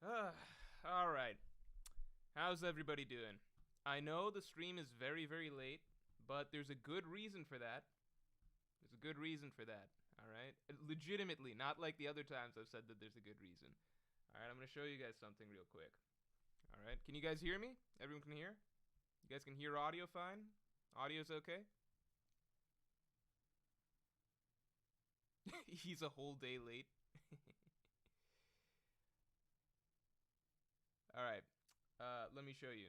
All right. How's everybody doing? I know the stream is very, very late, but there's a good reason for that. There's a good reason for that. All right? Legitimately, not like the other times I've said that there's a good reason. All right, I'm going to show you guys something real quick. All right? Can you guys hear me? Everyone can hear? You guys can hear audio fine? Audio's okay? He's a whole day late. All right. Let me show you.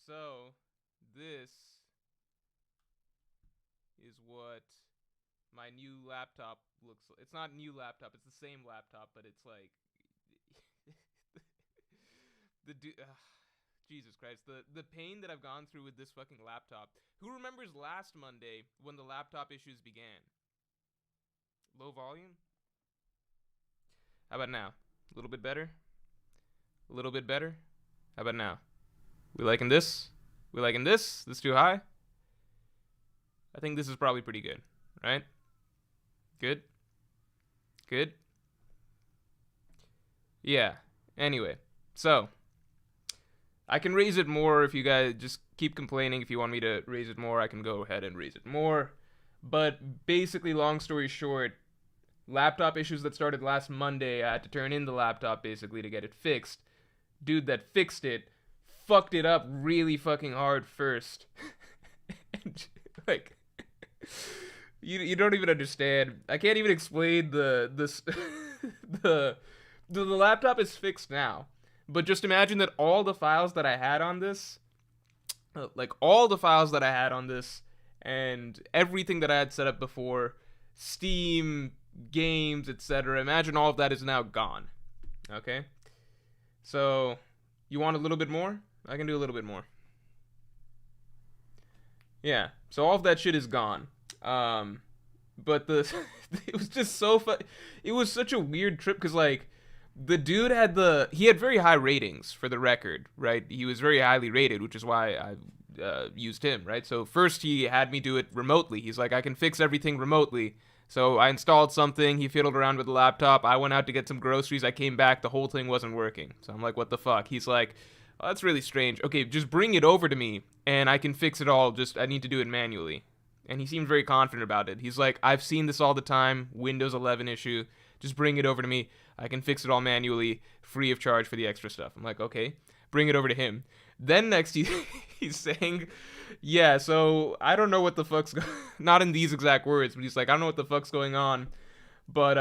So, this is what my new laptop looks like. It's not a new laptop, it's the same laptop, but it's like Jesus Christ, the pain that I've gone through with this fucking laptop. Who remembers last Monday when the laptop issues began? Low volume? How about now? A little bit better? A little bit better? How about now? We liking this? We liking this? This too high? I think this is probably pretty good, right? Good? Good? Yeah. Anyway, so I can raise it more if you guys just keep complaining. If you want me to raise it more, I can go ahead and raise it more. But basically, long story short, laptop issues that started last Monday, I had to turn in the laptop basically to get it fixed. Dude that fixed it fucked it up really fucking hard first. And, like, you don't even understand. I can't even explain the laptop is fixed now. But just imagine that all the files that I had on this, and everything that I had set up before, Steam, games, etc. Imagine all of that is now gone. Okay? So, you want a little bit more? I can do a little bit more. Yeah, so all of that shit is gone. But it was just so fun. It was such a weird trip because, like, the dude he had very high ratings for the record, right? He was very highly rated, which is why I used him, right? So first he had me do it remotely. He's like, I can fix everything remotely. So I installed something, he fiddled around with the laptop, I went out to get some groceries, I came back, the whole thing wasn't working. So I'm like, what the fuck? He's like, oh, that's really strange. Okay, just bring it over to me, and I can fix it all, just I need to do it manually. And he seemed very confident about it. He's like, I've seen this all the time, Windows 11 issue, just bring it over to me, I can fix it all manually, free of charge for the extra stuff. I'm like, okay, bring it over to him. Then next he's saying, yeah, so I don't know what the fuck's not in these exact words, but he's like, I don't know what the fuck's going on, but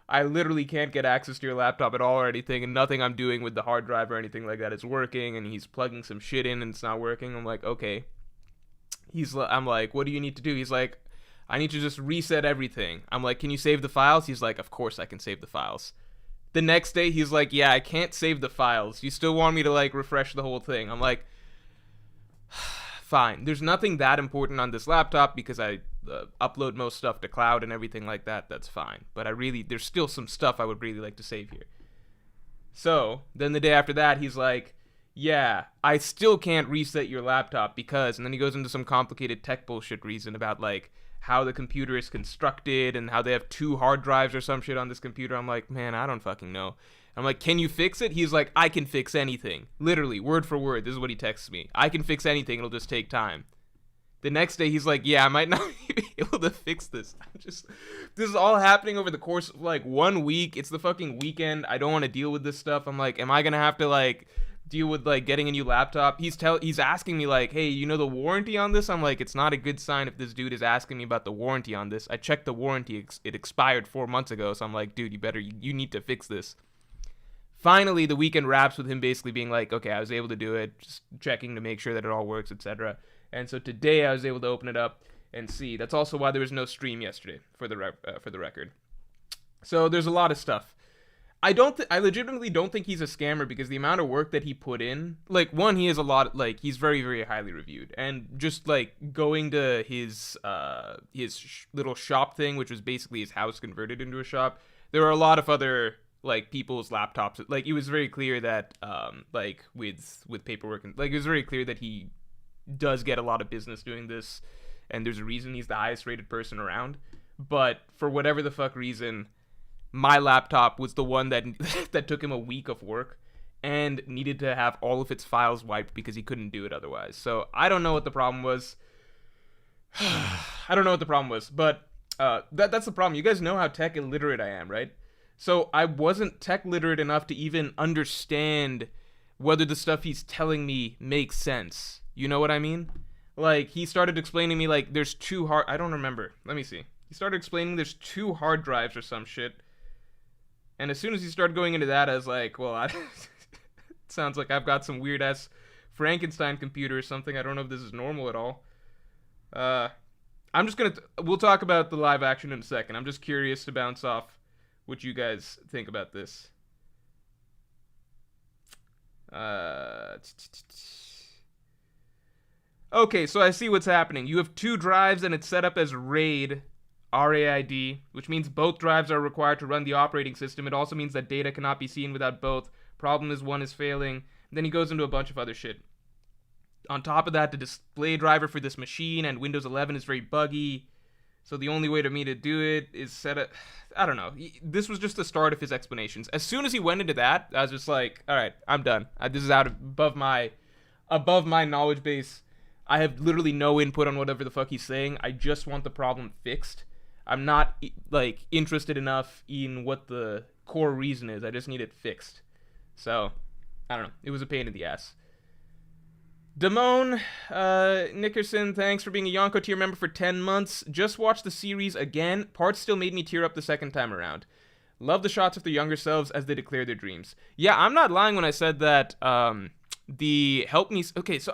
I literally can't get access to your laptop at all or anything, and nothing I'm doing with the hard drive or anything like that is working, and he's plugging some shit in and it's not working. I'm like, okay. I'm like, what do you need to do? He's like, I need to just reset everything. I'm like, can you save the files? He's like, of course I can save the files. The next day, he's like, yeah, I can't save the files. You still want me to, like, refresh the whole thing? I'm like, fine. There's nothing that important on this laptop because I upload most stuff to cloud and everything like that. That's fine. But there's still some stuff I would really like to save here. So, then the day after that, he's like, yeah, I still can't reset your laptop because, and then he goes into some complicated tech bullshit reason about, like, how the computer is constructed and how they have 2 hard drives or some shit on this computer. I'm like, man, I don't fucking know. I'm like, can you fix it? He's like, I can fix anything. Literally, word for word, this is what he texts me. I can fix anything, it'll just take time. The next day, he's like, yeah, I might not be able to fix this. This is all happening over the course of, like, 1 week. It's the fucking weekend. I don't want to deal with this stuff. I'm like, am I gonna have to, like, deal with, like, getting a new laptop? He's asking me, like, hey, you know the warranty on this? I'm like, it's not a good sign if this dude is asking me about the warranty on this. I checked the warranty, it expired 4 months ago, so I'm like, dude, you need to fix this. Finally, the weekend wraps with him basically being like, okay, I was able to do it, just checking to make sure that it all works, etc. And so today I was able to open it up and see. That's also why there was no stream yesterday, for the record. So there's a lot of stuff. I legitimately don't think he's a scammer because the amount of work that he put in, like, one, he has a lot, like, he's very, very highly reviewed, and just, like, going to his little shop thing, which was basically his house converted into a shop, there were a lot of other, like, people's laptops, like, it was very clear that, like, with paperwork, and, like, it was very clear that he does get a lot of business doing this, and there's a reason he's the highest rated person around, but for whatever the fuck reason, my laptop was the one that that took him a week of work and needed to have all of its files wiped because he couldn't do it otherwise. So I don't know what the problem was. I don't know what the problem was, but that's the problem. You guys know how tech illiterate I am, right? So I wasn't tech literate enough to even understand whether the stuff he's telling me makes sense. You know what I mean? Like, he started explaining to me, like, there's two hard... I don't remember. Let me see. He started explaining there's 2 hard drives or some shit. And as soon as he started going into that, I was like, well, it sounds like I've got some weird-ass Frankenstein computer or something. I don't know if this is normal at all. I'm just gonna... we'll talk about the live action in a second. I'm just curious to bounce off what you guys think about this. Okay, so I see what's happening. You have 2 drives and it's set up as RAID, R-A-I-D, which means both drives are required to run the operating system. It also means that data cannot be seen without both. Problem is one is failing. And then he goes into a bunch of other shit. On top of that, the display driver for this machine and Windows 11 is very buggy. So the only way for me to do it is set up... I don't know. This was just the start of his explanations. As soon as he went into that, I was just like, all right, I'm done. This is above my knowledge base. I have literally no input on whatever the fuck he's saying. I just want the problem fixed. I'm not, like, interested enough in what the core reason is. I just need it fixed. So, I don't know. It was a pain in the ass. Damone Nickerson, thanks for being a Yonko tier member for 10 months. Just watched the series again. Parts still made me tear up the second time around. Love the shots of their younger selves as they declare their dreams. Yeah, I'm not lying when I said that the help me... Okay, so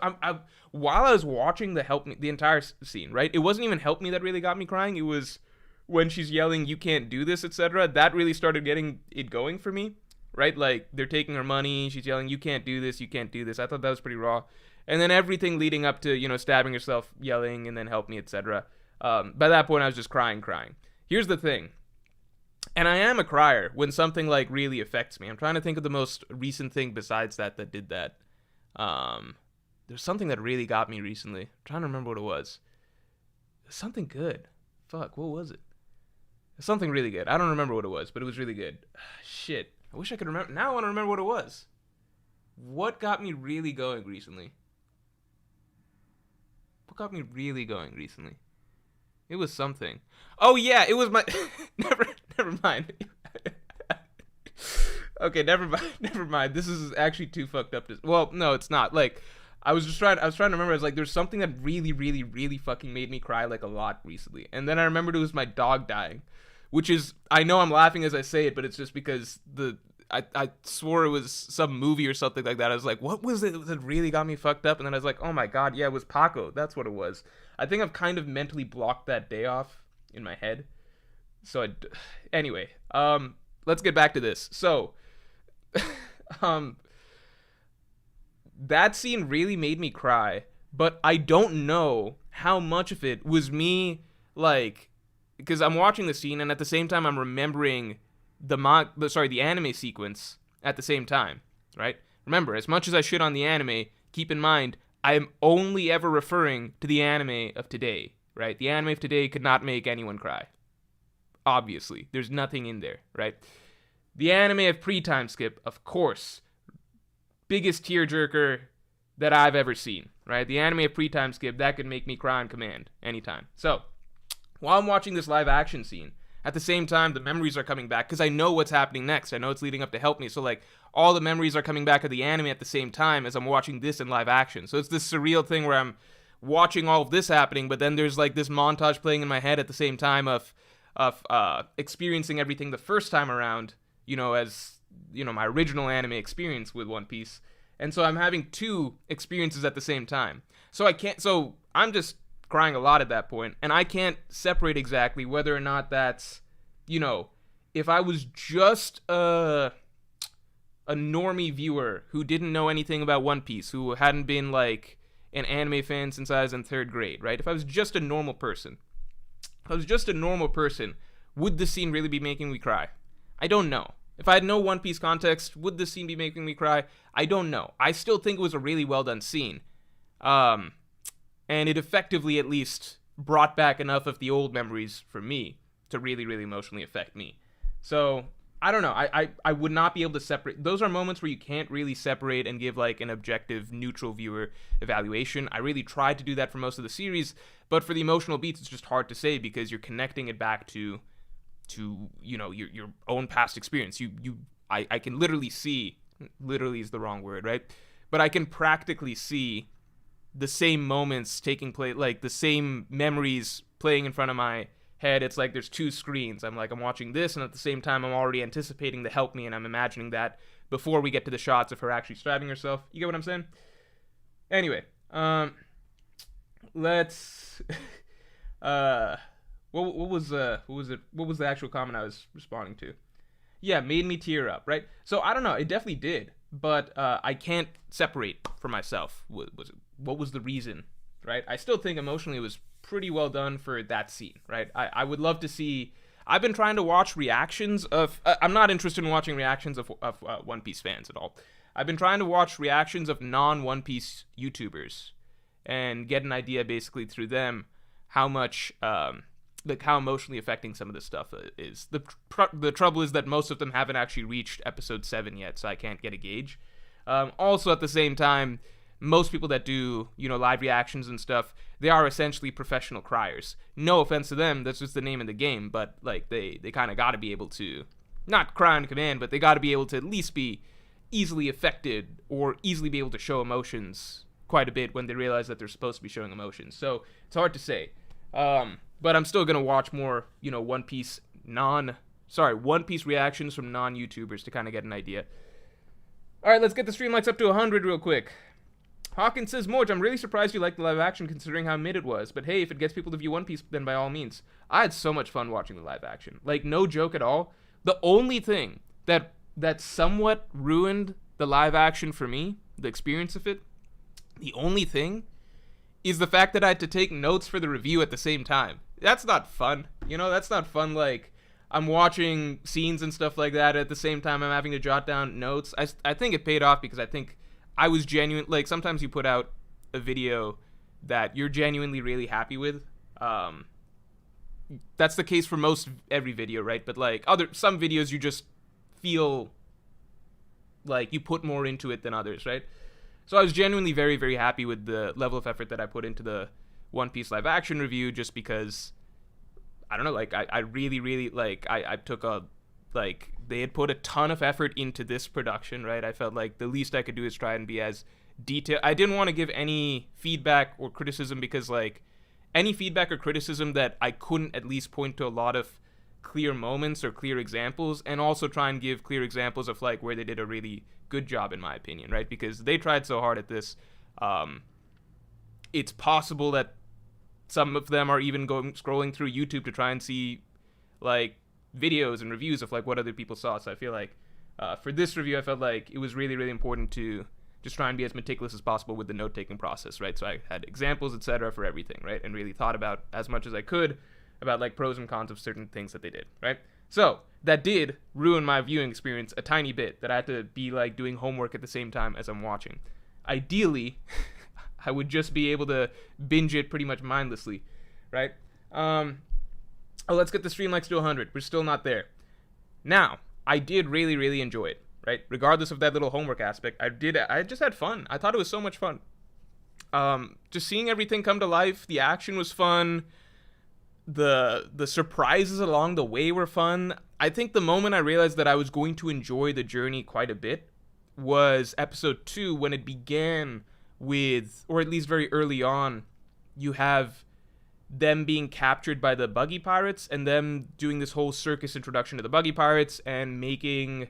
while I was watching the entire scene, right? It wasn't even help me that really got me crying. It was when she's yelling, you can't do this, etc. That really started getting it going for me, right? Like, they're taking her money. She's yelling, you can't do this, you can't do this. I thought that was pretty raw. And then everything leading up to, you know, stabbing herself, yelling, and then help me, etc. By that point, I was just crying. Here's the thing. And I am a crier when something, like, really affects me. I'm trying to think of the most recent thing besides that did that. There's something that really got me recently. I'm trying to remember what it was. Something good. Fuck, what was it? Something really good. I don't remember what it was, but it was really good. Shit. I wish I could remember. Now I want to remember what it was. What got me really going recently? What got me really going recently? It was something. Oh yeah, it was my... never mind. Okay, never mind. This is actually too fucked up. Well, no, it's not. Like, I was trying to remember. I was like, there's something that really, really, really fucking made me cry, like, a lot recently. And then I remembered it was my dog dying. Which is, I know I'm laughing as I say it, but it's just because I swore it was some movie or something like that. I was like, what was it that really got me fucked up? And then I was like, oh my god, yeah, it was Paco. That's what it was. I think I've kind of mentally blocked that day off in my head. So, anyway, let's get back to this. So, that scene really made me cry, but I don't know how much of it was me, like, because I'm watching the scene and at the same time I'm remembering the anime sequence at the same time, right? Remember, as much as I shit on the anime, keep in mind, I am only ever referring to the anime of today, right? The anime of today could not make anyone cry. Obviously. There's nothing in there, right? The anime of pre-time skip, of course, biggest tearjerker that I've ever seen, right? The anime of pre-time skip, that could make me cry on command anytime. So, while I'm watching this live action scene, at the same time, the memories are coming back because I know what's happening next. I know it's leading up to help me. So, like, all the memories are coming back of the anime at the same time as I'm watching this in live action. So it's this surreal thing where I'm watching all of this happening, but then there's, like, this montage playing in my head at the same time of experiencing everything the first time around, you know, as, you know, my original anime experience with One Piece. And so I'm having 2 experiences at the same time. So I'm just crying a lot at that point, and I can't separate exactly whether or not that's, you know, if I was just a normie viewer who didn't know anything about One Piece, who hadn't been, like, an anime fan since I was in 3rd grade, right? If I was just a normal person, would this scene really be making me cry? I don't know. If I had no One Piece context, would this scene be making me cry? I don't know. I still think it was a really well done scene. And it effectively, at least, brought back enough of the old memories for me to really, really emotionally affect me. So I don't know. I would not be able to separate. Those are moments where you can't really separate and give like an objective, neutral viewer evaluation. I really tried to do that for most of the series, but for the emotional beats, it's just hard to say because you're connecting it back to your own past experience. I can literally see. Literally is the wrong word, right? But I can practically see the same moments taking place, like the same memories playing in front of my head. It's like there's two screens. I'm watching this, and at the same time I'm already anticipating the help me, and I'm imagining that before we get to the shots of her actually stabbing herself. You get what I'm saying? Anyway, let's what was the actual comment I was responding to? Yeah, made me tear up, right? So I don't know, it definitely did, but I can't separate for myself. What was the reason, right? I still think emotionally it was pretty well done for that scene, right? I would love to see. I've been trying to watch reactions of. I'm not interested in watching reactions of One Piece fans at all. I've been trying to watch reactions of non-One Piece YouTubers and get an idea basically through them how much. Like how emotionally affecting some of this stuff is. The trouble is that most of them haven't actually reached episode 7 yet, so I can't get a gauge. Also, at the same time, most people that do, live reactions and stuff, they are essentially professional criers. No offense to them, that's just the name of the game, but like they kind of got to be able to, not cry on command, but they got to be able to at least be easily affected or easily be able to show emotions quite a bit when they realize that they're supposed to be showing emotions. So it's hard to say. But I'm still gonna watch more, One Piece reactions from non-YouTubers to kind of get an idea. All right, let's get the stream likes up to 100 real quick. Hawkins says, Morge, I'm really surprised you liked the live action considering how mid it was. But hey, if it gets people to view One Piece, then by all means. I had so much fun watching the live action. Like, no joke at all. The only thing that somewhat ruined the live action for me, the experience of it, the only thing is the fact that I had to take notes for the review at the same time. That's not fun. That's not fun. Like, I'm watching scenes and stuff like that at the same time I'm having to jot down notes. I think it paid off because I think I was genuine. Like, sometimes you put out a video that you're genuinely really happy with. That's the case for every video, right? But like some videos you just feel like you put more into it than others, right? So I was genuinely very, very happy with the level of effort that I put into the One Piece live action review, just because, I don't know, like, I really, really, like, I took they had put a ton of effort into this production, right? I felt like the least I could do is try and be as detailed. I didn't want to give any feedback or criticism because, like, any feedback or criticism that I couldn't at least point to a lot of clear moments or clear examples, and also try and give clear examples of, like, where they did a really good job, in my opinion, right? Because they tried so hard at this. It's possible that some of them are even scrolling through YouTube to try and see, like, videos and reviews of, like, what other people saw. So I feel like for this review, I felt like it was really, really important to just try and be as meticulous as possible with the note-taking process, right? So I had examples, etc., for everything, right? And really thought about as much as I could about, like, pros and cons of certain things that they did, right? So that did ruin my viewing experience a tiny bit, that I had to be, like, doing homework at the same time as I'm watching. Ideally, I would just be able to binge it pretty much mindlessly, right? Let's get the stream likes to 100. We're still not there. Now, I did really, really enjoy it, right? Regardless of that little homework aspect, I just had fun. I thought it was so much fun. Just seeing everything come to life. The action was fun. The surprises along the way were fun. I think the moment I realized that I was going to enjoy the journey quite a bit was episode 2, when it began with, or at least very early on, you have them being captured by the Buggy pirates and them doing this whole circus introduction to the Buggy pirates and making,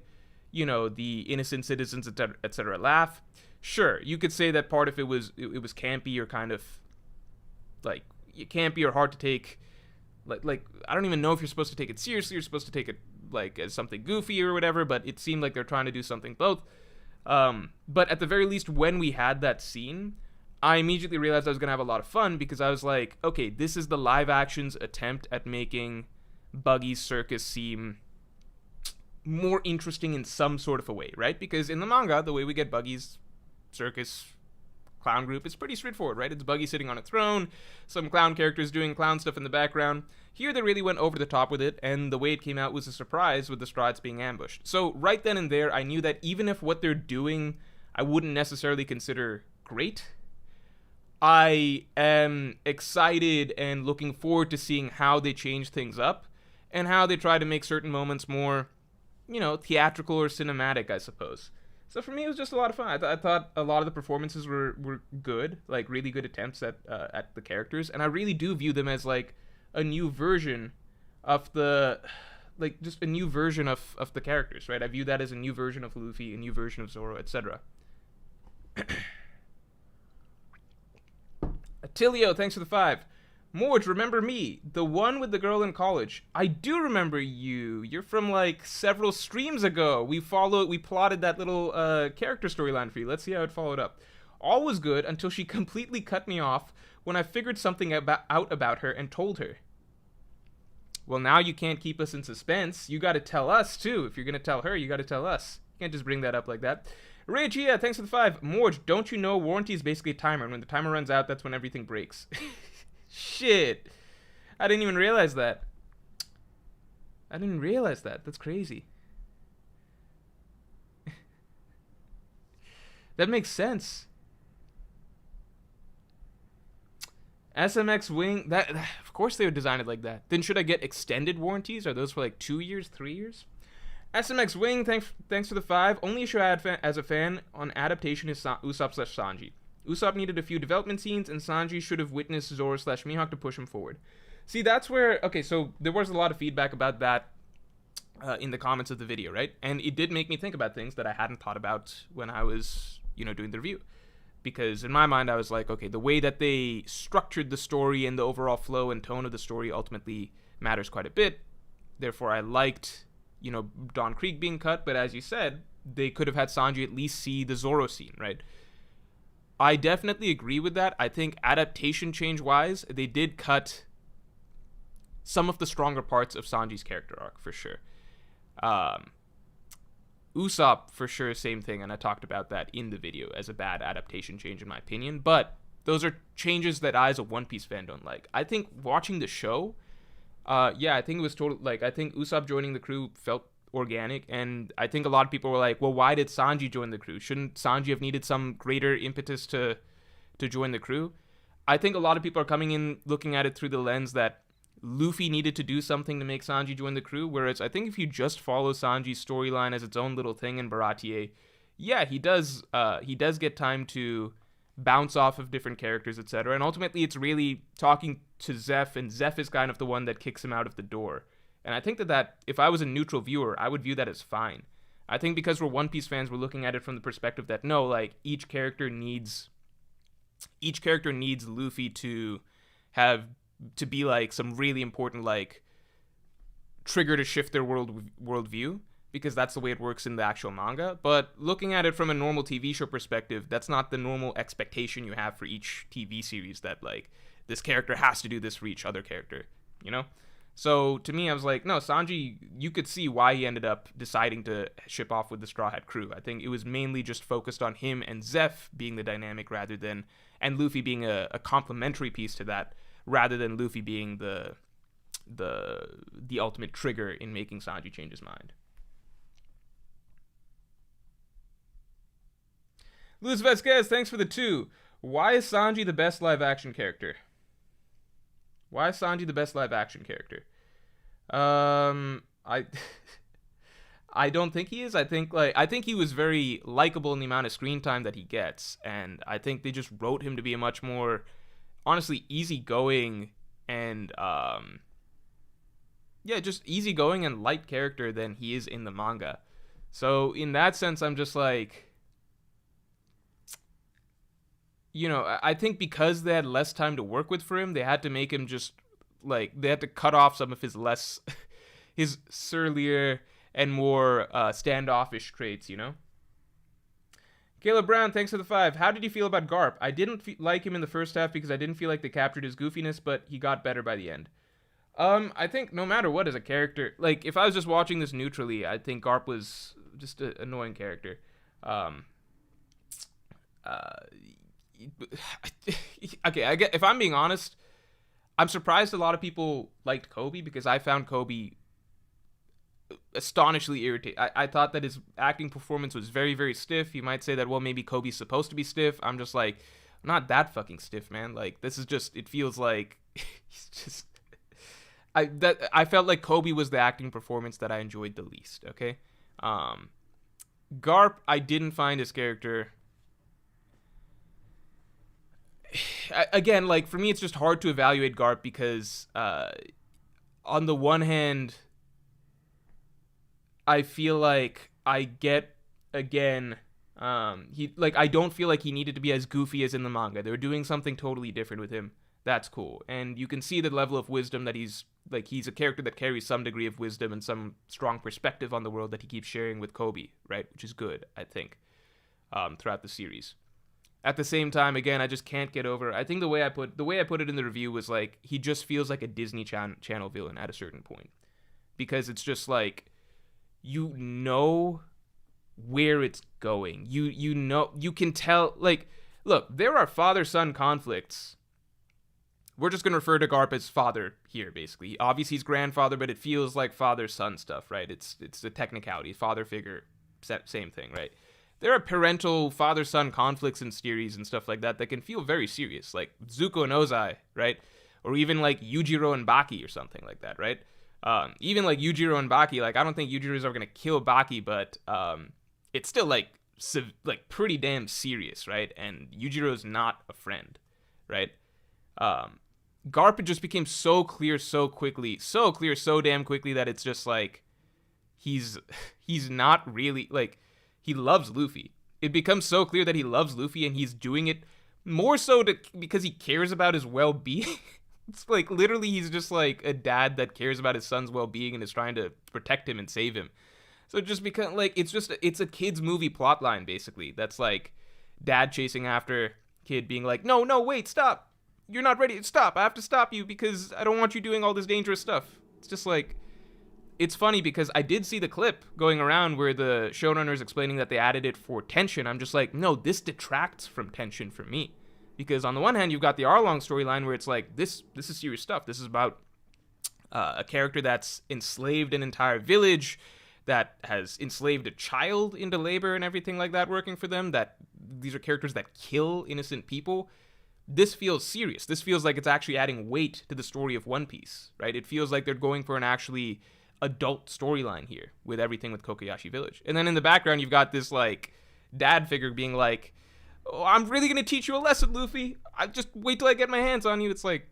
the innocent citizens, etc. laugh. Sure, you could say that part of it was campy or kind of like campy or hard to take. Like I don't even know if you're supposed to take it seriously. You're supposed to take it like as something goofy or whatever. But it seemed like they're trying to do something both. But at the very least, when we had that scene, I immediately realized I was gonna have a lot of fun, because I was like, okay, this is the live action's attempt at making Buggy's circus seem more interesting in some sort of a way, right? Because in the manga, the way we get Buggy's circus clown group, it's pretty straightforward, right? It's Buggy sitting on a throne, some clown characters doing clown stuff in the background. Here they really went over the top with it, and the way it came out was a surprise with the Strahds being ambushed. So right then and there, I knew that even if what they're doing I wouldn't necessarily consider great, I am excited and looking forward to seeing how they change things up and how they try to make certain moments more, theatrical or cinematic, I suppose. So for me, it was just a lot of fun. I thought a lot of the performances were good, like really good attempts at the characters, and I really do view them as like a new version of the, like just a new version of the characters, right? I view that as a new version of Luffy, a new version of Zoro, etc. Attilio, thanks for the 5. Morge, remember me, the one with the girl in college. I do remember you. You're from like several streams ago. We plotted that little character storyline for you. Let's see how it followed up. All was good until she completely cut me off when I figured something out about her and told her. Well, now you can't keep us in suspense. You got to tell us too. If you're gonna tell her, you got to tell us. You can't just bring that up like that. Regia, thanks for the 5. Morge, don't you know warranty is basically a timer, and when the timer runs out, that's when everything breaks. Shit. I didn't even realize that. That's crazy. That makes sense. SMX Wing, that of course they would design it like that. Then should I get extended warranties? Are those for like 2 years, 3 years? SMX Wing, thanks for the 5. Only issue I had as a fan on adaptation is Usopp/Sanji. Usopp needed a few development scenes, and Sanji should have witnessed Zoro/Mihawk to push him forward. See, that's where... Okay, so there was a lot of feedback about that in the comments of the video, right? And it did make me think about things that I hadn't thought about when I was, doing the review. Because in my mind, I was like, okay, the way that they structured the story and the overall flow and tone of the story ultimately matters quite a bit. Therefore, I liked... Dawn Creek being cut, but as you said, they could have had Sanji at least see the Zoro scene, right? I definitely agree with that. I think adaptation change-wise, they did cut some of the stronger parts of Sanji's character arc, for sure. Usopp, for sure, same thing, and I talked about that in the video as a bad adaptation change, in my opinion, but those are changes that I, as a One Piece fan, don't like. I think watching the show... I think it was total. Like, I think Usopp joining the crew felt organic, and I think a lot of people were like, "Well, why did Sanji join the crew? Shouldn't Sanji have needed some greater impetus to join the crew?" I think a lot of people are coming in looking at it through the lens that Luffy needed to do something to make Sanji join the crew. Whereas I think if you just follow Sanji's storyline as its own little thing in Baratie, yeah, he does get time to bounce off of different characters, etc. And ultimately, it's really talking to Zeph, and Zeph is kind of the one that kicks him out of the door. And I think that if I was a neutral viewer, I would view that as fine. I think because we're One Piece fans, we're looking at it from the perspective that no, like each character needs Luffy to be like some really important like trigger to shift their worldview. Because that's the way it works in the actual manga. But looking at it from a normal TV show perspective, that's not the normal expectation you have for each TV series that, like, this character has to do this for each other character, So, to me, I was like, no, Sanji, you could see why he ended up deciding to ship off with the Straw Hat crew. I think it was mainly just focused on him and Zeph being the dynamic and Luffy being a complementary piece to that, rather than Luffy being the ultimate trigger in making Sanji change his mind. Luis Vasquez, thanks for the 2. Why is Sanji the best live-action character? I don't think he is. I think he was very likable in the amount of screen time that he gets, and I think they just wrote him to be a much more, honestly, easygoing and just easygoing and light character than he is in the manga. So in that sense, I'm just like, I think because they had less time to work with for him, they had to make him just, like, they had to cut off some of his his surlier and more standoffish traits, Caleb Brown, thanks for the 5. How did you feel about Garp? I didn't like him in the first half because I didn't feel like they captured his goofiness, but he got better by the end. I think no matter what as a character, like, if I was just watching this neutrally, I think Garp was just an annoying character. okay, if I'm being honest, I'm surprised a lot of people liked Koby because I found Koby astonishingly irritating. I thought that his acting performance was very, very stiff. You might say that, well, maybe Kobe's supposed to be stiff. I'm just like, not that fucking stiff, man. Like, this is just, it feels like he's just, I felt like Koby was the acting performance that I enjoyed the least, okay? Garp, I didn't find his character, again, like, for me, it's just hard to evaluate Garp because, on the one hand, I feel like I get, again, I don't feel like he needed to be as goofy as in the manga. They were doing something totally different with him. That's cool. And you can see the level of wisdom that he's a character that carries some degree of wisdom and some strong perspective on the world that he keeps sharing with Koby, right? Which is good, I think, throughout the series. At the same time, again, I just can't get over, I think the way I put it in the review was like, he just feels like a Disney Channel villain at a certain point. Because it's just like, you know where it's going. You know, you can tell, like, look, there are father-son conflicts. We're just going to refer to Garp as father here, basically. Obviously, he's grandfather, but it feels like father-son stuff, right? It's a technicality. Father figure, same thing, right? There are parental father-son conflicts in series and stuff like that can feel very serious, like Zuko and Ozai, right? Or even like Yujiro and Baki or something like that, right? Even like Yujiro and Baki, like, I don't think Yujiro's ever going to kill Baki, but it's still like pretty damn serious, right? And Yujiro's not a friend, right? Garp just became so clear so damn quickly that it's just like he's not really, like, he loves Luffy. It becomes so clear that he loves Luffy, and he's doing it more so because he cares about his well-being. It's like, literally, he's just like a dad that cares about his son's well-being and is trying to protect him and save him. So it just becomes like, it's a kid's movie plotline, basically. That's like dad chasing after kid being like, no, wait, stop. You're not ready. Stop. I have to stop you because I don't want you doing all this dangerous stuff. It's just like, it's funny because I did see the clip going around where the showrunner is explaining that they added it for tension. I'm just like, no, this detracts from tension for me. Because on the one hand, you've got the Arlong storyline where it's like, this is serious stuff. This is about a character that's enslaved an entire village, that has enslaved a child into labor and everything like that working for them, that these are characters that kill innocent people. This feels serious. This feels like it's actually adding weight to the story of One Piece, right? It feels like they're going for an actually adult storyline here with everything with Kokoyashi Village. And then in the background, you've got this, like, dad figure being like, oh, I'm really going to teach you a lesson, Luffy. I just wait till I get my hands on you. It's like,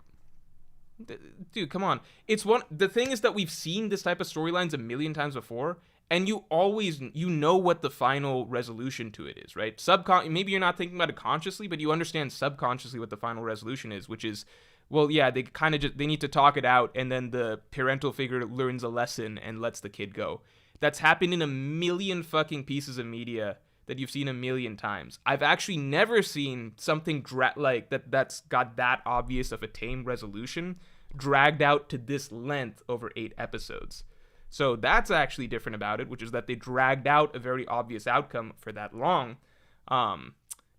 dude, come on. The thing is that we've seen this type of storylines a million times before, and you know what the final resolution to it is, right? Maybe you're not thinking about it consciously, but you understand subconsciously what the final resolution is, which is, well, yeah, they kind of they need to talk it out, and then the parental figure learns a lesson and lets the kid go. That's happened in a million fucking pieces of media that you've seen a million times. I've actually never seen something like that's got that obvious of a tame resolution dragged out to this length over 8 episodes. So that's actually different about it, which is that they dragged out a very obvious outcome for that long. And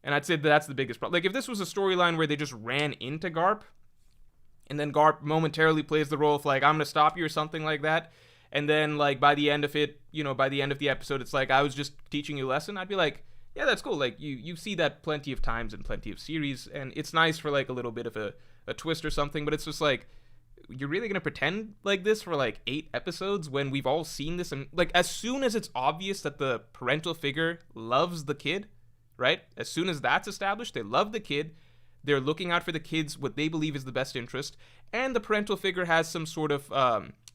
I'd say that's the biggest problem. Like, if this was a storyline where they just ran into Garp, and then Garp momentarily plays the role of, like, I'm going to stop you or something like that, and then, like, by the end of it, by the end of the episode, it's like, I was just teaching you a lesson, I'd be like, yeah, that's cool. Like, you see that plenty of times in plenty of series, and it's nice for, like, a little bit of a twist or something, but it's just like, you're really going to pretend like this for, like, 8 episodes when we've all seen this? And, like, as soon as it's obvious that the parental figure loves the kid, right? As soon as that's established, they love the kid, they're looking out for the kids, what they believe is the best interest, and the parental figure has some sort of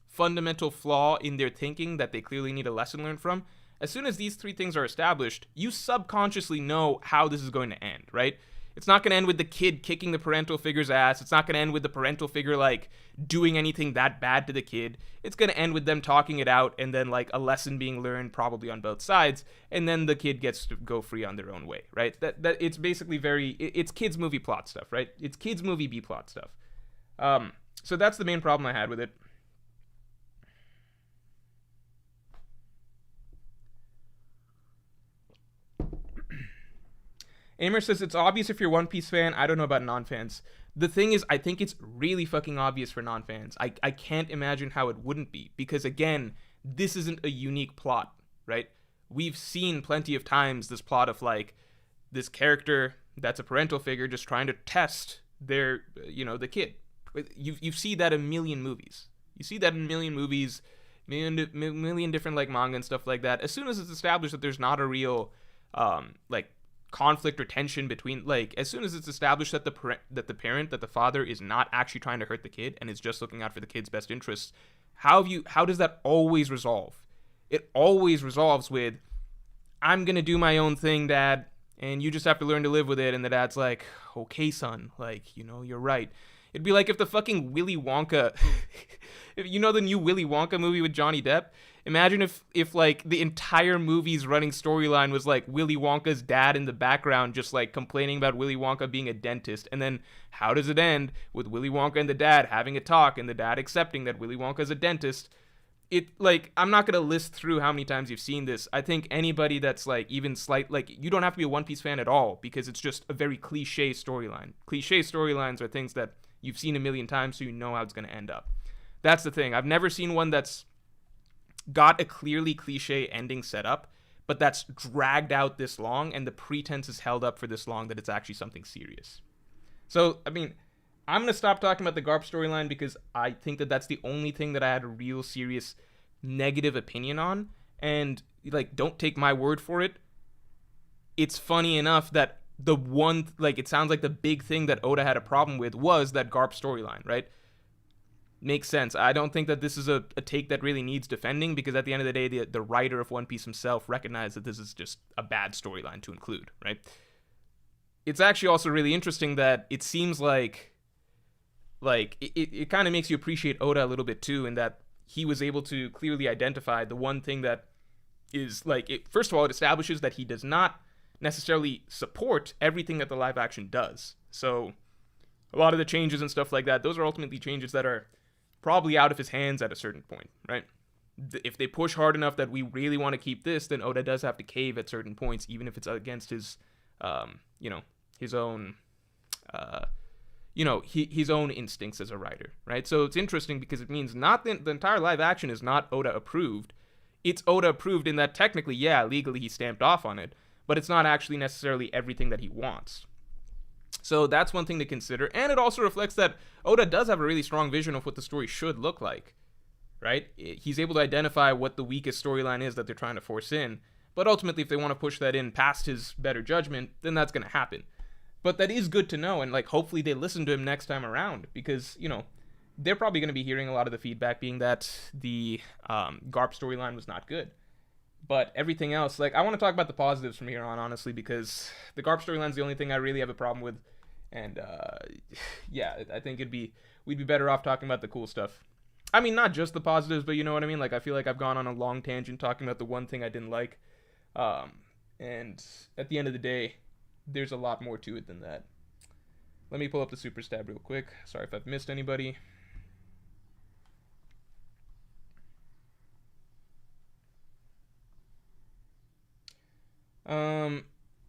fundamental flaw in their thinking that they clearly need a lesson learned from. As soon as these 3 things are established, you subconsciously know how this is going to end, right? It's not going to end with the kid kicking the parental figure's ass. It's not going to end with the parental figure, like, doing anything that bad to the kid. It's going to end with them talking it out, and then, like, a lesson being learned probably on both sides, and then the kid gets to go free on their own way, right? That it's basically it's kids movie plot stuff, right? It's kids movie B plot stuff. So that's the main problem I had with it. Amer says it's obvious if you're a One Piece fan. I don't know about non-fans. The thing is, I think it's really fucking obvious for non-fans. I can't imagine how it wouldn't be, because again, this isn't a unique plot, right? We've seen plenty of times this plot of like this character that's a parental figure just trying to test their, the kid. You see that in a million movies. You see that in a million movies, million different like manga and stuff like that. As soon as it's established that there's not a real like conflict or tension between, like, as soon as it's established that the father is not actually trying to hurt the kid and is just looking out for the kid's best interests, how does that always resolve? It always resolves with, I'm gonna do my own thing, Dad, and you just have to learn to live with it. And the dad's like, okay, son, like, you're right. It'd be like if the fucking Willy Wonka, the new Willy Wonka movie with Johnny Depp. Imagine if like the entire movie's running storyline was like Willy Wonka's dad in the background just like complaining about Willy Wonka being a dentist. And then how does it end with Willy Wonka and the dad having a talk and the dad accepting that Willy Wonka's a dentist? I'm not going to list through how many times you've seen this. I think anybody that's like even slight, like, you don't have to be a One Piece fan at all, because it's just a very cliche storyline. Cliche storylines are things that you've seen a million times, so you know how it's going to end up. That's the thing. I've never seen one that's got a clearly cliche ending set up, but that's dragged out this long and the pretense is held up for this long that it's actually something serious. So, I mean, I'm going to stop talking about the Garp storyline because I think that that's the only thing that I had a real serious negative opinion on. And, like, don't take my word for it. It's funny enough that it sounds like the big thing that Oda had a problem with was that Garp storyline, right? Makes sense. I don't think that this is a take that really needs defending, because at the end of the day, the writer of One Piece himself recognized that this is just a bad storyline to include, right? It's actually also really interesting that it seems like it kind of makes you appreciate Oda a little bit too, in that he was able to clearly identify the one thing that is like, first of all, it establishes that he does not necessarily support everything that the live action does. So a lot of the changes and stuff like that, those are ultimately changes that are probably out of his hands at a certain point, right? If they push hard enough that we really want to keep this, then Oda does have to cave at certain points, even if it's against his, his own, his own instincts as a writer, right? So it's interesting because it means not the entire live action is not Oda approved. It's Oda approved in that technically, yeah, legally he stamped off on it, but it's not actually necessarily everything that he wants. So that's one thing to consider. And it also reflects that Oda does have a really strong vision of what the story should look like, right? He's able to identify what the weakest storyline is that they're trying to force in. But ultimately, if they want to push that in past his better judgment, then that's going to happen. But that is good to know, and like hopefully they listen to him next time around, because, they're probably going to be hearing a lot of the feedback being that the Garp storyline was not good. But everything else, like, I want to talk about the positives from here on, honestly, because the Garp storyline is the only thing I really have a problem with. And, I think we'd be better off talking about the cool stuff. I mean, not just the positives, but you know what I mean? Like, I feel like I've gone on a long tangent talking about the one thing I didn't like. And at the end of the day, there's a lot more to it than that. Let me pull up the super stab real quick. Sorry if I've missed anybody.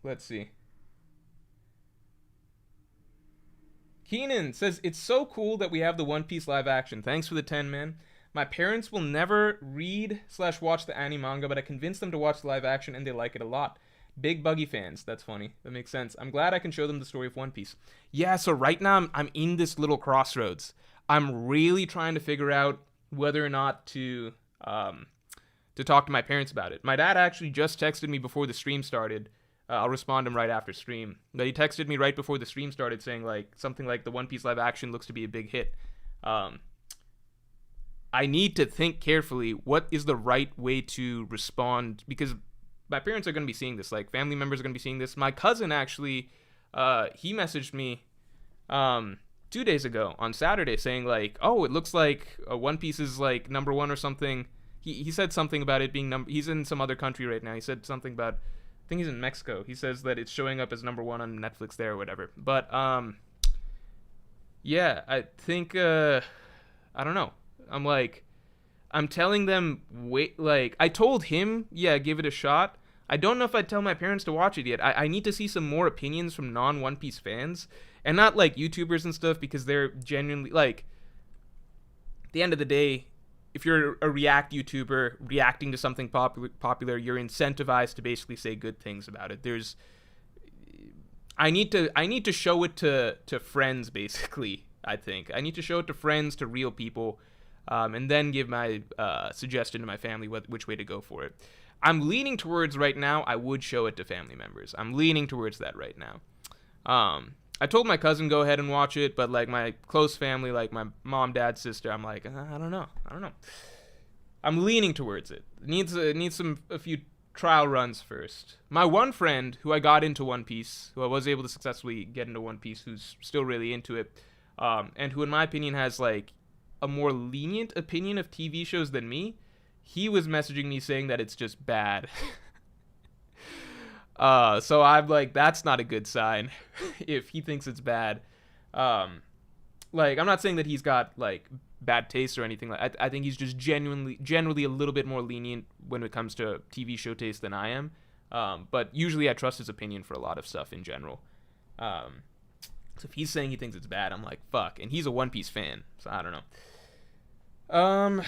Let's see. Keenan says, it's so cool that we have the One Piece live action. Thanks for the 10, man. My parents will never read/watch the anime manga, but I convinced them to watch the live action and they like it a lot. Big Buggy fans. That's funny. That makes sense. I'm glad I can show them the story of One Piece. Yeah, so right now I'm in this little crossroads. I'm really trying to figure out whether or not to talk to my parents about it. My dad actually just texted me before the stream started. I'll respond to him right after stream. But he texted me right before the stream started saying something like the One Piece live action looks to be a big hit. I need to think carefully what is the right way to respond, because my parents are going to be seeing this. Like, family members are going to be seeing this. My cousin actually, he messaged me 2 days ago on Saturday saying like, oh, it looks like One Piece is like #1 or something. He said something about it being he's in some other country right now. He said something about, I think he's in Mexico. He says that it's showing up as #1 on Netflix there or whatever. But yeah, I think I don't know. I'm telling them, wait, like, I told him, yeah, give it a shot. I don't know if I'd tell my parents to watch it yet. I need to see some more opinions from non-One Piece fans, and not like YouTubers and stuff, because they're genuinely like, at the end of the day, if you're a React YouTuber reacting to something popular, you're incentivized to basically say good things about it. I need to show it to friends, basically. I think I need to show it to friends, to real people, and then give my suggestion to my family which way to go for it. I'm leaning towards right now, I would show it to family members. I'm leaning towards that right now. I told my cousin go ahead and watch it, but like my close family, like my mom, dad, sister, I'm like, I don't know. I'm leaning towards it. It needs a few trial runs first. My one friend who I got into One Piece, who I was able to successfully get into One Piece, who's still really into it, and who in my opinion has like a more lenient opinion of TV shows than me, he was messaging me saying that it's just bad. So I'm like, that's not a good sign if he thinks it's bad. Like, I'm not saying that he's got like bad taste or anything. Like, I think he's just generally a little bit more lenient when it comes to TV show taste than I am. But usually I trust his opinion for a lot of stuff in general. So if he's saying he thinks it's bad, I'm like, fuck. And he's a One Piece fan, so I don't know.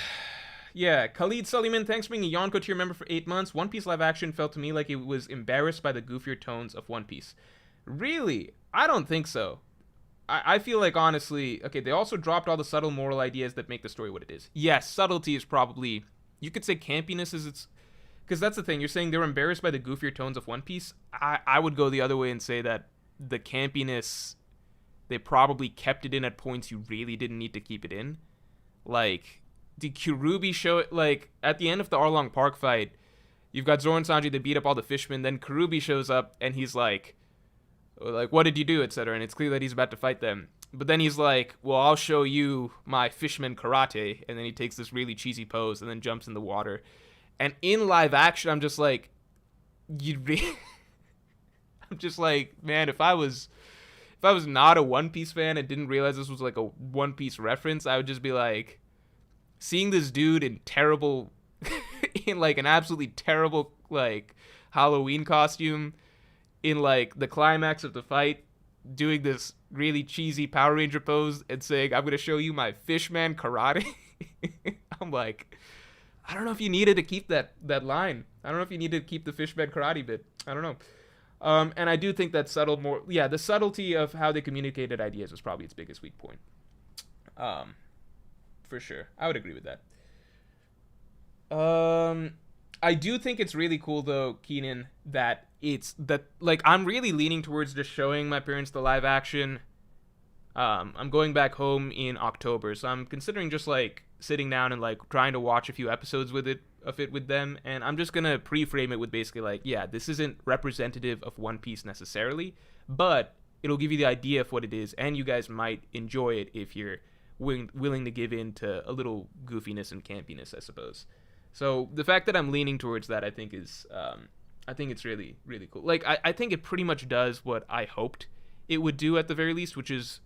Yeah, Khalid Suleiman, thanks for being a Yonko tier member for 8 months. One Piece live action felt to me like it was embarrassed by the goofier tones of One Piece. Really? I don't think so. I feel like, honestly, okay, they also dropped all the subtle moral ideas that make the story what it is. Yes, subtlety is probably, you could say campiness is its, because that's the thing, you're saying they were embarrassed by the goofier tones of One Piece. I would go the other way and say that the campiness, they probably kept it in at points you really didn't need to keep it in. Like, did Kurubi show it, like, at the end of the Arlong Park fight, you've got Zoro and Sanji that beat up all the fishmen, then Kurubi shows up, and he's like, what did you do, etc., and it's clear that he's about to fight them. But then he's like, well, I'll show you my Fishman karate, and then he takes this really cheesy pose, and then jumps in the water. And in live action, I'm just like, I'm just like, man, if I was not a One Piece fan and didn't realize this was like a One Piece reference, I would just be like, seeing this dude in terrible, in like an absolutely terrible like Halloween costume, in like the climax of the fight, doing this really cheesy Power Ranger pose and saying, I'm gonna show you my Fishman karate. I'm like, I don't know if you needed to keep that line. I don't know if you needed to keep the Fishman karate bit. I don't know. And I do think that the subtlety of how they communicated ideas was probably its biggest weak point. For sure. I would agree with that. I do think it's really cool, though, Keenan, that like, I'm really leaning towards just showing my parents the live action. I'm going back home in October, so I'm considering just, like, sitting down and, like, trying to watch a few episodes of it with them, and I'm just gonna pre-frame it with basically, like, yeah, this isn't representative of One Piece necessarily, but it'll give you the idea of what it is, and you guys might enjoy it if you're willing to give in to a little goofiness and campiness, I suppose. So the fact that I'm leaning towards that, I think is, I think it's really, really cool. Like, I think it pretty much does what I hoped it would do at the very least, which is,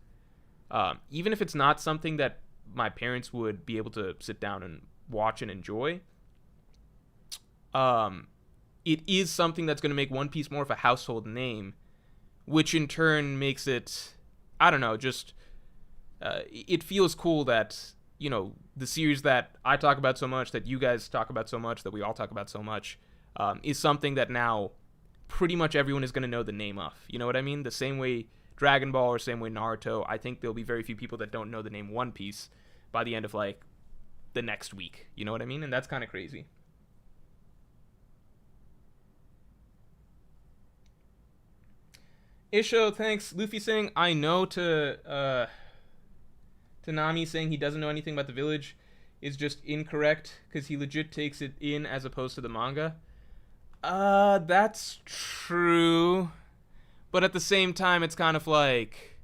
even if it's not something that my parents would be able to sit down and watch and enjoy, it is something that's going to make One Piece more of a household name, which in turn makes it, I don't know, just, it feels cool that, you know, the series that I talk about so much, that you guys talk about so much, that we all talk about so much, is something that now pretty much everyone is going to know the name of. You know what I mean? The same way Dragon Ball or same way Naruto, I think there'll be very few people that don't know the name One Piece by the end of, like, the next week. You know what I mean? And that's kind of crazy. Isho, thanks. Luffy saying, I know to Nami saying he doesn't know anything about the village is just incorrect, because he legit takes it in as opposed to the manga. That's true. But at the same time, it's kind of like,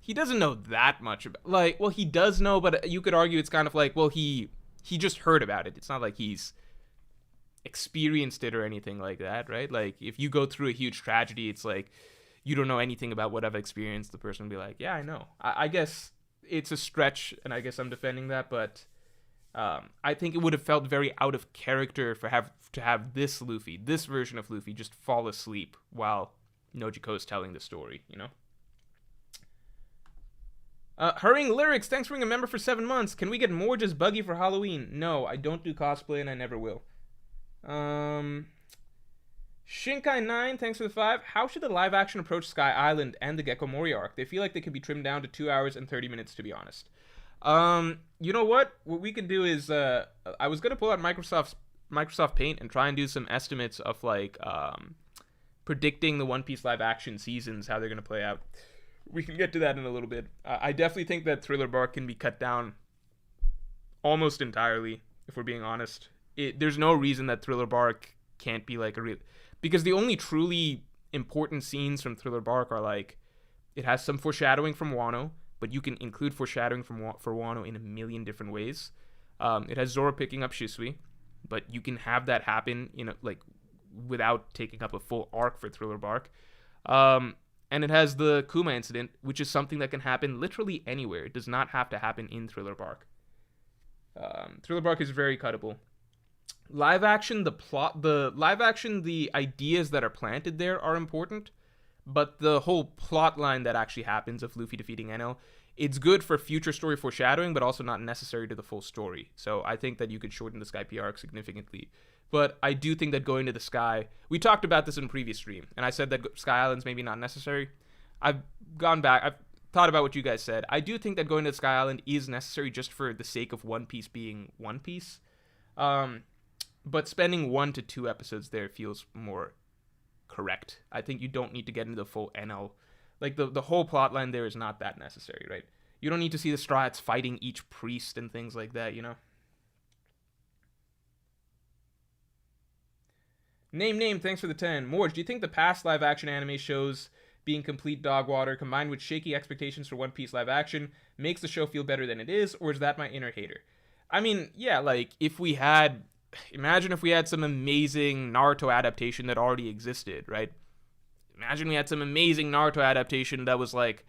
he doesn't know that much about, like, well, he does know, but you could argue it's kind of like, well, he just heard about it. It's not like he's experienced it or anything like that, right? Like, if you go through a huge tragedy, it's like, you don't know anything about what I've experienced. The person will be like, yeah, I know. I guess it's a stretch, and I guess I'm defending that, but I think it would have felt very out of character to have this Luffy, this version of Luffy, just fall asleep while Nojiko's telling the story, you know? Hurrying Lyrics, thanks for being a member for 7 months. Can we get more just Buggy for Halloween? No, I don't do cosplay and I never will. Shinkai9, thanks for the 5. How should the live action approach Sky Island and the Gecko Mori arc? They feel like they could be trimmed down to 2 hours and 30 minutes, to be honest. You know what? What we can do is, I was gonna pull out Microsoft Paint and try and do some estimates of like predicting the One Piece live action seasons, how they're gonna play out. We can get to that in a little bit. I definitely think that Thriller Bark can be cut down almost entirely, if we're being honest. There's no reason that Thriller Bark can't be like a real, because the only truly important scenes from Thriller Bark are like, it has some foreshadowing from Wano, but you can include foreshadowing for Wano in a million different ways. It has Zoro picking up Shisui, but you can have that happen without taking up a full arc for Thriller Bark. And it has the Kuma incident, which is something that can happen literally anywhere. It does not have to happen in Thriller Bark. Thriller Bark is very cuttable. Live action, the ideas that are planted there are important, but the whole plot line that actually happens of Luffy defeating Enel, it's good for future story foreshadowing, but also not necessary to the full story. So I think that you could shorten the Skypiea arc significantly. But I do think that going to the sky, we talked about this in a previous stream, and I said that Sky Island's maybe not necessary. I've gone back, I've thought about what you guys said. I do think that going to the Sky Island is necessary just for the sake of One Piece being One Piece. But spending 1 to 2 episodes there feels more correct. I think you don't need to get into the full NL. Like, the whole plot line there is not that necessary, right? You don't need to see the Straw Hats fighting each priest and things like that, you know? Name, thanks for the 10. Morge, do you think the past live-action anime shows being complete dog water combined with shaky expectations for One Piece live action makes the show feel better than it is, or is that my inner hater? I mean, yeah, like, imagine if we had some amazing Naruto adaptation that already existed, right? Imagine we had some amazing Naruto adaptation that was, like,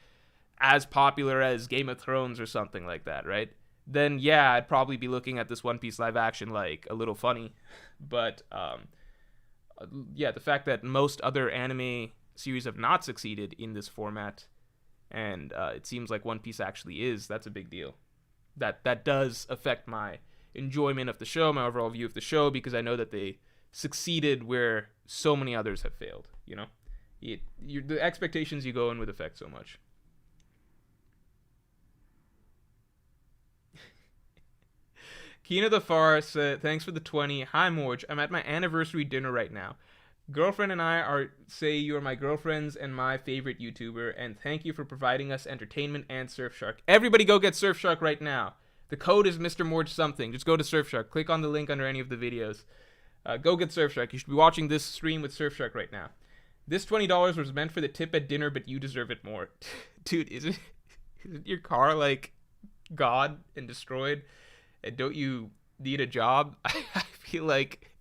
as popular as Game of Thrones or something like that, right? Then, yeah, I'd probably be looking at this One Piece live action, like, a little funny. But, yeah, the fact that most other anime series have not succeeded in this format, and it seems like One Piece actually is, that's a big deal. That does affect my enjoyment of the show, my overall view of the show, because I know that they succeeded where so many others have failed, you know? The expectations you go in with affect so much. Kina the Far said, thanks for the 20. Hi, Morge. I'm at my anniversary dinner right now. Girlfriend and I say you are my girlfriends and my favorite YouTuber, and thank you for providing us entertainment and Surfshark. Everybody go get Surfshark right now. The code is Mr. Morge something. Just go to Surfshark. Click on the link under any of the videos. Go get Surfshark. You should be watching this stream with Surfshark right now. This $20 was meant for the tip at dinner, but you deserve it more. Dude, isn't your car, like, God and destroyed? And don't you need a job? I feel like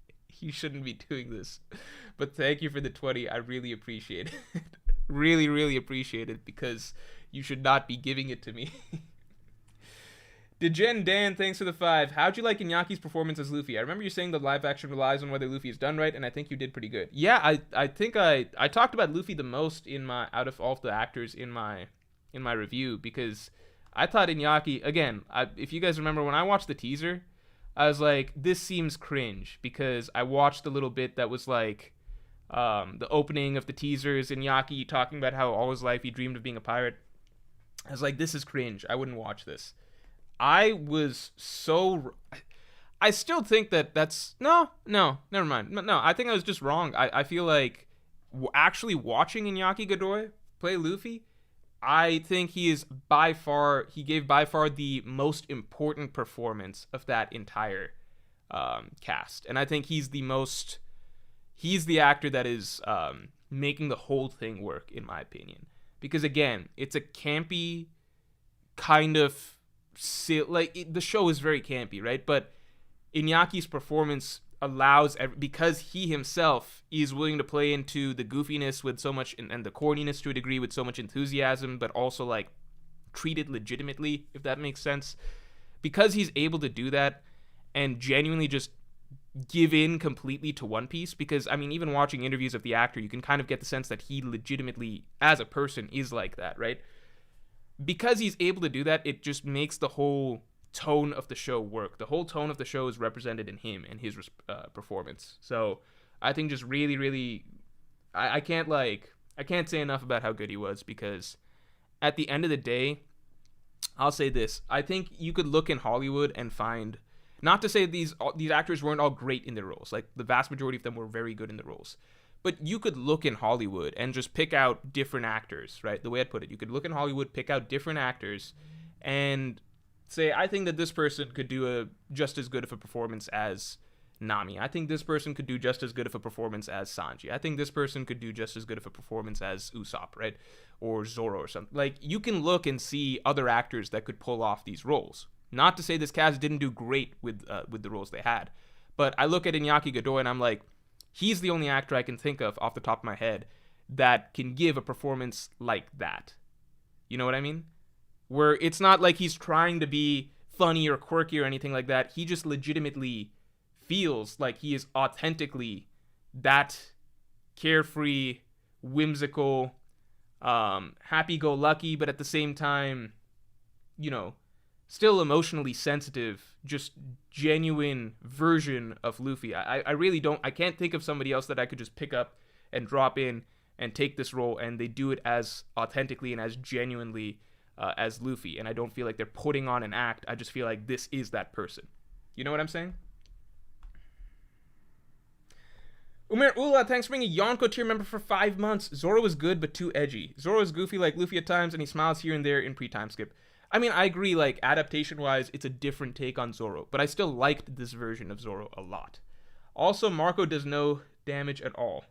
you shouldn't be doing this. But thank you for the 20. I really appreciate it. Really, really appreciate it, because you should not be giving it to me. Degen Dan, thanks for the 5. How'd you like Inaki's performance as Luffy? I remember you saying the live action relies on whether Luffy is done right, and I think you did pretty good. Yeah, I think I talked about Luffy the most out of all of the actors in my review, because I thought Inaki, again, if you guys remember when I watched the teaser, I was like, this seems cringe, because I watched a little bit that was like the opening of the teasers, Inaki talking about how all his life he dreamed of being a pirate. I was like, this is cringe. I wouldn't watch this. I still think that's no, never mind. No, I think I was just wrong. I feel like actually watching Inaki Godoy play Luffy, I think he gave by far the most important performance of that entire cast. And I think he's the actor that is making the whole thing work, in my opinion. Because again, it's a campy kind of, the show is very campy, right? But Inaki's performance allows, because he himself is willing to play into the goofiness with so much, and the corniness to a degree with so much enthusiasm, but also like treat it legitimately, if that makes sense. Because he's able to do that, and genuinely just give in completely to One Piece, because I mean, even watching interviews of the actor, you can kind of get the sense that he legitimately, as a person, is like that, right? Because he's able to do that, it just makes the whole tone of the show work. The whole tone of the show is represented in him and his performance. So I think just really, really, I can't say enough about how good he was, because at the end of the day, I'll say this: I think you could look in Hollywood and find, not to say these actors weren't all great in their roles, like the vast majority of them were very good in their roles, but you could look in Hollywood and just pick out different actors, right? The way I'd put it, you could look in Hollywood, pick out different actors, and say, I think that this person could do just as good of a performance as Nami. I think this person could do just as good of a performance as Sanji. I think this person could do just as good of a performance as Usopp, right? Or Zoro or something. Like, you can look and see other actors that could pull off these roles. Not to say this cast didn't do great with the roles they had, but I look at Inaki Godoy and I'm like, he's the only actor I can think of off the top of my head that can give a performance like that. You know what I mean? Where it's not like he's trying to be funny or quirky or anything like that. He just legitimately feels like he is authentically that carefree, whimsical, happy-go-lucky, but at the same time, you know, still emotionally sensitive, just genuine version of Luffy. I really I can't think of somebody else that I could just pick up and drop in and take this role, and they do it as authentically and as genuinely as Luffy, and I don't feel like they're putting on an act. I just feel like this is that person. You know what I'm saying? Umer Ula, thanks for being a Yonko tier member for 5 months. Zoro was good, but too edgy. Zoro is goofy like Luffy at times, and he smiles here and there in pre-time skip. I mean, I agree, like, adaptation-wise, it's a different take on Zoro, but I still liked this version of Zoro a lot. Also, Marco does no damage at all.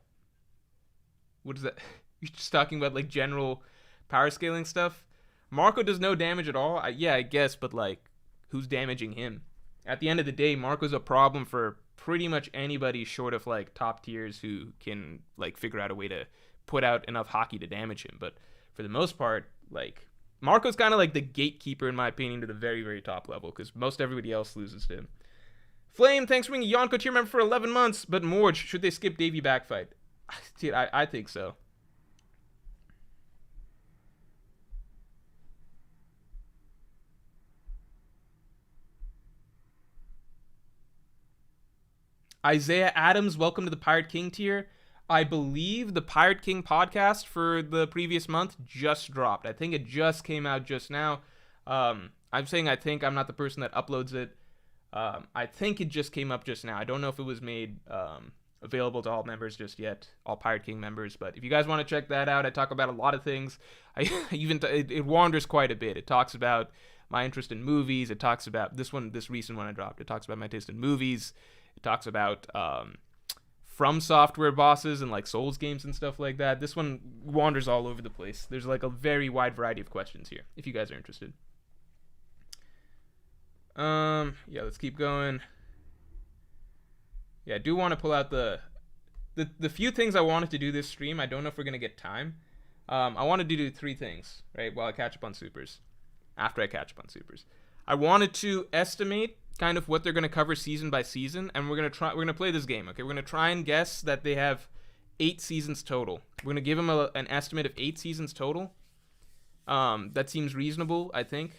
What is that? You're just talking about, like, general power scaling stuff? Marco does no damage at all? Yeah, I guess, but, like, who's damaging him? At the end of the day, Marco's a problem for pretty much anybody short of, like, top tiers who can, like, figure out a way to put out enough hockey to damage him. But for the most part, like, Marco's kind of like the gatekeeper, in my opinion, to the very, very top level, because most everybody else loses to him. Flame, thanks for being a Yonko tier member for 11 months. But Morge, should they skip Davy backfight? Dude, I think so. Isaiah Adams, welcome to the Pirate King tier. I believe the Pirate King podcast for the previous month just dropped. I think it just came out just now. I'm saying I think, I'm not the person that uploads it. I think it just came up just now. I don't know if it was made available to all members just yet, all Pirate King members. But if you guys want to check that out, I talk about a lot of things. It wanders quite a bit. It talks about my interest in movies. It talks about this recent one I dropped. It talks about my taste in movies. It talks about From Software bosses and like Souls games and stuff like that. This one wanders all over the place. There's like a very wide variety of questions here, if you guys are interested. Yeah, let's keep going. Yeah, I do want to pull out the few things I wanted to do this stream. I don't know if we're gonna get time. I wanted to do 3 things, right, while I catch up on supers. After I catch up on supers, I wanted to estimate kind of what they're going to cover season by season, and we're going to play this game, okay? We're going to try and guess that they have 8 seasons total. We're going to give them an estimate of 8 seasons total. That seems reasonable, I think,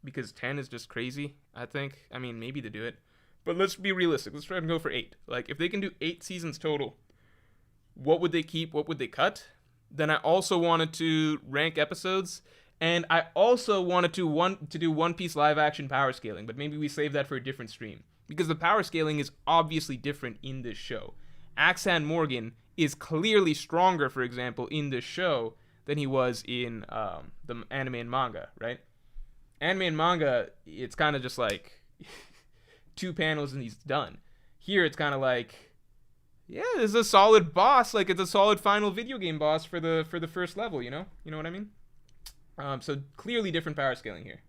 because 10 is just crazy, I think. I mean, maybe they do it, but let's be realistic. Let's try and go for 8. Like, if they can do 8 seasons total, what would they keep? What would they cut? Then I also wanted to rank episodes. And I also wanted to do One Piece live action power scaling, but maybe we save that for a different stream, because the power scaling is obviously different in this show. Axan Morgan is clearly stronger, for example, in this show than he was in the anime and manga, right? Anime and manga, it's kind of just like 2 panels and he's done. Here it's kind of like, yeah, this is a solid boss, like it's a solid final video game boss for the first level, you know? You know what I mean? So clearly different power scaling here.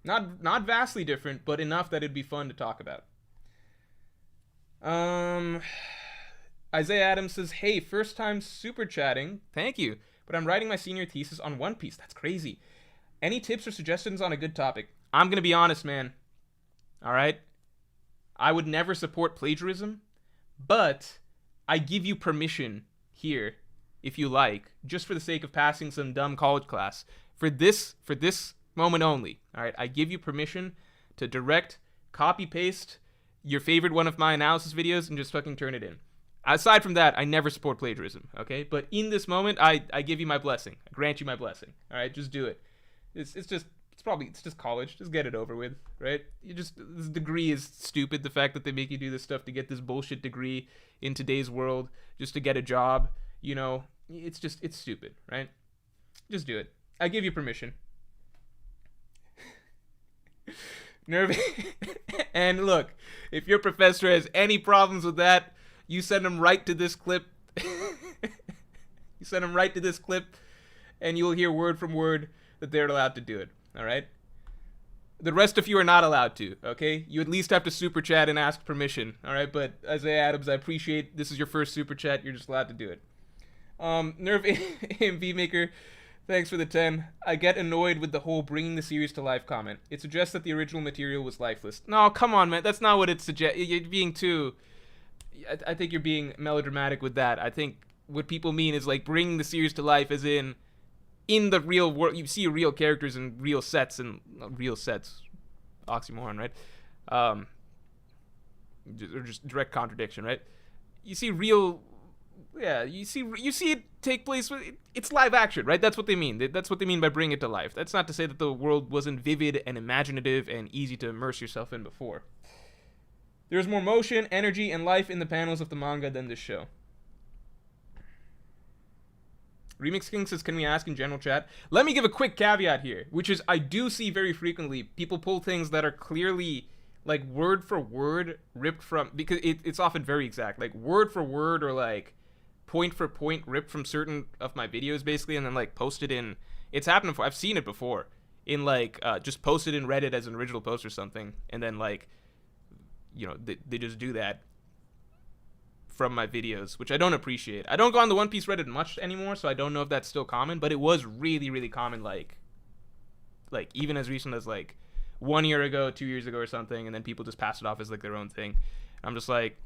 Not vastly different, but enough that it'd be fun to talk about. Isaiah Adams says, hey, first time super chatting. Thank you. But I'm writing my senior thesis on One Piece. That's crazy. Any tips or suggestions on a good topic? I'm going to be honest, man. All right? I would never support plagiarism, but I give you permission here, if you like, just for the sake of passing some dumb college class, for this moment only. All right, I give you permission to direct, copy paste your favorite one of my analysis videos and just fucking turn it in. Aside from that, I never support plagiarism, okay? But in this moment, I give you my blessing. I grant you my blessing. All right, just do it. It's just college. Just get it over with, right? This degree is stupid. The fact that they make you do this stuff to get this bullshit degree in today's world just to get a job, you know, it's stupid, right? Just do it. I give you permission. Nervy. And look, if your professor has any problems with that, you send them right to this clip. You send them right to this clip, and you'll hear word from word that they're allowed to do it. All right? The rest of you are not allowed to, okay? You at least have to super chat and ask permission, all right? But Isaiah Adams, I appreciate this is your first super chat. You're just allowed to do it. Nerve AMV Maker, thanks for the 10. I get annoyed with the whole bringing the series to life comment. It suggests that the original material was lifeless. No, come on, man. That's not what it suggests. You're being too... I think you're being melodramatic with that. I think what people mean is like bringing the series to life as in the real world. You see real characters in real sets oxymoron, right? Or just direct contradiction, right? You see real, you see it take place. It's live action, right? That's what they mean. That's what they mean by bringing it to life. That's not to say that the world wasn't vivid and imaginative and easy to immerse yourself in before. There's more motion, energy, and life in the panels of the manga than this show. Remix King says, can we ask in general chat? Let me give a quick caveat here, which is I do see very frequently people pull things that are clearly like word for word ripped from, because it's often very exact, like word for word or like point for point ripped from certain of my videos basically, and then like posted in, it's happened before, I've seen it before, in like just posted in Reddit as an original post or something, and then like, you know, they just do that from my videos, which I don't appreciate. I don't go on the One Piece Reddit much anymore, so I don't know if that's still common, but it was really, really common, like even as recent as like 1 year ago, 2 years ago or something, and then people just pass it off as like their own thing. I'm just like,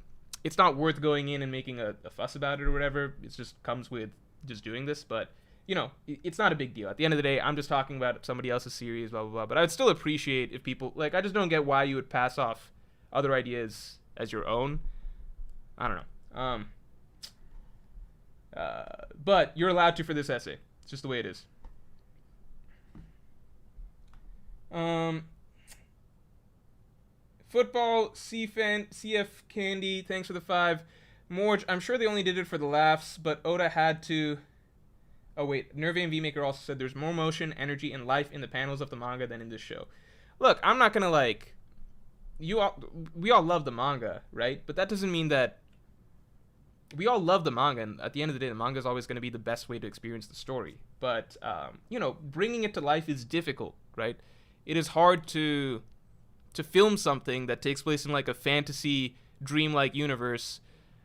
it's not worth going in and making a fuss about it or whatever. It just comes with just doing this, but you know, it's not a big deal. At the end of the day, I'm just talking about somebody else's series, blah, blah, blah. But I'd still appreciate if people, like, I just don't get why you would pass off other ideas as your own. I don't know. But you're allowed to for this essay. It's just the way it is. Football, CF Candy, thanks for the 5. Morge, I'm sure they only did it for the laughs, but Oda had to... Oh wait, Nerve and V-Maker also said there's more motion, energy, and life in the panels of the manga than in this show. Look, I'm not gonna like... we all love the manga, right? But that doesn't mean that... We all love the manga, and at the end of the day, the manga is always going to be the best way to experience the story. But, you know, bringing it to life is difficult, right? It is hard to film something that takes place in, like, a fantasy, dreamlike universe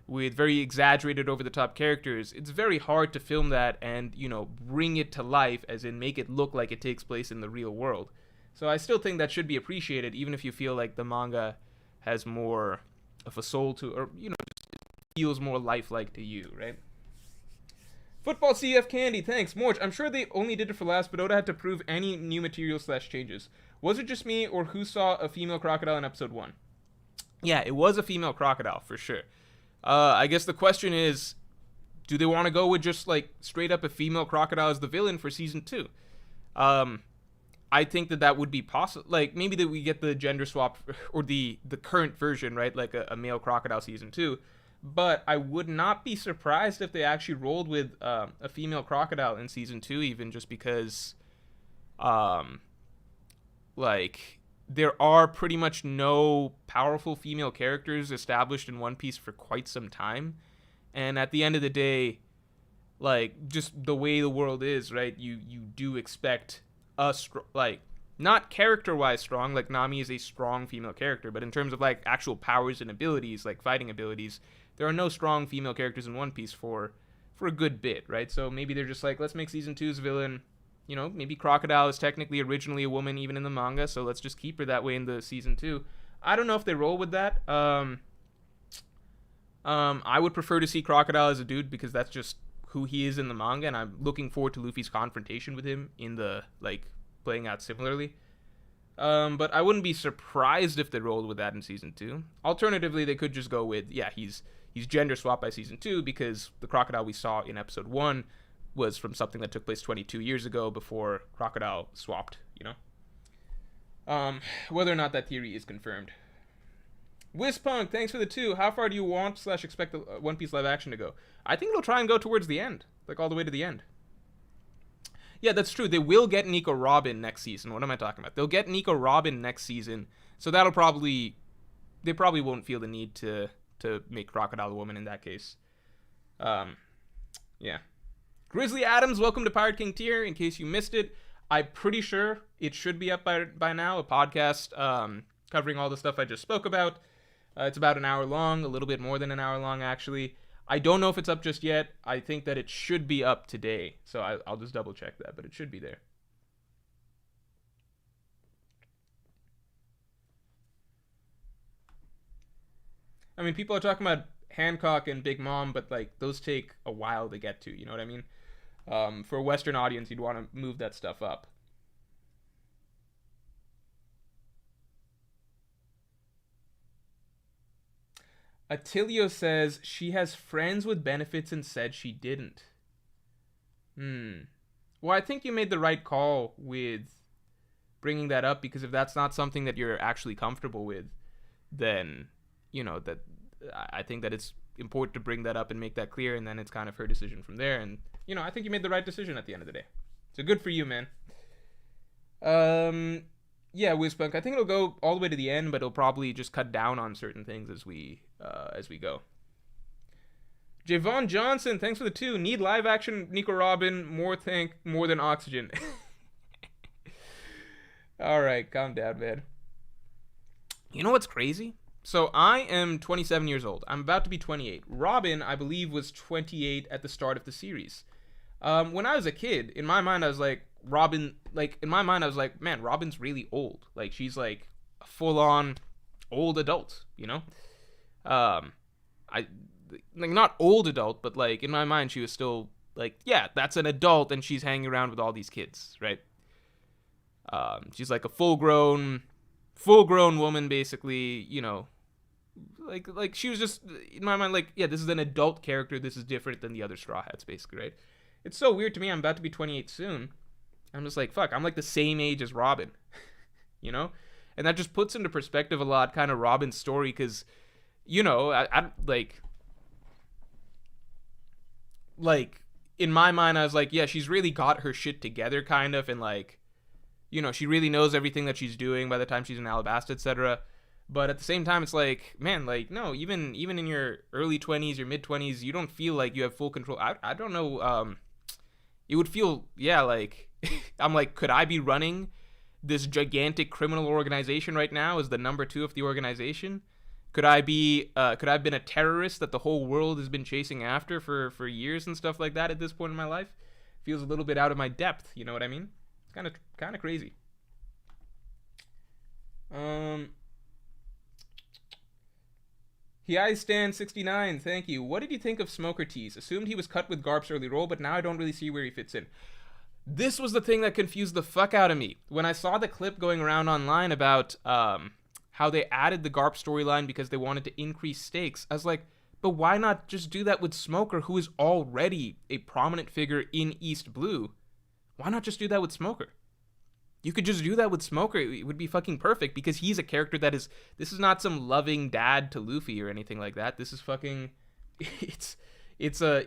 with very exaggerated, over-the-top characters. It's very hard to film that and, you know, bring it to life, as in make it look like it takes place in the real world. So I still think that should be appreciated, even if you feel like the manga has more of a soul to, or, you know, feels more lifelike to you, right? Football CF Candy, thanks. Morge, I'm sure they only did it for laughs, but Oda had to prove any new material / changes. Was it just me, or who saw a female crocodile in episode 1? Yeah, it was a female crocodile, for sure. I guess the question is, do they want to go with just, like, straight up a female crocodile as the villain for season 2? I think that would be possible. Like, maybe that we get the gender swap, or the current version, right? Like a male crocodile season 2. But I would not be surprised if they actually rolled with a female crocodile in season 2, even just because, like, there are pretty much no powerful female characters established in One Piece for quite some time. And at the end of the day, like, just the way the world is, right, you do expect like, not character-wise strong, like Nami is a strong female character, but in terms of, like, actual powers and abilities, like fighting abilities, there are no strong female characters in One Piece for a good bit, right? So maybe they're just like, let's make season 2's villain, you know, maybe Crocodile is technically originally a woman even in the manga, so let's just keep her that way in the season 2. I don't know if they roll with that. I would prefer to see Crocodile as a dude because that's just who he is in the manga, and I'm looking forward to Luffy's confrontation with him in the, like, playing out similarly. But I wouldn't be surprised if they rolled with that in season 2. Alternatively, they could just go with, yeah, he's gender swapped by season 2 because the Crocodile we saw in episode 1 was from something that took place 22 years ago before Crocodile swapped, you know? Whether or not that theory is confirmed. Wispunk, thanks for the 2. How far do you want / expect the One Piece live action to go? I think it'll try and go towards the end, like all the way to the end. Yeah, that's true. They will get Nico Robin next season. What am I talking about? They'll get Nico Robin next season, so that'll probably... They probably won't feel the need to make Crocodile a woman in that case. Yeah. Grizzly Adams, welcome to Pirate King Tier. In case you missed it, I'm pretty sure it should be up by now. A podcast covering all the stuff I just spoke about. It's about an hour long, a little bit more than an hour long, actually. I don't know if it's up just yet. I think that it should be up today. So I'll just double check that, but it should be there. I mean, people are talking about Hancock and Big Mom, but, like, those take a while to get to, you know what I mean? For a Western audience, you'd want to move that stuff up. Attilio says she has friends with benefits and said she didn't. Well, I think you made the right call with bringing that up, because if that's not something that you're actually comfortable with, then, you know, that I think that it's important to bring that up and make that clear, and then it's kind of her decision from there. And, you know, I think you made the right decision at the end of the day. So good for you, man. Yeah, Wizpunk, I think it'll go all the way to the end, but it'll probably just cut down on certain things as we go. Javon Johnson, thanks for the 2. Need live action Nico Robin, more than oxygen. Alright, calm down, man. You know what's crazy? So I am 27 years old. I'm about to be 28. Robin, I believe, was 28 at the start of the series. When I was a kid, in my mind, I was like, man, Robin's really old. Like, she's like a full-on old adult, you know? Not old adult, but like in my mind, she was still like, yeah, that's an adult, and she's hanging around with all these kids, right? She's like a full-grown woman, basically, you know. Like she was just, in my mind, like, yeah, this is an adult character. This is different than the other Straw Hats, basically, right? It's so weird to me. I'm about to be 28 soon. I'm just like, fuck, I'm like the same age as Robin, you know? And that just puts into perspective a lot kind of Robin's story, because, you know, I in my mind, I was like, yeah, she's really got her shit together, kind of, and, like, you know, she really knows everything that she's doing by the time she's in Alabasta, etc. But at the same time, it's like, man, like, no, even in your early 20s, your mid-20s, you don't feel like you have full control. I don't know, it would feel, yeah, like, I'm like, could I be running this gigantic criminal organization right now as the number 2 of the organization? Could I have been a terrorist that the whole world has been chasing after for years and stuff like that at this point in my life? Feels a little bit out of my depth, you know what I mean? It's kind of crazy. Hi Stan 69, thank you. What did you think of Smoker Tease? Assumed he was cut with Garp's early role, but now I don't really see where he fits in. This was the thing that confused the fuck out of me. When I saw the clip going around online about how they added the Garp storyline because they wanted to increase stakes, I was like, but why not just do that with Smoker, who is already a prominent figure in East Blue? Why not just do that with Smoker? You could just do that with Smoker. It would be fucking perfect, because he's a character that is... This is not some loving dad to Luffy or anything like that. This is fucking... It's a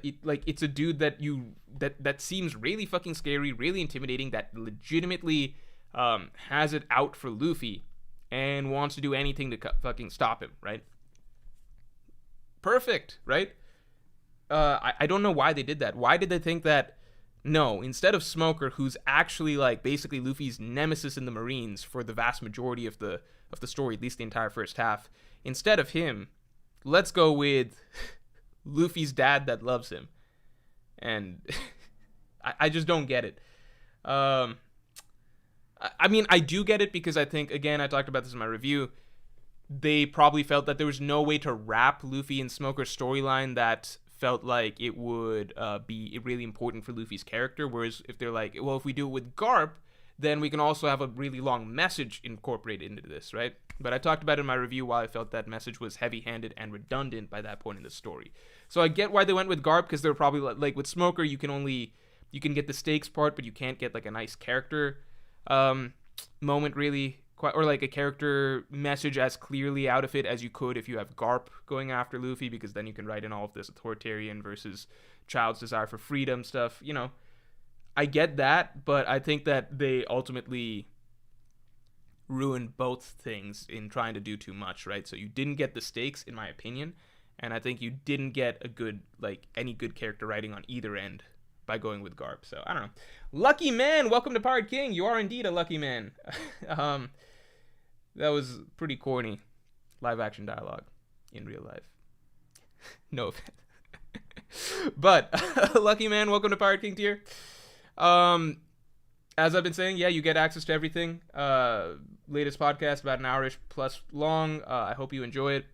dude that seems really fucking scary, really intimidating, that legitimately has it out for Luffy and wants to do anything to fucking stop him, right? Perfect, right? I don't know why they did that. Why did they think that, no, instead of Smoker, who's actually like basically Luffy's nemesis in the Marines for the vast majority of the story, at least the entire first half, instead of him, let's go with Luffy's dad that loves him. And I just don't get it. I mean, I do get it, because I think, again, I talked about this in my review, they probably felt that there was no way to wrap Luffy and Smoker's storyline that felt like it would be really important for Luffy's character. Whereas if they're like, well, if we do it with Garp, then we can also have a really long message incorporated into this, right? But I talked about it in my review why I felt that message was heavy-handed and redundant by that point in the story. So I get why they went with Garp, because they were probably like with Smoker, you can get the stakes part, but you can't get like a nice character moment really, or like a character message as clearly out of it as you could if you have Garp going after Luffy, because then you can write in all of this authoritarian versus child's desire for freedom stuff, you know. I get that, but I think that they ultimately ruined both things in trying to do too much, right? So you didn't get the stakes, in my opinion, and I think you didn't get a good, like, any good character writing on either end by going with Garp. So, I don't know. Lucky man, welcome to Pirate King. You are indeed a lucky man. That was pretty corny live action dialogue in real life. No offense. But, lucky man, welcome to Pirate King tier. As I've been saying, yeah, you get access to everything. Latest podcast, about an hour-ish plus long. I hope you enjoy it.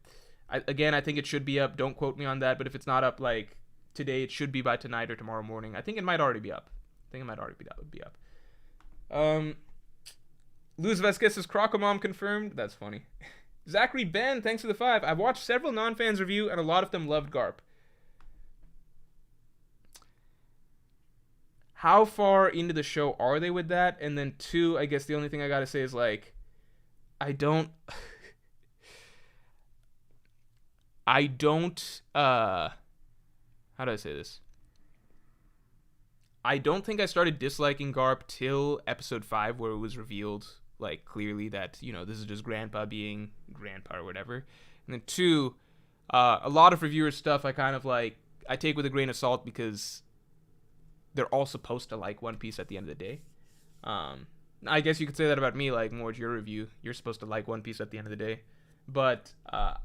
I think it should be up. Don't quote me on that, but if it's not up, like, today, it should be by tonight or tomorrow morning. I think it might already be up. Luz Vasquez's Crocomom confirmed. That's funny. Zachary Ben, thanks for the 5. I've watched several non-fans review, and a lot of them loved Garp. How far into the show are they with that? And then 2, I guess the only thing I gotta say is, like, how do I say this? I don't think I started disliking Garp till episode 5, where it was revealed, like, clearly that, you know, this is just Grandpa being Grandpa or whatever. And then 2, a lot of reviewers' stuff I kind of, like, I take with a grain of salt, because they're all supposed to like One Piece at the end of the day. I guess you could say that about me, like, Morge, your review. You're supposed to like One Piece at the end of the day. But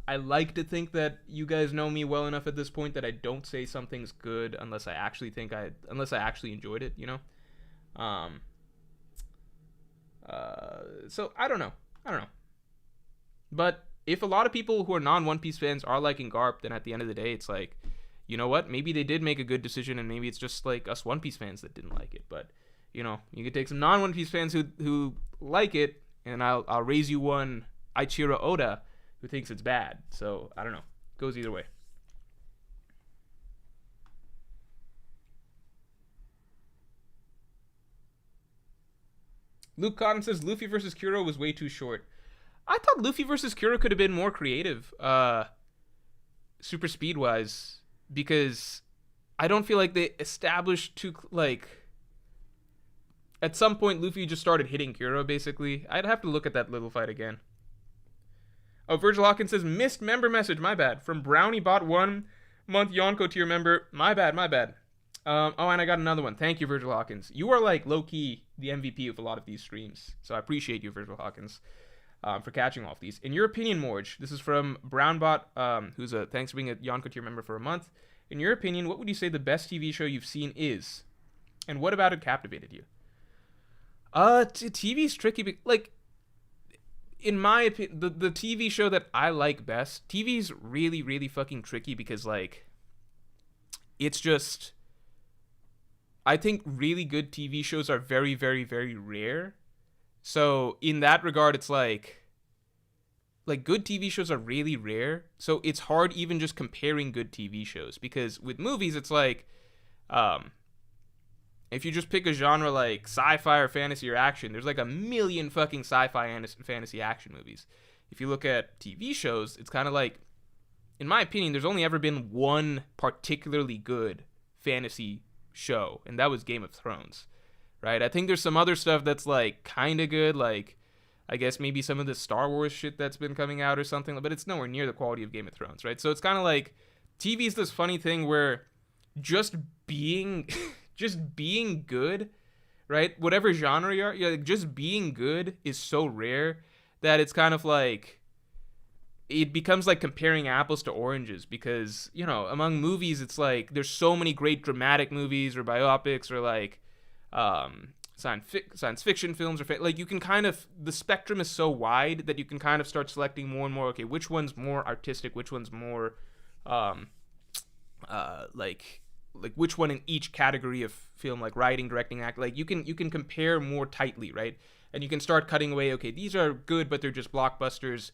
I like to think that you guys know me well enough at this point that I don't say something's good unless I actually enjoyed it, you know? So I don't know. But if a lot of people who are non-One Piece fans are liking Garp, then at the end of the day, it's like, you know what? Maybe they did make a good decision, and maybe it's just like us One Piece fans that didn't like it. But, you know, you could take some non-One Piece fans who like it, and I'll raise you one Aichiro Oda who thinks it's bad. So, I don't know. Goes either way. Luke Cotton says Luffy versus Kuro was way too short. I thought Luffy versus Kuro could have been more creative, super speed-wise, because I don't feel like they established too, like, at some point Luffy just started hitting Kuro, basically. I'd have to look at that little fight again. Oh, Virgil Hawkins says, missed member message, my bad. From Brownie bought 1 month Yonko tier member, my bad. Oh, and I got another one. Thank you, Virgil Hawkins. You are, like, low-key the MVP of a lot of these streams, so I appreciate you, Virgil Hawkins, for catching all of these. In your opinion, Morge, this is from Brownbot, who's a thanks for being a Yonko tier member for a month. In your opinion, what would you say the best TV show you've seen is? And what about it captivated you? TV's tricky, like, in my opinion, the TV show that I like best, TV's really, really fucking tricky because, like, it's just, I think really good TV shows are very, very, very rare. So in that regard, it's like good TV shows are really rare. So it's hard even just comparing good TV shows, because with movies, it's like, if you just pick a genre like sci-fi or fantasy or action, there's like a million fucking sci-fi and fantasy action movies. If you look at TV shows, it's kind of like, in my opinion, there's only ever been one particularly good fantasy show, and that was Game of Thrones, right? I think there's some other stuff that's like kind of good, like I guess maybe some of the Star Wars shit that's been coming out or something, but it's nowhere near the quality of Game of Thrones, right? So it's kind of like TV is this funny thing where just being good, right? Whatever genre you are, like, just being good is so rare that it's kind of like, it becomes like comparing apples to oranges, because, you know, among movies, it's like there's so many great dramatic movies or biopics or like science fiction films or like you can kind of, the spectrum is so wide that you can kind of start selecting more and more, okay, which one's more artistic, which one's more like which one in each category of film, like writing, directing, act, like you can compare more tightly, right? And you can start cutting away, okay, these are good but they're just blockbusters,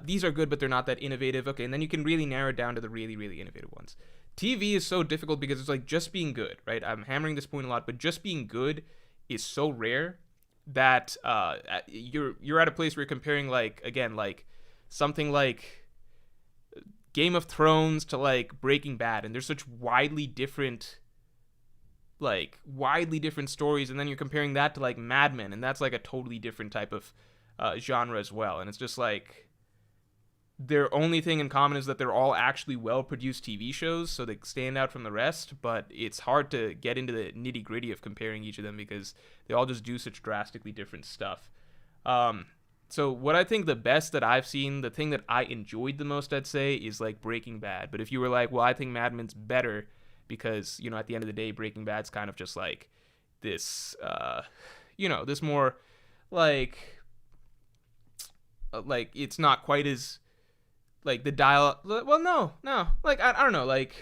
these are good but they're not that innovative, okay, and then you can really narrow it down to the really, really innovative ones. TV is so difficult because it's like just being good, right? I'm hammering this point a lot, but just being good is so rare that you're at a place where you're comparing, like, again, like something like Game of Thrones to like Breaking Bad, and there's such widely different stories, and then you're comparing that to like Mad Men, and that's like a totally different type of genre as well. And it's just like their only thing in common is that they're all actually well-produced TV shows, so they stand out from the rest, but it's hard to get into the nitty-gritty of comparing each of them because they all just do such drastically different stuff. So what I think the best that I've seen, the thing that I enjoyed the most, I'd say, is like Breaking Bad. But if you were like, well, I think Mad Men's better because, you know, at the end of the day, Breaking Bad's kind of just like this, this more like it's not quite as, like, the dial, well, no, like, I don't know, like,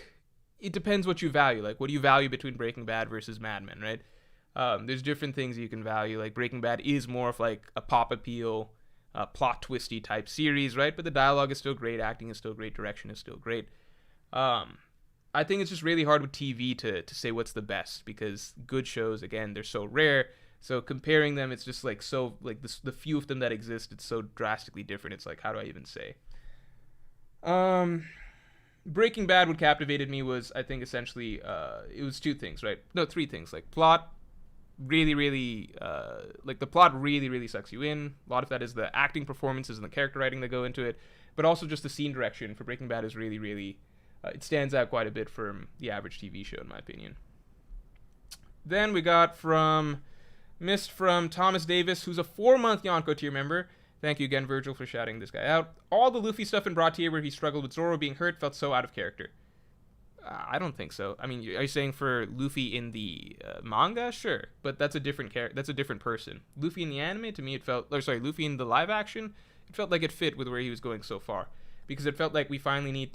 it depends what you value. Like, what do you value between Breaking Bad versus Mad Men, right? There's different things you can value. Like, Breaking Bad is more of, like, a pop appeal, plot twisty type series, right? But the dialogue is still great, acting is still great, direction is still great. I think it's just really hard with TV to say what's the best because good shows, again, they're so rare. So comparing them, it's just, like, so, like, the few of them that exist, it's so drastically different. It's like, how do I even say? Breaking Bad, what captivated me was, I think, essentially, it was two things, right? No, three things. Like, plot, really, really, the plot really, really sucks you in. A lot of that is the acting performances and the character writing that go into it, but also just the scene direction for Breaking Bad is really, really, it stands out quite a bit from the average TV show, in my opinion. Then we got from Thomas Davis, who's a 4-month Yonko tier member. Thank you again, Virgil, for shouting this guy out. All the Luffy stuff in Broad tier where he struggled with Zoro being hurt felt so out of character. I don't think so. I mean, are you saying for Luffy in the manga? Sure, but that's a different that's a different person. Luffy in the anime, to me, Luffy in the live action, it felt like it fit with where he was going so far, because it felt like we finally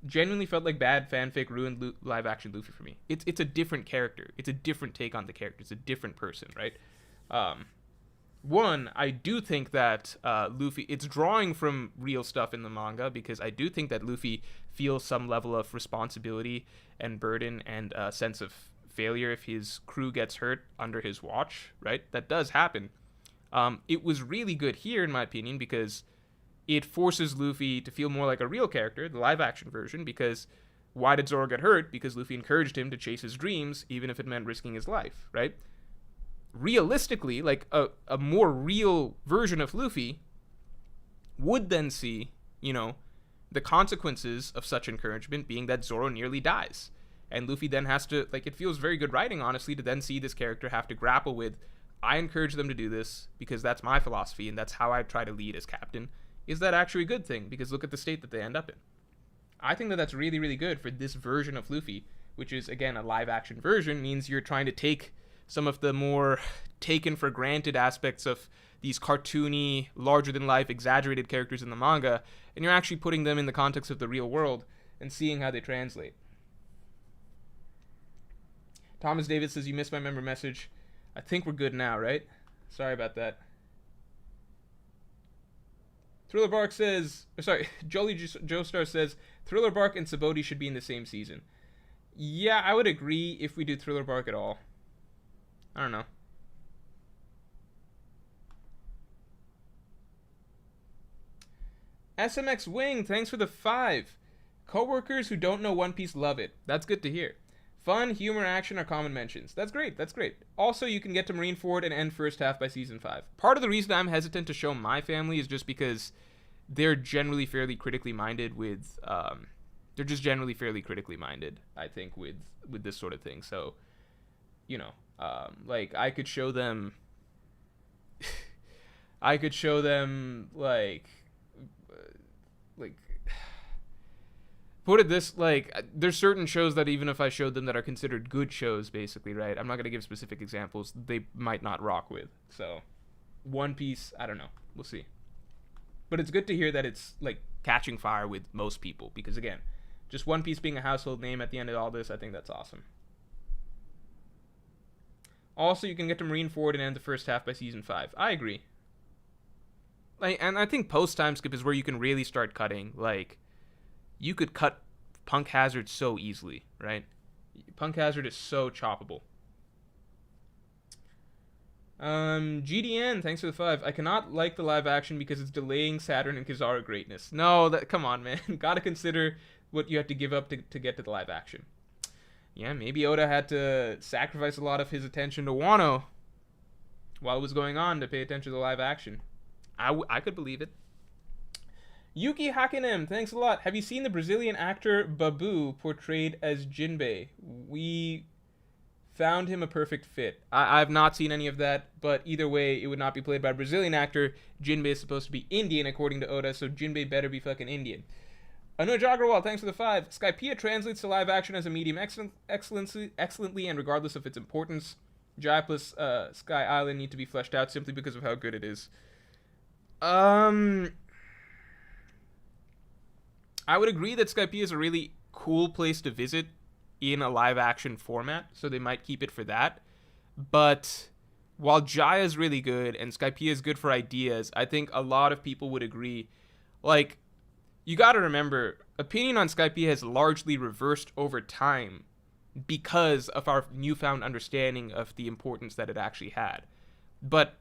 genuinely felt like bad fanfic ruined live action Luffy for me. It's a different character. It's a different take on the character. It's a different person, right? One, I do think that Luffy, it's drawing from real stuff in the manga, because I do think that Luffy feels some level of responsibility and burden and a sense of failure if his crew gets hurt under his watch, right? That does happen. It was really good here, in my opinion, because it forces Luffy to feel more like a real character, the live-action version, because why did Zoro get hurt? Because Luffy encouraged him to chase his dreams, even if it meant risking his life, right? Realistically, like a more real version of Luffy would then see, the consequences of such encouragement being that Zoro nearly dies. And Luffy then has to, it feels very good writing, honestly, to then see this character have to grapple with, I encourage them to do this because that's my philosophy and that's how I try to lead as captain. Is that actually a good thing? Because look at the state that they end up in. I think that that's really, really good for this version of Luffy, which is, again, a live-action version, means you're trying to take some of the more taken for granted aspects of these cartoony, larger-than-life, exaggerated characters in the manga, and you're actually putting them in the context of the real world and seeing how they translate. Thomas David says, you missed my member message. I think we're good now, right? Sorry about that. Thriller Bark says, Jolly Joestar says, Thriller Bark and Subtlety should be in the same season. Yeah, I would agree if we do Thriller Bark at all. I don't know. SMX Wing, thanks for the 5. Coworkers who don't know One Piece love it. That's good to hear. Fun, humor, action are common mentions. That's great. Also, you can get to Marineford and end first half by season 5. Part of the reason I'm hesitant to show my family is just because they're generally fairly critically minded with, I think, with this sort of thing. So, I could show them, put it this, like, there's certain shows that even if I showed them that are considered good shows, basically, right? I'm not gonna give specific examples. They might not rock with. So, One Piece, I don't know. We'll see. But it's good to hear that it's like catching fire with most people because again, just One Piece being a household name at the end of all this, I think that's awesome. Also, you can get to Marineford and end the first half by season 5. I agree. And I think post time skip is where you can really start cutting. Like, you could cut Punk Hazard so easily, right? Punk Hazard is so choppable. GDN, thanks for the 5. I cannot like the live action because it's delaying Saturn and Kizaru greatness. No, come on, man. Gotta consider what you have to give up to get to the live action. Yeah, maybe Oda had to sacrifice a lot of his attention to Wano while it was going on to pay attention to the live action. I could believe it. Yuki Hakinem, thanks a lot. Have you seen the Brazilian actor Babu portrayed as Jinbei? We found him a perfect fit. I've not seen any of that, but either way, it would not be played by a Brazilian actor. Jinbei is supposed to be Indian, according to Oda, so Jinbei better be fucking Indian. Anuj Agrawal, thanks for the 5. Skypiea translates to live action as a medium excellently, and regardless of its importance. Jai plus Sky Island need to be fleshed out simply because of how good it is. I would agree that Skypiea is a really cool place to visit in a live action format, so they might keep it for that. But while Jaya is really good and Skypiea is good for ideas, I think a lot of people would agree. Like, you gotta remember, opinion on Skypiea has largely reversed over time because of our newfound understanding of the importance that it actually had. But,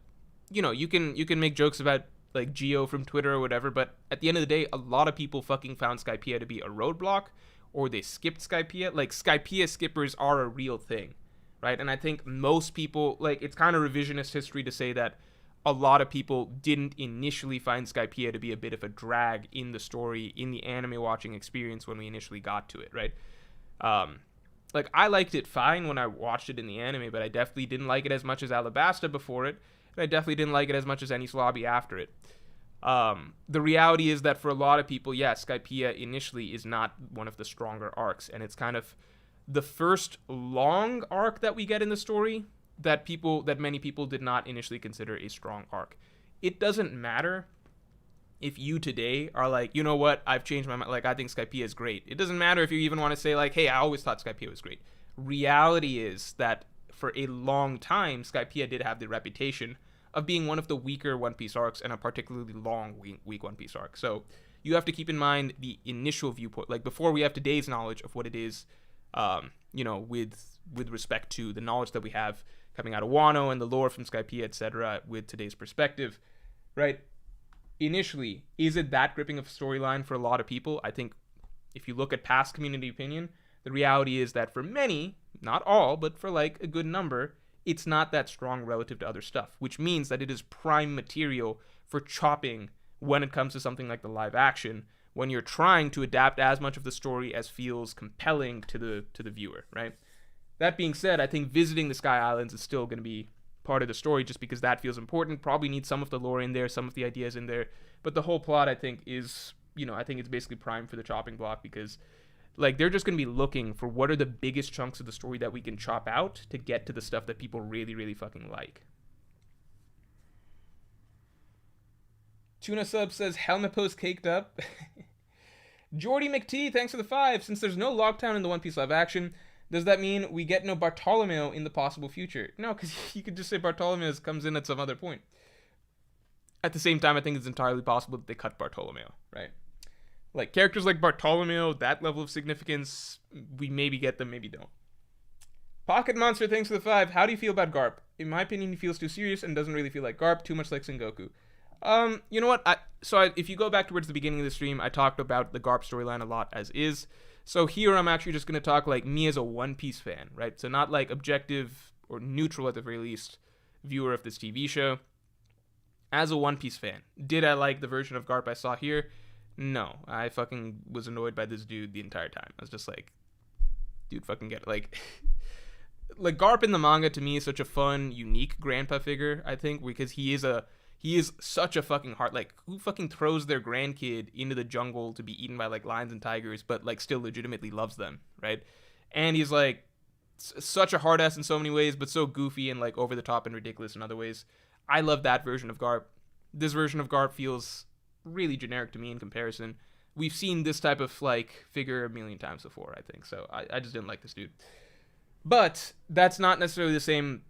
you know, you can make jokes about like Geo from Twitter or whatever, but at the end of the day, a lot of people fucking found Skypiea to be a roadblock, or they skipped Skypiea. Like, Skypiea skippers are a real thing, right? And I think most people, like, it's kind of revisionist history to say that a lot of people didn't initially find Skypiea to be a bit of a drag in the story, in the anime watching experience when we initially got to it, right? Like, I liked it fine when I watched it in the anime, but I definitely didn't like it as much as Alabasta before it, and I definitely didn't like it as much as Enies Lobby after it. The reality is that for a lot of people, yeah, Skypiea initially is not one of the stronger arcs, and it's kind of the first long arc that we get in the story that many people did not initially consider a strong arc. It doesn't matter if you today are like, you know what, I've changed my mind, like, I think Skypiea is great. It doesn't matter if you even want to say like, hey, I always thought Skypiea was great. Reality is that for a long time, Skypiea did have the reputation of being one of the weaker One Piece arcs and a particularly long, weak One Piece arc. So you have to keep in mind the initial viewpoint, like before we have today's knowledge of what it is, you know, with respect to the knowledge that we have coming out of Wano and the lore from Skypiea, etc., with today's perspective, right? Initially, is it that gripping of a storyline for a lot of people? I think if you look at past community opinion, the reality is that for many, not all, but for like a good number, it's not that strong relative to other stuff, which means that it is prime material for chopping when it comes to something like the live action, when you're trying to adapt as much of the story as feels compelling to the viewer, right? That being said, I think visiting the Sky Islands is still going to be part of the story just because that feels important. Probably need some of the lore in there, some of the ideas in there, but the whole plot, I think, is, you know, I think it's basically prime for the chopping block because, like, they're just going to be looking for what are the biggest chunks of the story that we can chop out to get to the stuff that people really, really fucking like. Tuna Sub says, Helmet Post caked up. Jordy McT, thanks for the 5. Since there's no Lockdown in the One Piece live action, does that mean we get no Bartolomeo in the possible future? No, because you could just say Bartolomeo comes in at some other point. At the same time, I think it's entirely possible that they cut Bartolomeo, right? Like, characters like Bartolomeo, that level of significance, we maybe get them, maybe don't. Pocket Monster, thanks for the 5. How do you feel about Garp? In my opinion, he feels too serious and doesn't really feel like Garp, too much like Sengoku. You know what? If you go back towards the beginning of the stream, I talked about the Garp storyline a lot as is. So here I'm actually just going to talk like me as a One Piece fan, right? So not like objective or neutral at the very least viewer of this TV show. As a One Piece fan, did I like the version of Garp I saw here? No, I fucking was annoyed by this dude the entire time. I was just like, dude, fucking get it. Like Garp in the manga to me is such a fun, unique grandpa figure, I think, because he is a He is such a fucking heart. Like, who fucking throws their grandkid into the jungle to be eaten by, like, lions and tigers, but, like, still legitimately loves them, right? And he's, like, such a hard ass in so many ways, but so goofy and, like, over the top and ridiculous in other ways. I love that version of Garp. This version of Garp feels really generic to me in comparison. We've seen this type of, like, figure a million times before, I think. So I just didn't like this dude. But that's not necessarily the same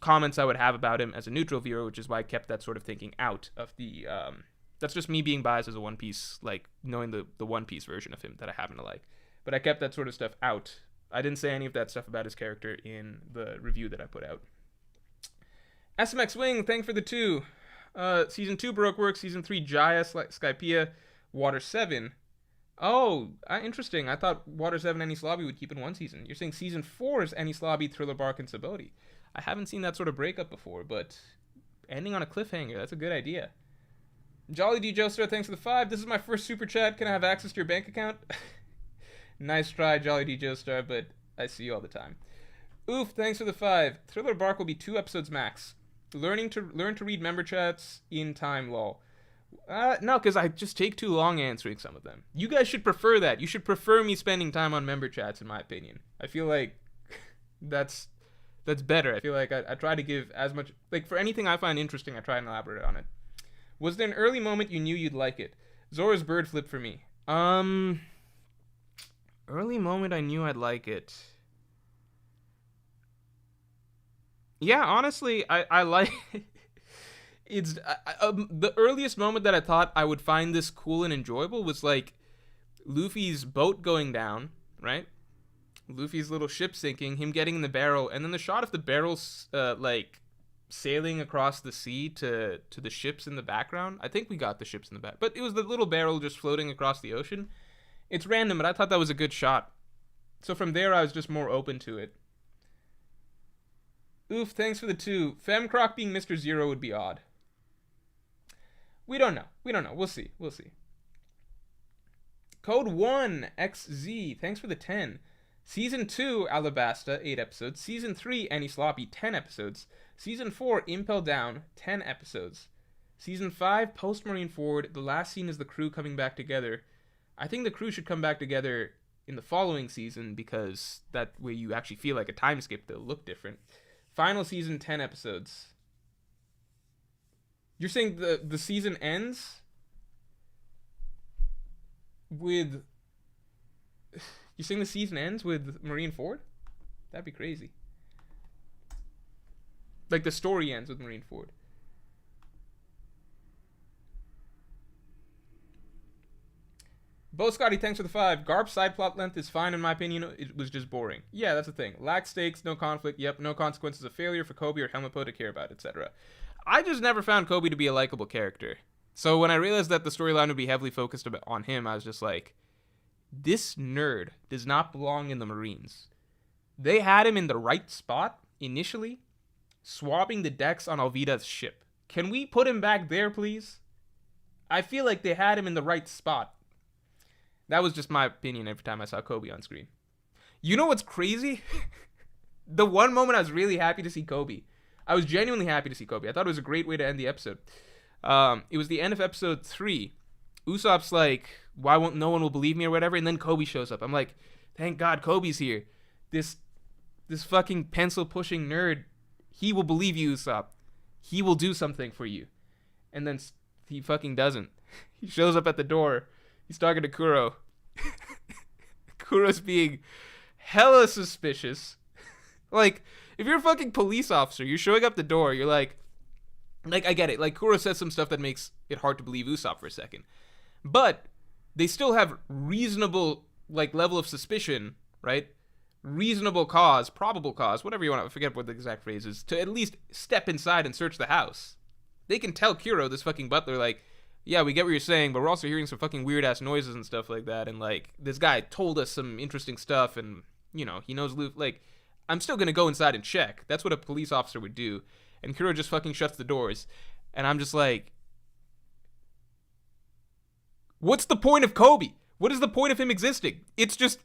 comments I would have about him as a neutral viewer, which is why I kept that sort of thinking out of the that's just me being biased as a One Piece, like knowing the One Piece version of him that I happen to like. But I kept that sort of stuff out. I didn't say any of that stuff about his character in the review that I put out. SMX Wing, thank for the 2. Season 2 Baroque work, Season 3 Jaya, Skypiea, Water 7. Oh, interesting. I thought Water 7 Enies Lobby would keep in one season. You're saying Season 4 is Enies Lobby, Thriller Bark, and Subtlety. I haven't seen that sort of breakup before, but ending on a cliffhanger, that's a good idea. Jolly D. Joestar, thanks for the 5. This is my first super chat. Can I have access to your bank account? Nice try, Jolly D. Joestar, but I see you all the time. Oof, thanks for the 5. Thriller Bark will be 2 episodes max. Learn to read member chats in time, lol. No, because I just take too long answering some of them. You guys should prefer that. You should prefer me spending time on member chats, in my opinion. I feel like that's better. I feel like I try to give as much, like, for anything I find interesting, I try and elaborate on it. Was there an early moment you knew you'd like it? Zora's bird flip for me. Early moment I knew I'd like it. Yeah, honestly, I like it's the earliest moment that I thought I would find this cool and enjoyable was like Luffy's boat going down, right? Luffy's little ship sinking, him getting in the barrel, and then the shot of the barrels like sailing across the sea to the ships in the background. I think we got the ships in the back, but it was the little barrel just floating across the ocean. It's random, but I thought that was a good shot. So from there, I was just more open to it. Oof, thanks for the 2. Femcroc being Mr. Zero would be odd. We don't know. We'll see. Code 1XZ, thanks for the 10. Season 2, Alabasta, 8 episodes. Season 3, Annie Sloppy, 10 episodes. Season 4, Impel Down, 10 episodes. Season 5, Post Marine Forward. The last scene is the crew coming back together. I think the crew should come back together in the following season because that way you actually feel like a time skip. They'll look different. Final season, 10 episodes. You're saying the season ends with... You're saying the season ends with Marine Ford? That'd be crazy. Like the story ends with Marine Ford. Bo Scotty, thanks for the 5. Garp's side plot length is fine in my opinion. It was just boring. Yeah, that's the thing. Lack stakes, no conflict. Yep, no consequences of failure for Koby or Helmeppo to care about, etc. I just never found Koby to be a likable character. So when I realized that the storyline would be heavily focused on him, I was just like, this nerd does not belong in the Marines. They had him in the right spot initially, swabbing the decks on Alvida's ship. Can we put him back there, please? I feel like they had him in the right spot. That was just my opinion every time I saw Koby on screen. You know what's crazy? The one moment I was really happy to see Koby. I was genuinely happy to see Koby. I thought it was a great way to end the episode. It was the end of episode 3. Usopp's like, why won't no one will believe me or whatever, and then Koby shows up. I'm like, thank God Koby's here. This fucking pencil-pushing nerd, he will believe you, Usopp. He will do something for you. And then he fucking doesn't. He shows up at the door. He's talking to Kuro. Kuro's being hella suspicious. Like, if you're a fucking police officer, you're showing up the door, you're like, I get it. Like, Kuro says some stuff that makes it hard to believe Usopp for a second. But they still have reasonable, like, level of suspicion, right? Reasonable cause, probable cause, whatever you want to, I forget what the exact phrase is, to at least step inside and search the house. They can tell Kuro, this fucking butler, like, yeah, we get what you're saying, but we're also hearing some fucking weird-ass noises and stuff like that, and, like, this guy told us some interesting stuff, and, you know, he knows Luffy, like, I'm still gonna go inside and check. That's what a police officer would do. And Kuro just fucking shuts the doors. And I'm just like, what's the point of Koby? What is the point of him existing? It's just,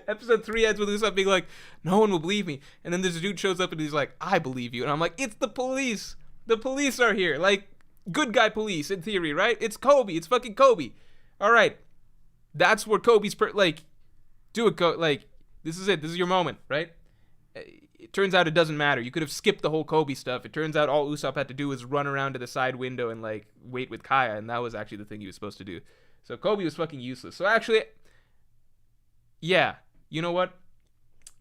Episode 3 ends with Usopp being like, no one will believe me. And then this dude shows up and he's like, I believe you. And I'm like, it's the police. The police are here. Like, good guy police in theory, right? It's Koby. It's fucking Koby. All right. That's where Kobe's, do it, like, this is it. This is your moment, right? It turns out it doesn't matter. You could have skipped the whole Koby stuff. It turns out all Usopp had to do was run around to the side window and, like, wait with Kaya. And that was actually the thing he was supposed to do. So Koby was fucking useless. So actually, yeah, you know what?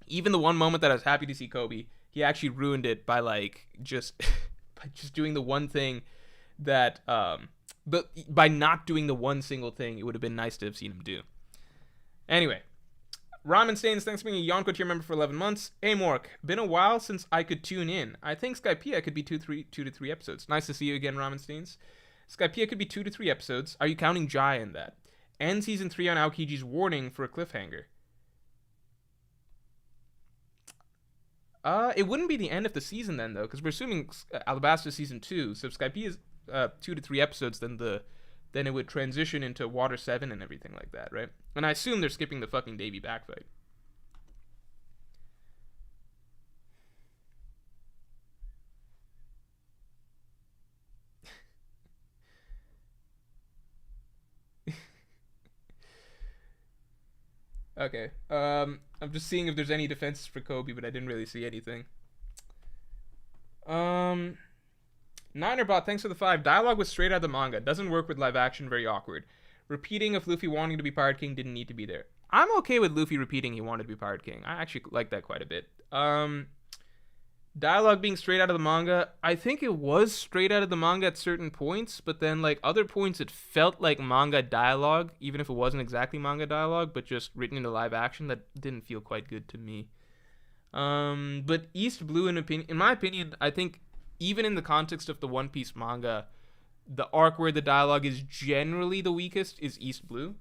Even the one moment that I was happy to see Koby, he actually ruined it by like just by just doing the one thing that but by not doing the one single thing, it would have been nice to have seen him do. Anyway, Ramen Stains, thanks for being a Yonko tier member for 11 months. Hey Mork, been a while since I could tune in. I think Skypiea could be 2 to 3 episodes. Nice to see you again, Ramen Stains. Skypiea could be 2 to 3 episodes. Are you counting Jai in that? And season 3 on Aokiji's warning for a cliffhanger. It wouldn't be the end of the season then, though, because we're assuming Alabasta season 2. So if Skypiea is 2 to 3 episodes, then it would transition into Water 7 and everything like that, right? And I assume they're skipping the fucking Davy backfight. Okay. I'm just seeing if there's any defenses for Koby, but I didn't really see anything. Ninerbot, thanks for the 5. Dialogue was straight out of the manga. Doesn't work with live action, very awkward. Repeating of Luffy wanting to be Pirate King didn't need to be there. I'm okay with Luffy repeating he wanted to be Pirate King. I actually like that quite a bit. Dialogue being straight out of the manga, I think it was straight out of the manga at certain points, but then like other points it felt like manga dialogue, even if it wasn't exactly manga dialogue, but just written into live action. That didn't feel quite good to me. But East Blue, in my opinion, I think even in the context of the One Piece manga, the arc where the dialogue is generally the weakest is East Blue.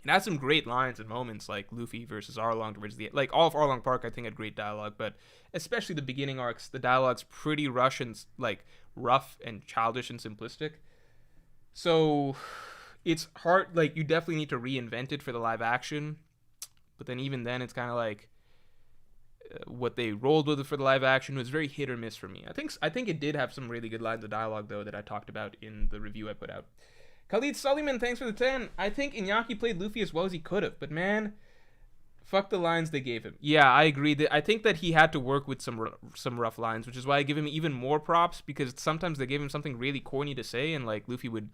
It has some great lines and moments, like Luffy versus Arlong towards the like all of Arlong Park. I think had great dialogue, but especially the beginning arcs, the dialogue's pretty rough and childish and simplistic. So it's hard. Like you definitely need to reinvent it for the live action, but then even then, it's kind of like what they rolled with for the live action was very hit or miss for me. I think it did have some really good lines of dialogue though that I talked about in the review I put out. Khalid Suleiman, thanks for the 10. I think Inaki played Luffy as well as he could have, but man, fuck the lines they gave him. Yeah, I agree. I think that he had to work with some rough lines, which is why I give him even more props, because sometimes they gave him something really corny to say, and like Luffy would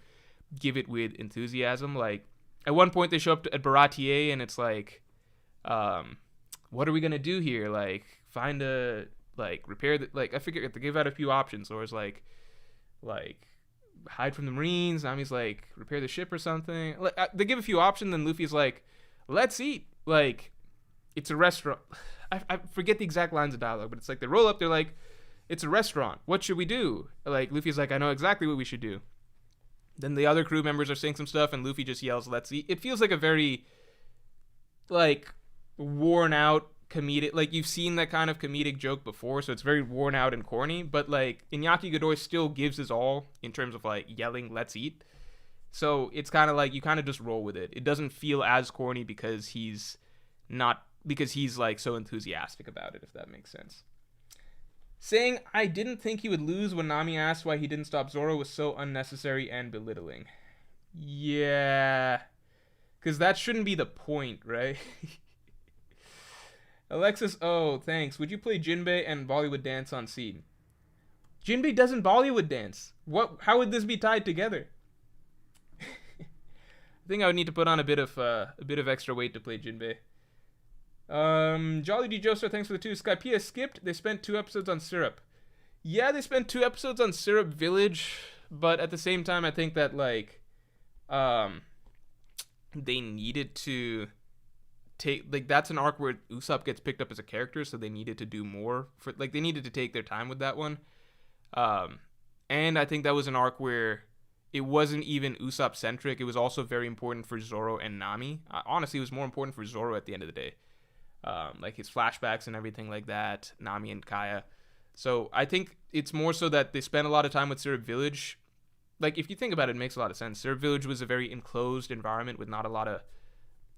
give it with enthusiasm. Like at one point they show up at Baratier, and it's like, what are we gonna do here? Like find a repair the I figured they gave out a few options, or it's like hide from the Marines. Nami's like, repair the ship or something. They give a few options, and Luffy's like, let's eat. Like, it's a restaurant. I forget the exact lines of dialogue, but it's like they roll up, they're like, it's a restaurant. What should we do? Like, Luffy's like, I know exactly what we should do. Then the other crew members are saying some stuff, and Luffy just yells, let's eat. It feels like a very, worn out comedic, you've seen that kind of comedic joke before, so it's very worn out and corny, but Inaki Godoy still gives his all in terms of yelling let's eat, so it's kind of you kind of just roll with it. It doesn't feel as corny because he's so enthusiastic about it, if that makes sense. Saying I didn't think he would lose when Nami asked why he didn't stop Zoro was so unnecessary and belittling. Yeah, because that shouldn't be the point, right? Alexis, oh, thanks. Would you play Jinbei and Bollywood dance on scene? Jinbei doesn't Bollywood dance. How would this be tied together? I think I would need to put on a bit of extra weight to play Jinbei. Jolly D. Joestar, thanks for the 2. Skypiea skipped. They spent 2 episodes on Syrup. Yeah, they spent 2 episodes on Syrup Village, but at the same time, I think that they needed to that's an arc where Usopp gets picked up as a character, so they needed to do more for they needed to take their time with that one. And I think that was an arc where it wasn't even Usopp centric. It was also very important for Zoro and Nami. Honestly, it was more important for Zoro at the end of the day. His flashbacks and everything like that, Nami and Kaya. So I think it's more so that they spent a lot of time with Syrup Village. If you think about it, it makes a lot of sense. Syrup Village was a very enclosed environment with not a lot of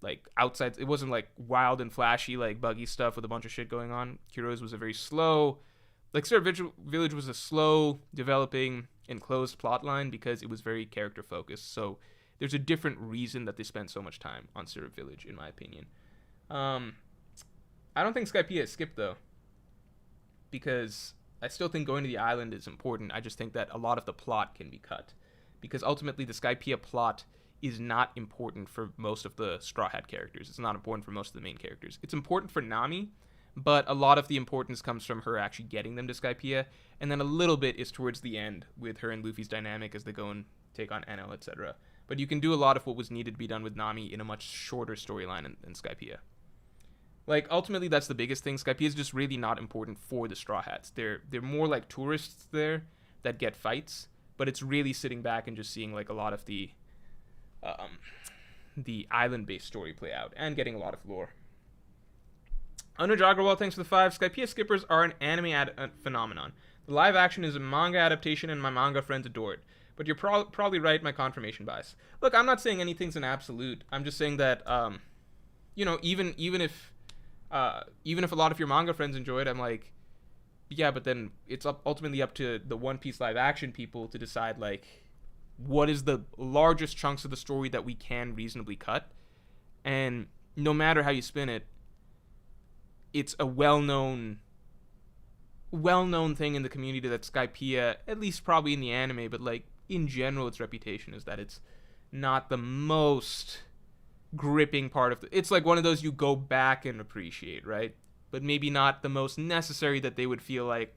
like outside. It wasn't like wild and flashy like Buggy stuff with a bunch of shit going on. Kuro's was a very slow, like Syrup Village was a slow developing enclosed plot line because it was very character focused. So there's a different reason that they spent so much time on Syrup Village, in my opinion. I don't think Skypiea is skipped though, because I still think going to the island is important. I just think that a lot of the plot can be cut, because ultimately the Skypiea plot is not important for most of the Straw Hat characters. It's not important for most of the main characters. It's important for Nami, but a lot of the importance comes from her actually getting them to Skypiea, and then a little bit is towards the end with her and Luffy's dynamic as they go and take on Enel, etc. But you can do a lot of what was needed to be done with Nami in a much shorter storyline in Skypiea. Like, ultimately, that's the biggest thing. Skypiea is just really not important for the Straw Hats. They're more like tourists there that get fights, but it's really sitting back and just seeing, like, a lot of the island-based story play out, and getting a lot of lore. Anuj Agrawal, thanks for the 5. Skypiea skippers are an anime phenomenon. The live action is a manga adaptation, and my manga friends adore it. But you're probably right, my confirmation bias. Look, I'm not saying anything's an absolute. I'm just saying that, even if a lot of your manga friends enjoy it, I'm like, yeah, but then it's ultimately up to the One Piece live action people to decide, like, what is the largest chunks of the story that we can reasonably cut. And no matter how you spin it, it's a well-known thing in the community that Skypiea, at least probably in the anime, but like in general, its reputation is that it's not the most gripping part of it's like one of those you go back and appreciate, right? But maybe not the most necessary that they would feel like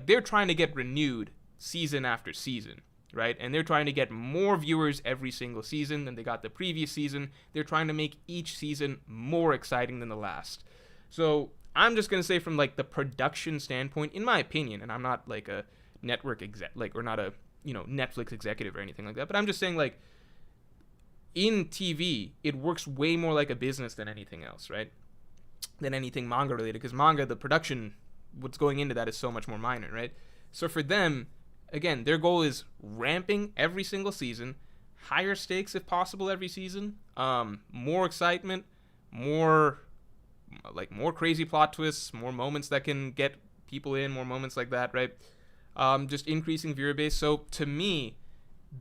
they're trying to get renewed season after season, right? And they're trying to get more viewers every single season than they got the previous season. They're trying to make each season more exciting than the last. So I'm just going to say from like the production standpoint, in my opinion, and I'm not like a network exec, like, or not a, Netflix executive or anything like that, but I'm just saying, like, in TV, it works way more like a business than anything else, right? Than anything manga related, because manga, the production, what's going into that is so much more minor, right? So for them, again, their goal is ramping every single season, higher stakes if possible every season, more excitement, more crazy plot twists, more moments that can get people in, more moments like that, right? Just increasing viewer base. So to me,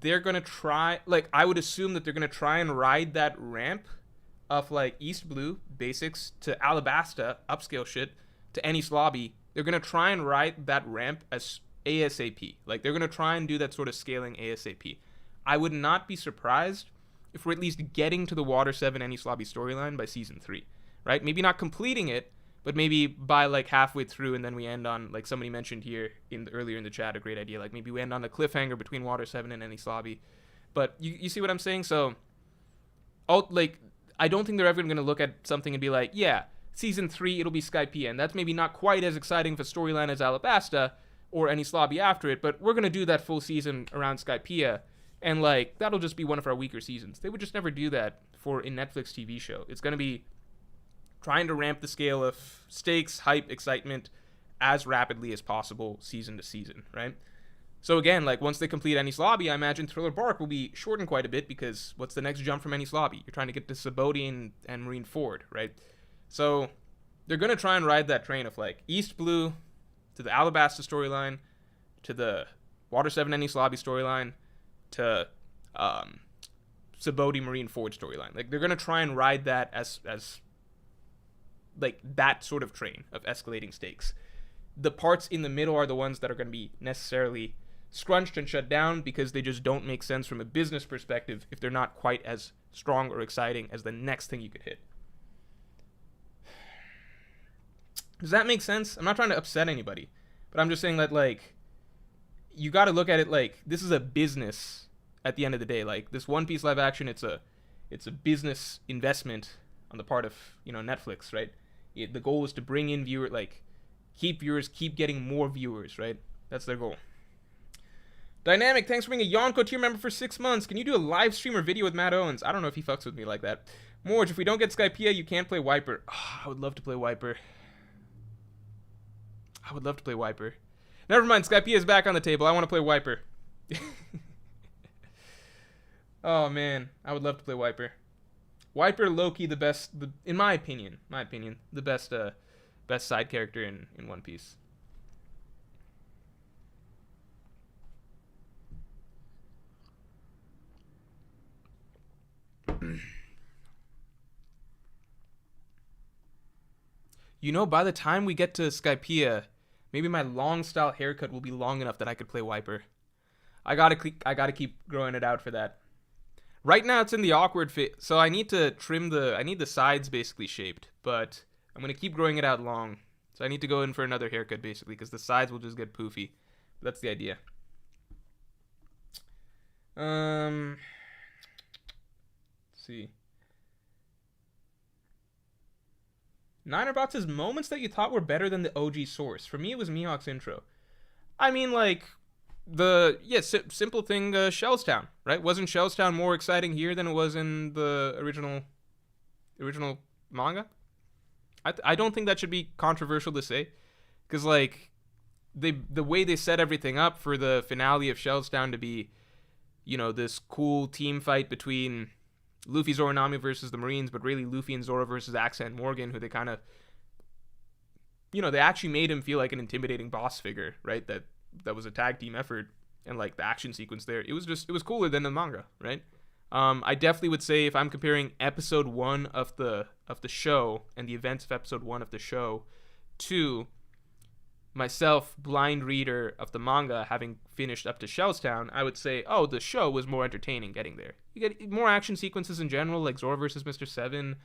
they're going to try, like, I would assume that they're going to try and ride that ramp of, like, East Blue basics to Alabasta upscale shit to Enies Lobby. They're going to try and ride that ramp as ASAP. Like, they're going to try and do that sort of scaling ASAP. I would not be surprised if we're at least getting to the Water 7 Enies Lobby storyline by season 3, right? Maybe not completing it, but maybe by, like, halfway through, and then we end on, like somebody mentioned here earlier in the chat, a great idea. Like, maybe we end on a cliffhanger between Water 7 and Enies Lobby. But you see what I'm saying? So, I don't think they're ever going to look at something and be like, yeah, season 3, it'll be Skypiea, and that's maybe not quite as exciting of a storyline as Alabasta or Enies Lobby after it, but we're going to do that full season around Skypiea, and, like, that'll just be one of our weaker seasons. They would just never do that for a Netflix TV show. It's going to be trying to ramp the scale of stakes, hype, excitement as rapidly as possible season to season, right? So again, like, once they complete Enies Lobby, I imagine Thriller Bark will be shortened quite a bit, because what's the next jump from Enies Lobby? You're trying to get to Subtlety and Marine Ford, right? So they're going to try and ride that train of, like, East Blue to the Alabasta storyline, to the Water 7 Enies Lobby storyline, to Subtlety Marine Ford storyline. Like, they're going to try and ride that as like that sort of train of escalating stakes. The parts in the middle are the ones that are going to be necessarily scrunched and shut down because they just don't make sense from a business perspective if they're not quite as strong or exciting as the next thing you could hit. Does that make sense? I'm not trying to upset anybody, but I'm just saying that, like, you got to look at it like this is a business at the end of the day. Like, this One Piece live action, it's a business investment on the part of, Netflix, right? The goal is to bring in viewers, like, keep getting more viewers, right? That's their goal. Dynamic, thanks for being a Yonko tier member for 6 months. Can you do a live stream or video with Matt Owens? I don't know if he fucks with me like that. Morge, if we don't get Skypiea, you can't play Wiper. Oh, I would love to play Wiper. Never mind, Skypiea is back on the table. I want to play Wiper. Oh, man. I would love to play Wiper. Wiper Loki the best, in my opinion, the best best side character in One Piece. You know, by the time we get to Skypiea, maybe my long style haircut will be long enough that I could play Wiper. I gotta keep growing it out for that. Right now it's in the awkward fit, so I need to trim I need the sides basically shaped, but I'm gonna keep growing it out long. So I need to go in for another haircut basically, because the sides will just get poofy. That's the idea. Let's see. Ninerbot says moments that you thought were better than the OG source. For me, it was Mihawk's intro. I mean, like, simple thing, Shellstown, right? Wasn't Shellstown more exciting here than it was in the original manga? I don't think that should be controversial to say, because like the way they set everything up for the finale of Shellstown to be, you know, this cool team fight between Luffy, Zoro, Nami versus the Marines, but really Luffy and Zoro versus Axa and Morgan, who they kind of, you know, they actually made him feel like an intimidating boss figure, right? That was a tag team effort, and like the action sequence there, it was cooler than the manga, right? I definitely would say if I'm comparing episode 1 of the show and the events of episode 1 of the show to myself, blind reader of the manga, having finished up to Shellstown, I would say, oh, the show was more entertaining getting there. You get more action sequences in general, like Zoro versus Mr. Seven,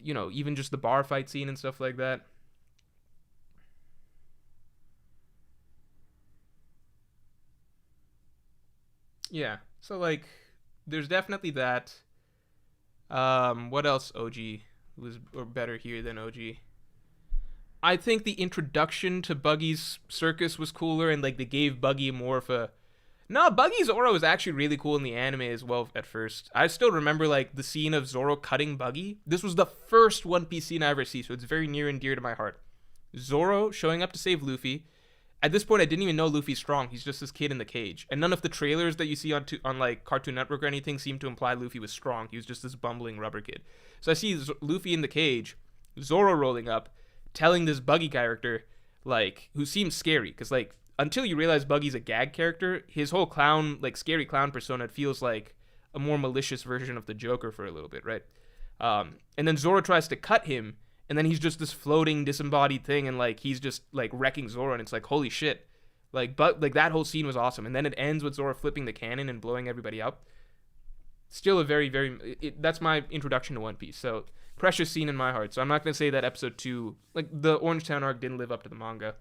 you know, even just the bar fight scene and stuff like that. Yeah, so like, there's definitely that. What else OG was or better here than OG? I think the introduction to Buggy's circus was cooler, and like they gave Buggy more of a. No, Buggy's aura was actually really cool in the anime as well at first. I still remember like the scene of Zoro cutting Buggy. This was the first One Piece scene I ever see, so it's very near and dear to my heart. Zoro showing up to save Luffy. At this point, I didn't even know Luffy's strong. He's just this kid in the cage. And none of the trailers that you see on like Cartoon Network or anything seem to imply Luffy was strong. He was just this bumbling rubber kid. So I see Luffy in the cage, Zoro rolling up, telling this Buggy character, like, who seems scary. Because, like, until you realize Buggy's a gag character, his whole clown, like, scary clown persona feels like a more malicious version of the Joker for a little bit, right? And then Zoro tries to cut him, and then he's just this floating, disembodied thing, and like he's just like wrecking Zoro, and it's like, holy shit, like, but like that whole scene was awesome. And then it ends with Zoro flipping the cannon and blowing everybody up. Still a very, very, that's my introduction to One Piece. So precious scene in my heart. So I'm not gonna say that episode 2, like the Orange Town arc, didn't live up to the manga.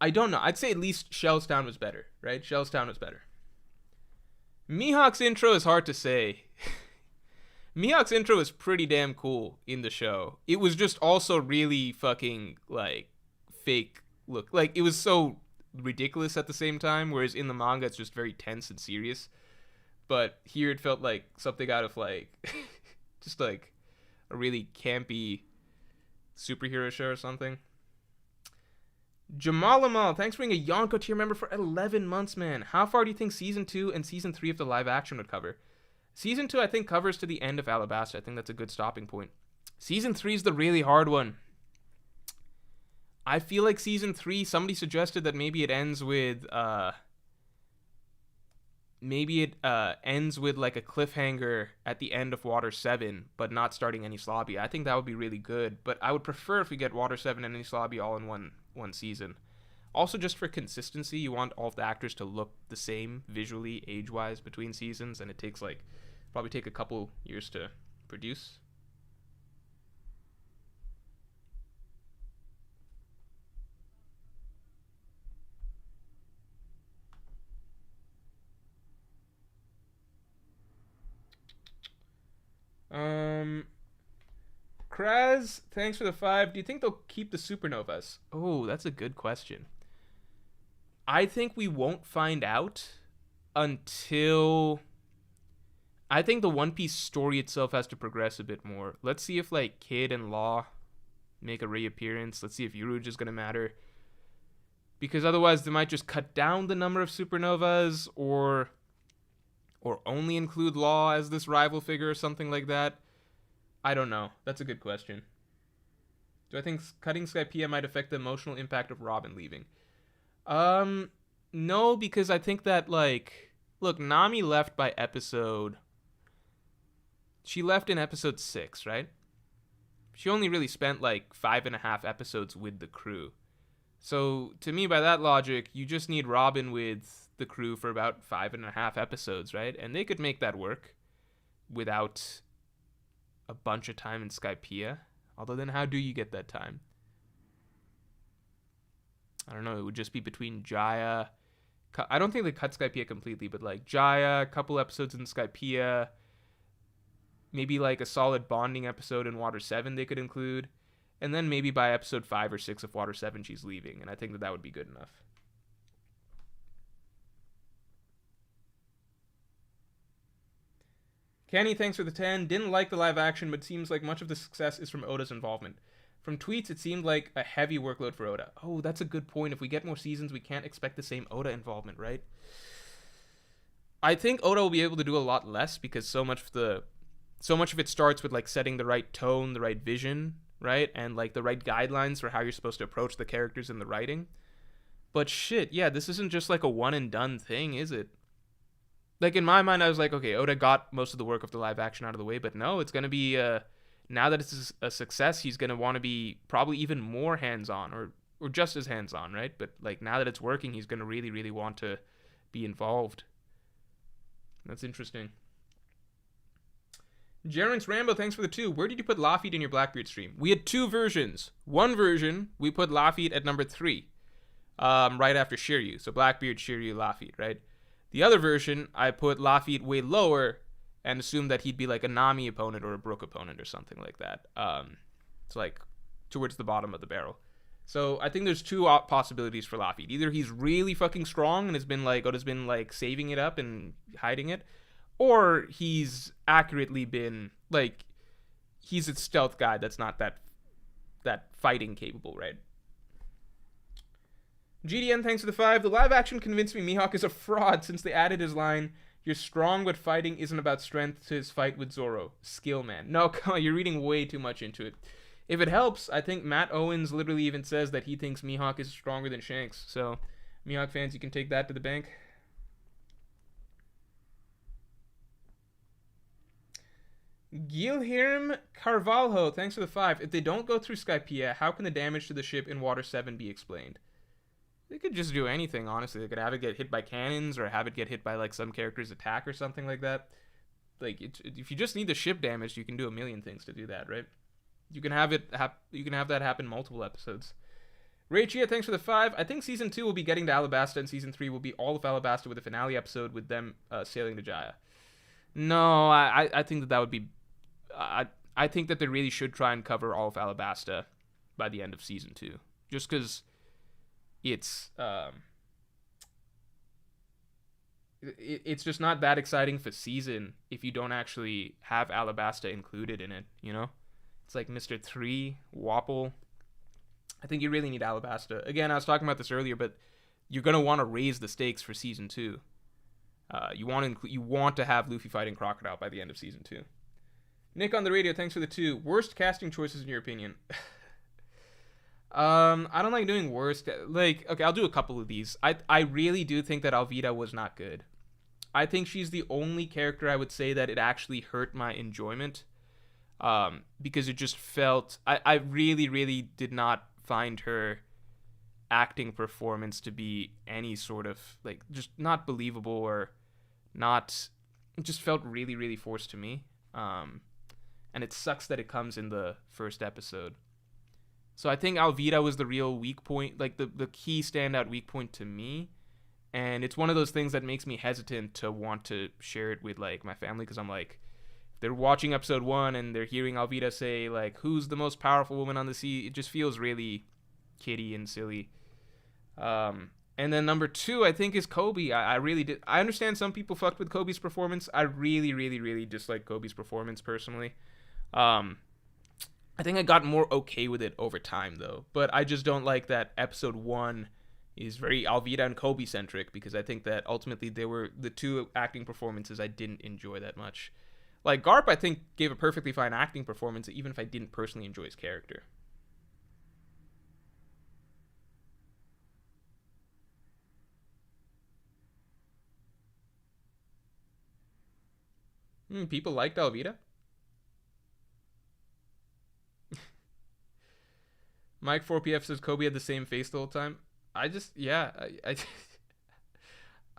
I don't know. I'd say at least Shellstown was better, right? Shellstown was better. Mihawk's intro is hard to say. Mihawk's intro is pretty damn cool in the show. It was just also really fucking, like, fake look. Like, it was so ridiculous at the same time, whereas in the manga it's just very tense and serious. But here it felt like something out of, like, just, like, a really campy superhero show or something. Jamal Amal, thanks for being a Yonko tier member for 11 months, man. How far do you think Season 2 and Season 3 of the live action would cover? Season 2, I think, covers to the end of Alabasta. I think that's a good stopping point. Season 3 is the really hard one. I feel like Season 3, somebody suggested that maybe it ends with, ends with, like, a cliffhanger at the end of Water 7, but not starting Enies Lobby. I think that would be really good, but I would prefer if we get Water 7 and Enies Lobby all in one season. Also, just for consistency, you want all of the actors to look the same visually, age-wise, between seasons, and it takes, like, probably take a couple years to produce. Kraz, thanks for the 5. Do you think they'll keep the supernovas? Oh, that's a good question. I think we won't find out until... I think the One Piece story itself has to progress a bit more. Let's see if, like, Kid and Law make a reappearance. Let's see if Yuruj is going to matter. because otherwise they might just cut down the number of supernovas, or only include Law as this rival figure or something like that. I don't know. That's a good question. Do I think cutting Skypiea might affect the emotional impact of Robin leaving? No, because I think that, like, look, Nami left by episode... She left in episode 6, right? She only really spent, like, 5.5 episodes with the crew. So, to me, by that logic, you just need Robin with the crew for about 5.5 episodes, right? And they could make that work without a bunch of time in Skypiea. Although then how do you get that time? I don't know. It would just be between Jaya. I don't think they cut Skypiea completely, but like Jaya, a couple episodes in Skypiea, maybe like a solid bonding episode in Water 7 they could include. And then maybe by episode 5 or 6 of Water 7 she's leaving. And I think that would be good enough. Kenny, thanks for the 10. Didn't like the live action, but seems like much of the success is from Oda's involvement. From tweets, it seemed like a heavy workload for Oda. Oh, that's a good point. If we get more seasons, we can't expect the same Oda involvement, right? I think Oda will be able to do a lot less because so much of it starts with like setting the right tone, the right vision, right? And like the right guidelines for how you're supposed to approach the characters in the writing. But shit, yeah, this isn't just like a one and done thing, is it? Like, in my mind, I was like, okay, Oda got most of the work of the live action out of the way, but no, it's going to be, now that it's a success, he's going to want to be probably even more hands-on, or just as hands-on, right? But, like, now that it's working, he's going to really, really want to be involved. That's interesting. Jerence Rambo, thanks for the 2. Where did you put Lafitte in your Blackbeard stream? We had 2 versions. One version, we put Lafitte at number 3, right after Shiryu. So Blackbeard, Shiryu, Lafitte, right? The other version, I put Lafitte way lower and assumed that he'd be like a Nami opponent or a Brook opponent or something like that. It's like towards the bottom of the barrel. So I think there's 2 possibilities for Lafitte. Either he's really fucking strong and Oda's been like saving it up and hiding it, or he's accurately been like, he's a stealth guy that's not that fighting capable, right? GDN, thanks for the 5. The live action convinced me Mihawk is a fraud since they added his line, "You're strong, but fighting isn't about strength," to his fight with Zoro. Skill, man. No, come on, you're reading way too much into it. If it helps, I think Matt Owens literally even says that he thinks Mihawk is stronger than Shanks. So, Mihawk fans, you can take that to the bank. Gilherm Carvalho, thanks for the 5. If they don't go through Skypiea, how can the damage to the ship in Water 7 be explained? They could just do anything, honestly. They could have it get hit by cannons or have it get hit by, like, some character's attack or something like that. Like, if you just need the ship damaged, you can do a million things to do that, right? You can have that happen multiple episodes. Rachia, thanks for the 5. I think Season 2 will be getting to Alabasta, and Season 3 will be all of Alabasta with a finale episode with them sailing to Jaya. No, I think that would be... I think that they really should try and cover all of Alabasta by the end of Season 2. Just because... it's just not that exciting for season if you don't actually have Alabasta included in it, you know? It's like Mr. 3, Wapple. I think you really need Alabasta. Again, I was talking about this earlier, but you're going to want to raise the stakes for Season 2. You want to have Luffy fighting Crocodile by the end of Season 2. Nick on the radio, thanks for the 2. Worst casting choices in your opinion? I don't like doing worst. Like, okay, I'll do a couple of these. I really do think that Alvida was not good. I think she's the only character I would say that it actually hurt my enjoyment. Because it just felt... I really, really did not find her acting performance to be any sort of, like, just not believable or not... It just felt really, really forced to me. And it sucks that it comes in the first episode. So I think Alvida was the real weak point, like the key standout weak point to me. And it's one of those things that makes me hesitant to want to share it with, like, my family, because I'm like, if they're watching episode 1 and they're hearing Alvida say, like, who's the most powerful woman on the sea, it just feels really kiddie and silly. And then number 2, I think, is Koby. I really did. I understand some people fucked with Koby's performance. I really, really, really dislike Koby's performance personally. I think I got more okay with it over time, though. But I just don't like that episode 1 is very Alvida and Koby centric, because I think that ultimately they were the two acting performances I didn't enjoy that much. Like Garp, I think gave a perfectly fine acting performance, even if I didn't personally enjoy his character. People liked Alvida. Mike 4PF says Koby had the same face the whole time. I just, yeah,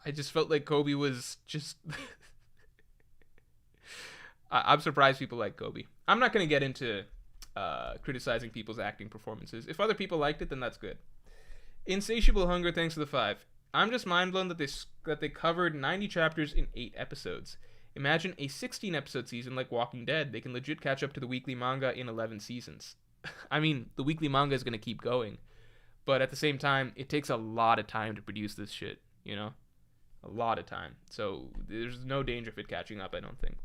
I just felt like Koby was just. I'm surprised people like Koby. I'm not going to get into criticizing people's acting performances. If other people liked it, then that's good. Insatiable Hunger, thanks for the 5. I'm just mind blown that they covered 90 chapters in 8 episodes. Imagine a 16 episode season like Walking Dead. They can legit catch up to the weekly manga in 11 seasons. I mean, the weekly manga is going to keep going. But at the same time, it takes a lot of time to produce this shit, you know? A lot of time. So there's no danger of it catching up, I don't think.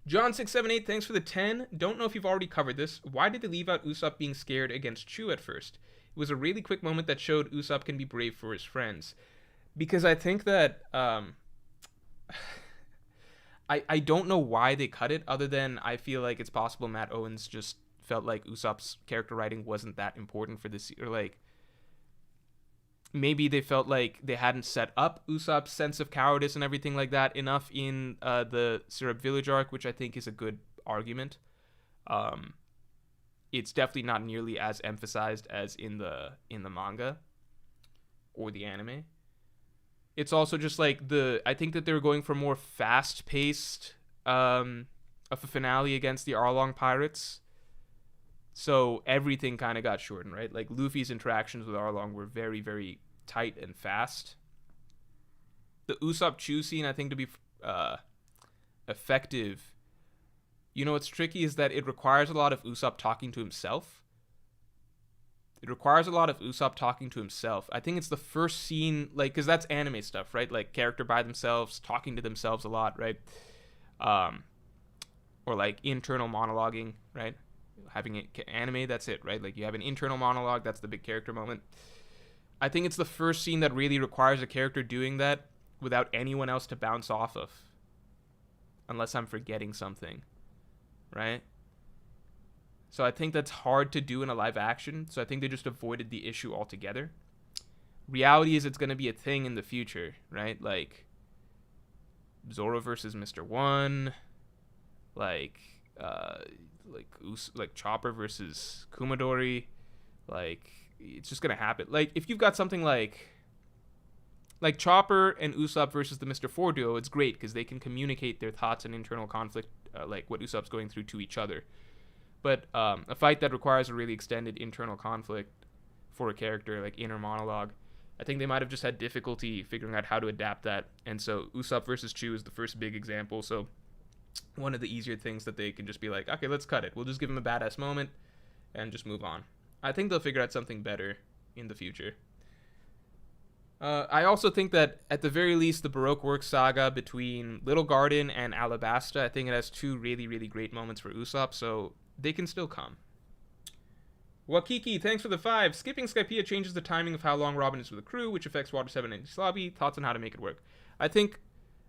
John678, thanks for the 10. Don't know if you've already covered this. Why did they leave out Usopp being scared against Chu at first? It was a really quick moment that showed Usopp can be brave for his friends. Because I think that... I don't know why they cut it, other than I feel like it's possible Matt Owens just felt like Usopp's character writing wasn't that important for this, or like maybe they felt like they hadn't set up Usopp's sense of cowardice and everything like that enough in the Syrup Village arc, which I think is a good argument. It's definitely not nearly as emphasized as in the manga or the anime. It's also just like I think that they were going for more fast-paced of a finale against the Arlong pirates. So everything kind of got shortened, right? Like Luffy's interactions with Arlong were very, very tight and fast. The Usopp Chu scene, I think, to be effective, you know what's tricky is that it requires a lot of Usopp talking to himself. It requires a lot of Usopp talking to himself. I think it's the first scene, like, because that's anime stuff, right? Like, character by themselves, talking to themselves a lot, right? Or, like, internal monologuing, right? Having it anime, that's it, right? Like, you have an internal monologue, that's the big character moment. I think it's the first scene that really requires a character doing that without anyone else to bounce off of. Unless I'm forgetting something, right? So I think that's hard to do in a live action. So I think they just avoided the issue altogether. Reality is it's going to be a thing in the future, right? Like Zoro versus Mr. One, like Chopper versus Kumadori. Like it's just going to happen. Like if you've got something like Chopper and Usopp versus the Mr. 4 duo, it's great because they can communicate their thoughts and internal conflict, like what Usopp's going through, to each other. But a fight that requires a really extended internal conflict for a character, like inner monologue, I think they might have just had difficulty figuring out how to adapt that. And so Usopp versus Chu is the first big example. So one of the easier things that they can just be like, okay, let's cut it. We'll just give him a badass moment and just move on. I think they'll figure out something better in the future. I also think that at the very least, the Baroque Works saga between Little Garden and Alabasta, I think it has two really, really great moments for Usopp. So they can still come. Wakiki, thanks for the 5. Skipping Skypiea changes the timing of how long Robin is with the crew, which affects Water 7 and his lobby. Thoughts on how to make it work? I think,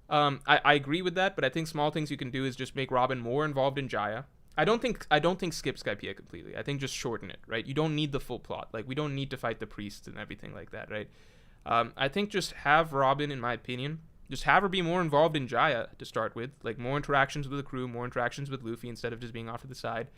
I agree with that, but I think small things you can do is just make Robin more involved in Jaya. I don't think skip Skypiea completely. I think just shorten it, right? You don't need the full plot. Like, we don't need to fight the priests and everything like that, right? I think just have Robin, in my opinion, just have her be more involved in Jaya to start with, like more interactions with the crew, more interactions with Luffy instead of just being off to the side.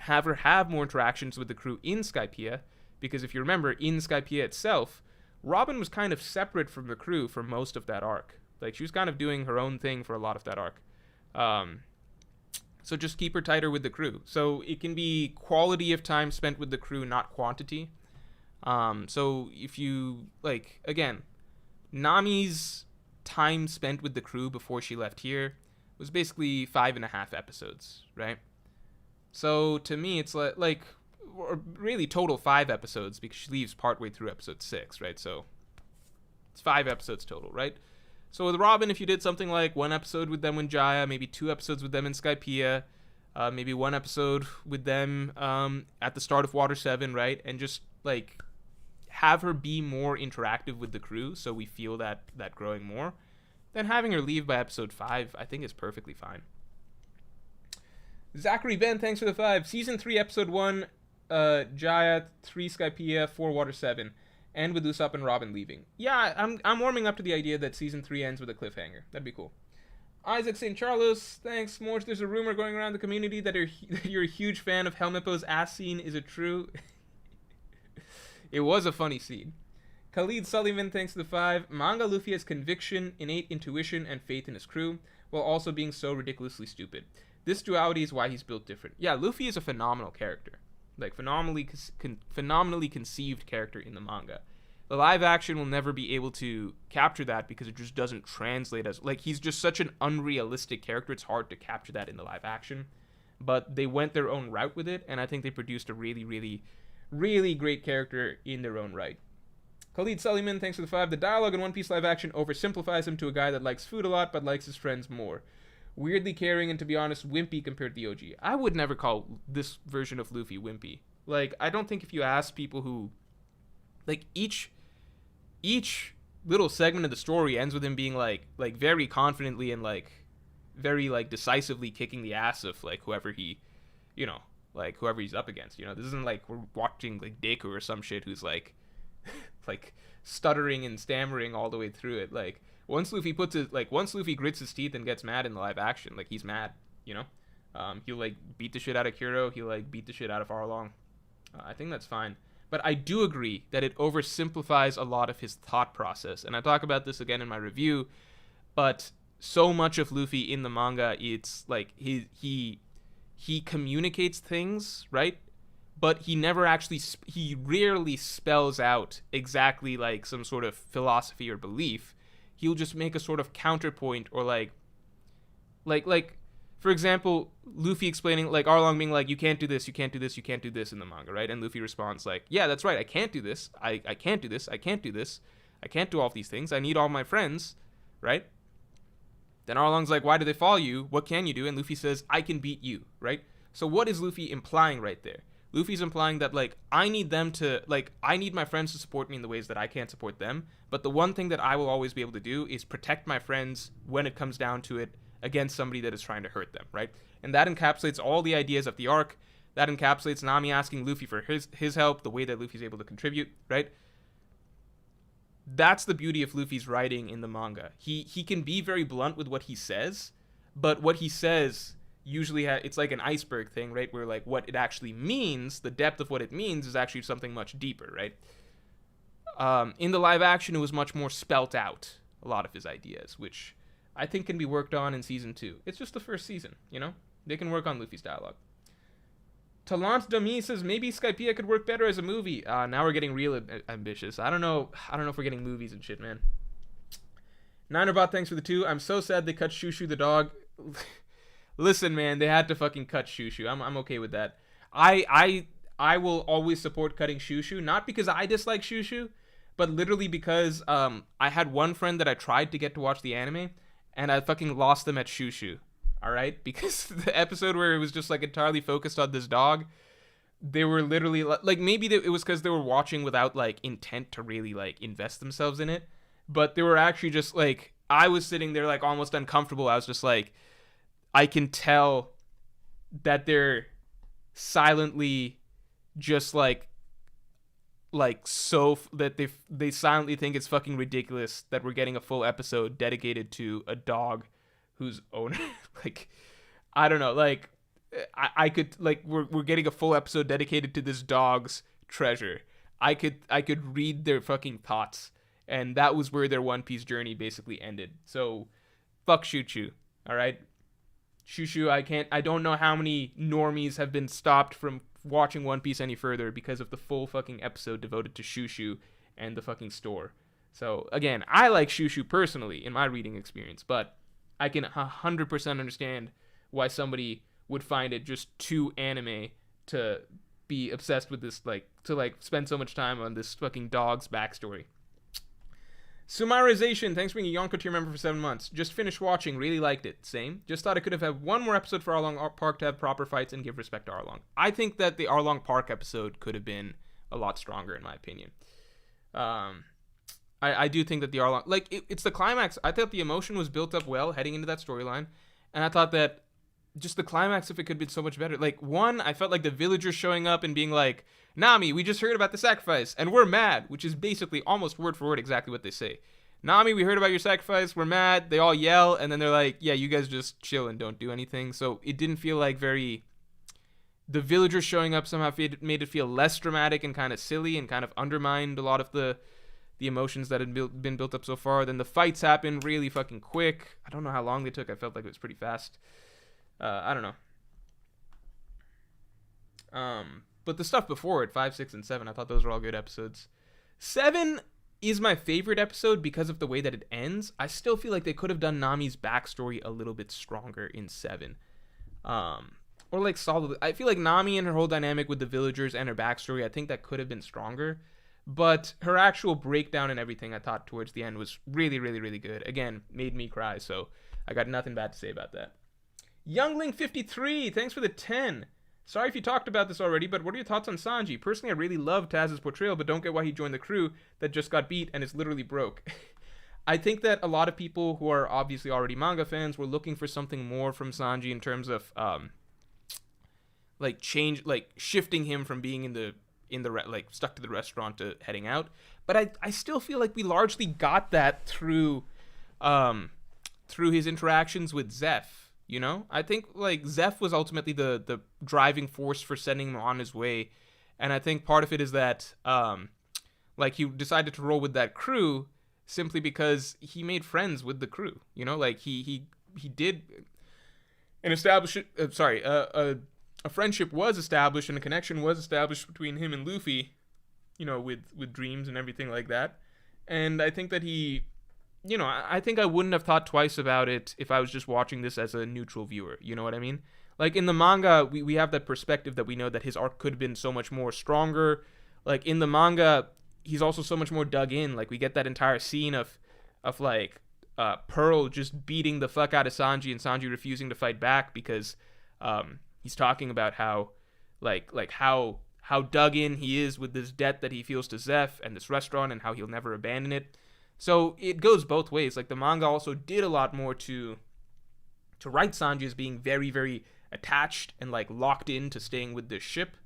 Have her have more interactions with the crew in Skypiea, because if you remember, in Skypiea itself, Robin was kind of separate from the crew for most of that arc. Like, she was kind of doing her own thing for a lot of that arc. So just keep her tighter with the crew. So it can be quality of time spent with the crew, not quantity. So if you, like, again, Nami's time spent with the crew before she left here was basically 5.5 episodes, right? So to me, it's like or really total 5 episodes, because she leaves partway through episode 6, right? So it's 5 episodes total, right? So with Robin, if you did something like 1 episode with them in Jaya, maybe 2 episodes with them in Skypiea, maybe 1 episode with them at the start of Water 7, right? And just like have her be more interactive with the crew, so we feel that growing more, then having her leave by episode 5, I think is perfectly fine. Zachary Ben, thanks for the 5. Season 3, episode 1, Jaya, 3 Skypiea, 4 Water 7. And with Usopp and Robin leaving. Yeah, I'm warming up to the idea that season 3 ends with a cliffhanger. That'd be cool. Isaac St. Charles, thanks. Morge, there's a rumor going around the community that you're a huge fan of Helmeppo's ass scene. Is it true? It was a funny scene. Khalid Sullivan, thanks to the 5. Manga Luffy has conviction, innate intuition, and faith in his crew, while also being so ridiculously stupid. This duality is why he's built different. Yeah, Luffy is a phenomenal character. Like, phenomenally conceived character in the manga. The live action will never be able to capture that because it just doesn't translate as... Like, he's just such an unrealistic character, it's hard to capture that in the live action. But they went their own route with it, and I think they produced a really, really, really great character in their own right. Khalid Sullivan, thanks for the 5. The dialogue in One Piece live action oversimplifies him to a guy that likes food a lot but likes his friends more. Weirdly caring and, to be honest, wimpy compared to the OG. I would never call this version of Luffy wimpy. Like, I don't think if you ask people who... Like, each little segment of the story ends with him being, like very confidently and, like, very, like, decisively kicking the ass of, like, whoever he, you know, like, whoever he's up against, you know? This isn't like we're watching, like, Deku or some shit who's, like, like, stuttering and stammering all the way through it. Like, once Luffy grits his teeth and gets mad in the live action, like, he's mad, you know? He'll, like, beat the shit out of Kuro. He'll, like, beat the shit out of Arlong. I think that's fine. But I do agree that it oversimplifies a lot of his thought process. And I talk about this again in my review. But so much of Luffy in the manga, it's, like, he communicates things, right? But he never actually... he rarely spells out exactly, like, some sort of philosophy or belief. He'll just make a sort of counterpoint or, like, for example, Luffy explaining, like, Arlong being like, you can't do this, you can't do this, you can't do this in the manga, right? And Luffy responds like, yeah, that's right, I can't do this, I can't do this, I can't do this, I can't do all of these things, I need all my friends, right? Then Arlong's like, why do they follow you? What can you do? And Luffy says, I can beat you, right? So what is Luffy implying right there? Luffy's implying that, like, I need my friends to support me in the ways that I can't support them, but the one thing that I will always be able to do is protect my friends when it comes down to it against somebody that is trying to hurt them, right? And that encapsulates all the ideas of the arc. That encapsulates Nami asking Luffy for his help, the way that Luffy's able to contribute, right? That's the beauty of Luffy's writing in the manga. He can be very blunt with what he says, but what he says... usually it's like an iceberg thing, right, where, like, what it actually means, the depth of what it means is actually something much deeper, right? In the live action, it was much more spelt out, a lot of his ideas, which I think can be worked on in season 2. It's just the first season, you know? They can work on Luffy's dialogue. Talant Dami says maybe Skypiea could work better as a movie. Now we're getting real ambitious. I don't know if we're getting movies and shit, man. Ninerbot, thanks for the 2. I'm so sad they cut Shushu the dog. Listen, man, they had to fucking cut Shushu. I'm okay with that. I will always support cutting Shushu, not because I dislike Shushu, but literally because I had one friend that I tried to get to watch the anime, and I fucking lost them at Shushu. All right, because the episode where it was just, like, entirely focused on this dog, they were literally like maybe it was because they were watching without, like, intent to really, like, invest themselves in it, but they were actually just, like, I was sitting there, like, almost uncomfortable. I was just like, I can tell that they're silently just like so that they silently think it's fucking ridiculous that we're getting a full episode dedicated to a dog whose owner, like, I don't know, like, I could, like, we're getting a full episode dedicated to this dog's treasure. I could read their fucking thoughts, and that was where their One Piece journey basically ended. So, fuck Shushu, all right? Shushu, I don't know how many normies have been stopped from watching One Piece any further because of the full fucking episode devoted to Shushu and the fucking store. So, again, I like Shushu personally in my reading experience, but I can 100% understand why somebody would find it just too anime to be obsessed with this, like, to, like, spend so much time on this fucking dog's backstory. Summarization, thanks for being a Yonko tier member for 7 months. Just finished watching, really liked it. Same. Just thought it could have had one more episode for Arlong Park to have proper fights and give respect to Arlong. I think that the Arlong Park episode could have been a lot stronger, in my opinion. Um, I do think that the Arlong, like, it's the climax. I thought the emotion was built up well heading into that storyline, and I thought that just the climax, if it could be so much better. Like, one, I felt like the villagers showing up and being like, Nami, we just heard about the sacrifice, and we're mad, which is basically almost word for word exactly what they say. Nami, we heard about your sacrifice, we're mad. They all yell, and then they're like, yeah, you guys just chill and don't do anything. So it didn't feel like very... The villagers showing up somehow made it feel less dramatic and kind of silly and kind of undermined a lot of the emotions that had been built up so far. Then the fights happened really fucking quick. I don't know how long they took. I felt like it was pretty fast. I don't know. But the stuff before it, 5, 6, and 7, I thought those were all good episodes. 7 is my favorite episode because of the way that it ends. I still feel like they could have done Nami's backstory a little bit stronger in 7. Or like solidly. I feel like Nami and her whole dynamic with the villagers and her backstory, I think that could have been stronger. But her actual breakdown and everything, I thought towards the end was really, really, really good. Again, made me cry, so I got nothing bad to say about that. Youngling53, thanks for the 10. Sorry if you talked about this already, but what are your thoughts on Sanji? Personally, I really love Taz's portrayal, but don't get why he joined the crew that just got beat and is literally broke. I think that a lot of people who are obviously already manga fans were looking for something more from Sanji in terms of shifting him from being in the stuck to the restaurant to heading out. But I still feel like we largely got that through his interactions with Zeph. You know, I think like Zeph was ultimately the driving force for sending him on his way, and I think part of it is that like he decided to roll with that crew simply because he made friends with the crew. You know, like he did an a friendship was established and a connection was established between him and Luffy. You know, with dreams and everything like that, and I think that he. You know, I think I wouldn't have thought twice about it if I was just watching this as a neutral viewer. You know what I mean? Like, in the manga, we have that perspective that we know that his arc could have been so much more stronger. Like, in the manga, he's also so much more dug in. Like, we get that entire scene of Pearl just beating the fuck out of Sanji and Sanji refusing to fight back because he's talking about how dug in he is with this debt that he feels to Zeph and this restaurant and how he'll never abandon it. So it goes both ways. Like, the manga also did a lot more to write Sanji as being very, very attached and like locked in to staying with this ship.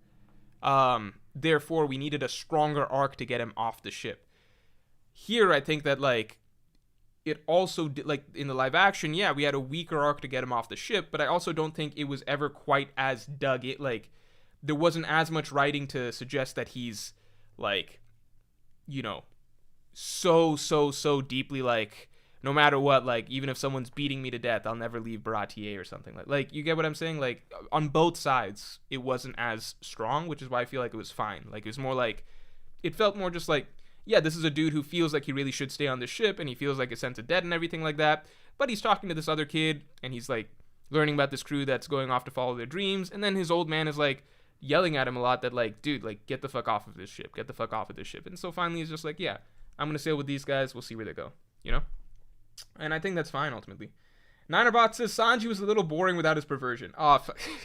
Therefore, we needed a stronger arc to get him off the ship. Here, I think that like it also did, like in the live action, yeah, we had a weaker arc to get him off the ship, but I also don't think it was ever quite as dug in. Like, there wasn't as much writing to suggest that he's like, you know, so deeply like, no matter what, like, even if someone's beating me to death, I'll never leave Baratier or something. Like, you get what I'm saying? Like, on both sides, it wasn't as strong, which is why I feel like it was fine. Like, it was more like, it felt more just like, yeah, this is a dude who feels like he really should stay on the ship, and he feels like a sense of debt and everything like that, but he's talking to this other kid, and he's like, learning about this crew that's going off to follow their dreams, and then his old man is like, yelling at him a lot that like, dude, like, get the fuck off of this ship, get the fuck off of this ship. And so finally he's just like, yeah, I'm going to sail with these guys. We'll see where they go, you know? And I think that's fine, ultimately. Ninerbot says, Sanji was a little boring without his perversion. Oh,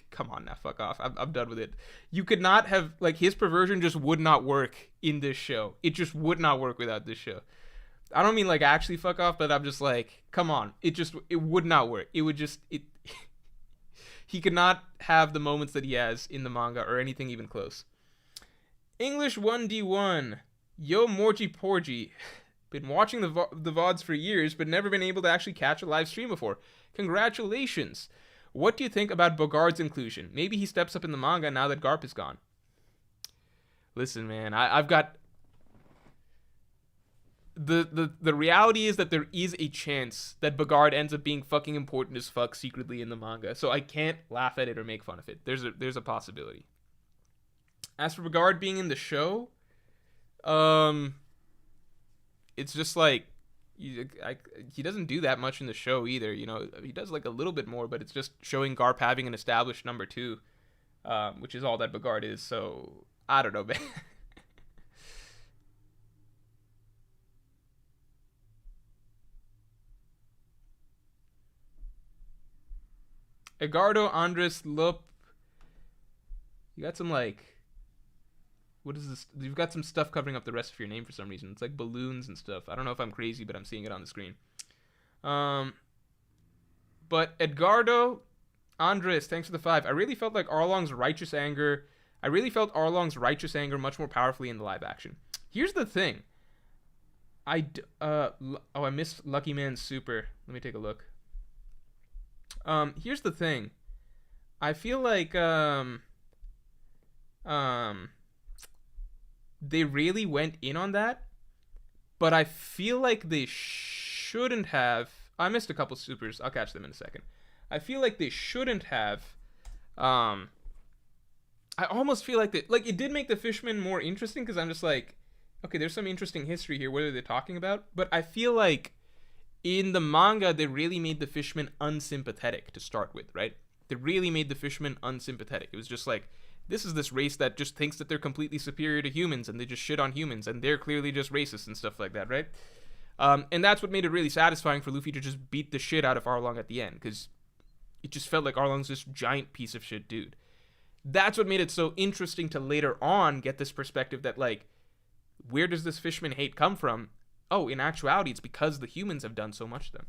come on now, fuck off. I'm done with it. You could not have, like, his perversion just would not work in this show. It just would not work without this show. I don't mean, like, actually fuck off, but I'm just like, come on. It would not work. It would just, he could not have the moments that he has in the manga or anything even close. English 1D1. Yo, Morgy Porgy. Been watching the VODs for years, but never been able to actually catch a live stream before. Congratulations. What do you think about Bogard's inclusion? Maybe he steps up in the manga now that Garp is gone. Listen, man, I've got... The reality is that there is a chance that Bogard ends up being fucking important as fuck secretly in the manga, so I can't laugh at it or make fun of it. There's a possibility. As for Bogard being in the show... it's just like he doesn't do that much in the show either. You know, he does like a little bit more, but it's just showing Garp having an established number 2, which is all that Bogard is. So I don't know, man. Edgardo Andres Lup, you got some like. What is this? You've got some stuff covering up the rest of your name for some reason. It's like balloons and stuff. I don't know if I'm crazy, but I'm seeing it on the screen. But Edgardo Andres, thanks for the 5. I really felt like Arlong's righteous anger. I really felt Arlong's righteous anger much more powerfully in the live action. Here's the thing. I missed Lucky Man's super. Let me take a look. Here's the thing. I feel like they really went in on that, but I feel like they shouldn't have. I missed a couple supers. I'll catch them in a second. I feel like they shouldn't have. I almost feel like that. Like, it did make the Fishman more interesting because I'm just like, okay, there's some interesting history here. What are they talking about? But I feel like in the manga, they really made the Fishman unsympathetic to start with, right? They really made the Fishman unsympathetic. It was just like, this is this race that just thinks that they're completely superior to humans and they just shit on humans and they're clearly just racist and stuff like that, right? And that's what made it really satisfying for Luffy to just beat the shit out of Arlong at the end, because it just felt like Arlong's this giant piece of shit dude. That's what made it so interesting to later on get this perspective that, like, where does this Fishman hate come from? Oh, in actuality, it's because the humans have done so much to them.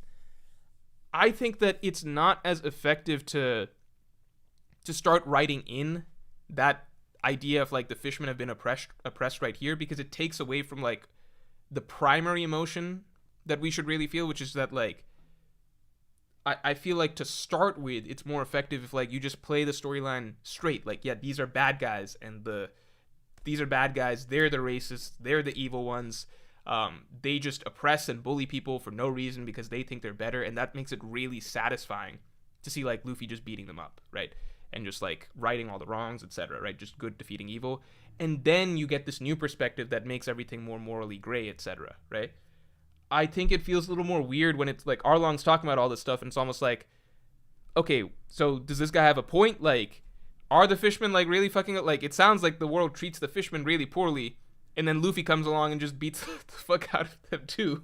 I think that it's not as effective to start writing in that idea of, like, the Fishmen have been oppressed right here, because it takes away from, like, the primary emotion that we should really feel, which is that, like, I feel like to start with, it's more effective if, like, you just play the storyline straight. Like, yeah, these are bad guys, and these are bad guys. They're the racists. They're the evil ones. They just oppress and bully people for no reason because they think they're better, and that makes it really satisfying to see, like, Luffy just beating them up, right? And just, like, righting all the wrongs, etc., right? Just good defeating evil. And then you get this new perspective that makes everything more morally gray, etc., right? I think it feels a little more weird when it's like Arlong's talking about all this stuff and it's almost like, okay, so does this guy have a point? Like, are the Fishmen, like, really fucking up? Like, it sounds like the world treats the Fishmen really poorly, and then Luffy comes along and just beats the fuck out of them too.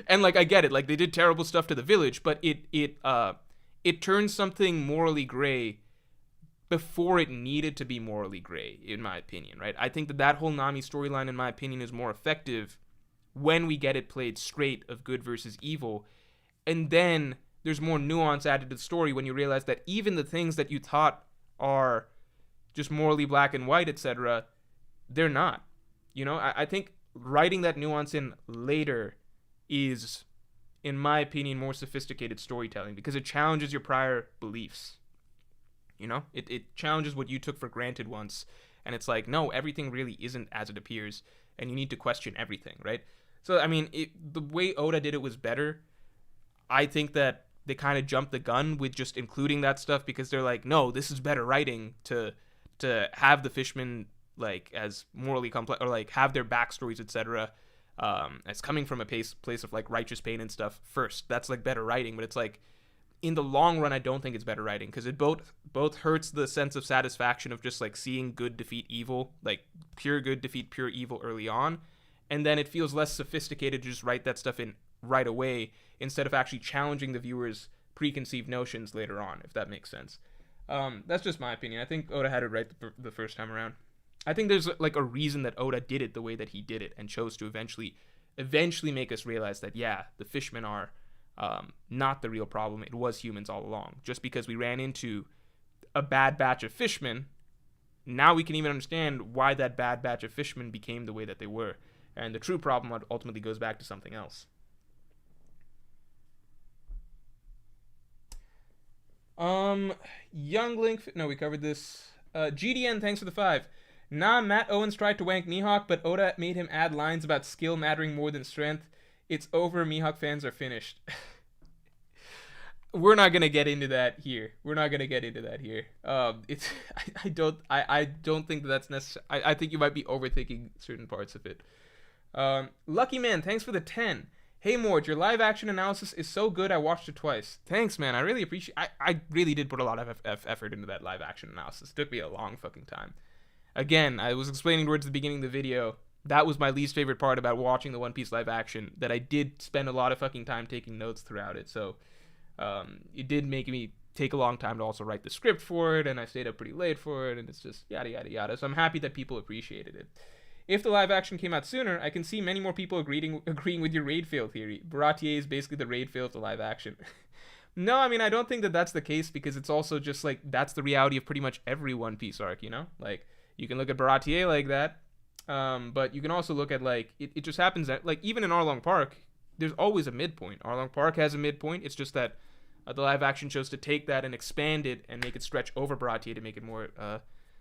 And, like, I get it, like, they did terrible stuff to the village, but it turns something morally gray before it needed to be morally gray, in my opinion, right? I think that whole Nami storyline, in my opinion, is more effective when we get it played straight of good versus evil. And then there's more nuance added to the story when you realize that even the things that you thought are just morally black and white, etc., they're not. You know, I think writing that nuance in later is, in my opinion, more sophisticated storytelling because it challenges your prior beliefs. You know, it challenges what you took for granted once, and it's like, no, everything really isn't as it appears, and you need to question everything, right? So, I mean, the way Oda did it was better. I think that they kind of jumped the gun with just including that stuff because they're like, no, this is better writing to have the Fishmen, like, as morally complex, or, like, have their backstories, etc., as coming from a place of, like, righteous pain and stuff first. That's, like, better writing, but it's like, in the long run, I don't think it's better writing because it both hurts the sense of satisfaction of just, like, seeing good defeat evil, like, pure good defeat pure evil early on, and then it feels less sophisticated to just write that stuff in right away instead of actually challenging the viewer's preconceived notions later on, if that makes sense. That's just my opinion. I think Oda had it right the first time around. I think there's, like, a reason that Oda did it the way that he did it and chose to eventually make us realize that, yeah, the Fishmen are not the real problem. It was humans all along. Just because we ran into a bad batch of Fishmen, now we can even understand why that bad batch of Fishmen became the way that they were. And the true problem ultimately goes back to something else. Young Link, no, we covered this. GDN, thanks for the 5. Matt Owens tried to wank Mihawk, but Oda made him add lines about skill mattering more than strength. It's over. Mihawk fans are finished. We're not gonna get into that here. I don't think that's necessary. I think you might be overthinking certain parts of it. Lucky Man, thanks for the 10. Hey Mort, your live action analysis is so good I watched it twice. Thanks, man. I really appreciate. I really did put a lot of effort into that live action analysis. It took me a long fucking time. Again, I was explaining towards the beginning of the video. That was my least favorite part about watching the One Piece live action, that I did spend a lot of fucking time taking notes throughout it. So it did make me take a long time to also write the script for it, and I stayed up pretty late for it, and it's just yada yada yada. So I'm happy that people appreciated it. If the live action came out sooner, I can see many more people agreeing with your raid fail theory. Baratier is basically the raid fail of the live action. No, I mean, I don't think that that's the case, because it's also just like that's the reality of pretty much every One Piece arc, you know? Like, you can look at Baratier like that, but you can also look at, like, it just happens that, like, even in Arlong Park, there's always a midpoint. Arlong Park has a midpoint. It's just that the live action chose to take that and expand it and make it stretch over Baratier to make it more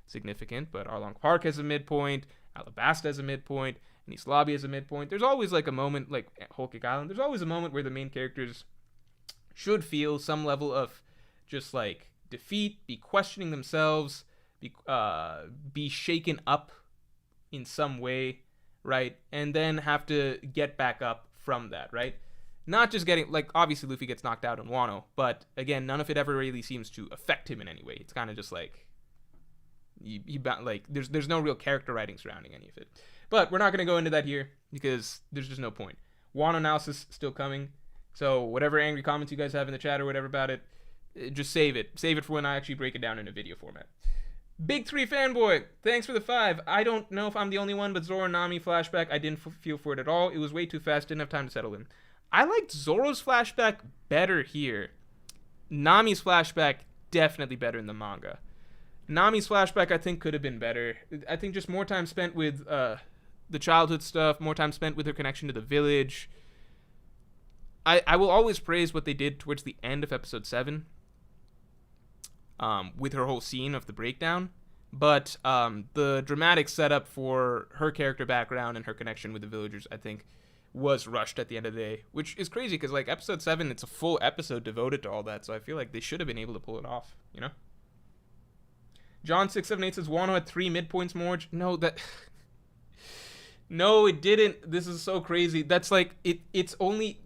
significant. But Arlong Park has a midpoint, Alabasta has a midpoint, and East Lobby has a midpoint. There's always like a moment, like Whole Cake Island, there's always a moment where the main characters should feel some level of just like defeat, be questioning themselves, be shaken up in some way, right? And then have to get back up from that, right? Not just getting, like, obviously Luffy gets knocked out in Wano, but again, none of it ever really seems to affect him in any way. It's kind of just like, like there's no real character writing surrounding any of it. But we're not going to go into that here, because there's just no point. Wano analysis still coming. So whatever angry comments you guys have in the chat or whatever about it, just save it. Save it for when I actually break it down in a video format. Big 3 fanboy, thanks for the 5. I don't know if I'm the only one, but Zoro Nami flashback, I didn't feel for it at all. It was way too fast, didn't have time to settle in. I liked Zoro's flashback better here. Nami's flashback, definitely better in the manga. Nami's flashback, I think, could have been better. I think just more time spent with the childhood stuff, more time spent with her connection to the village. I will always praise what they did towards the end of episode 7. With her whole scene of the breakdown. But the dramatic setup for her character background and her connection with the villagers, I think, was rushed at the end of the day. Which is crazy, because like episode 7, it's a full episode devoted to all that. So I feel like they should have been able to pull it off, you know? John678 says, Wano had 3 midpoints more. No, that... No, it didn't. This is so crazy. That's like, that's only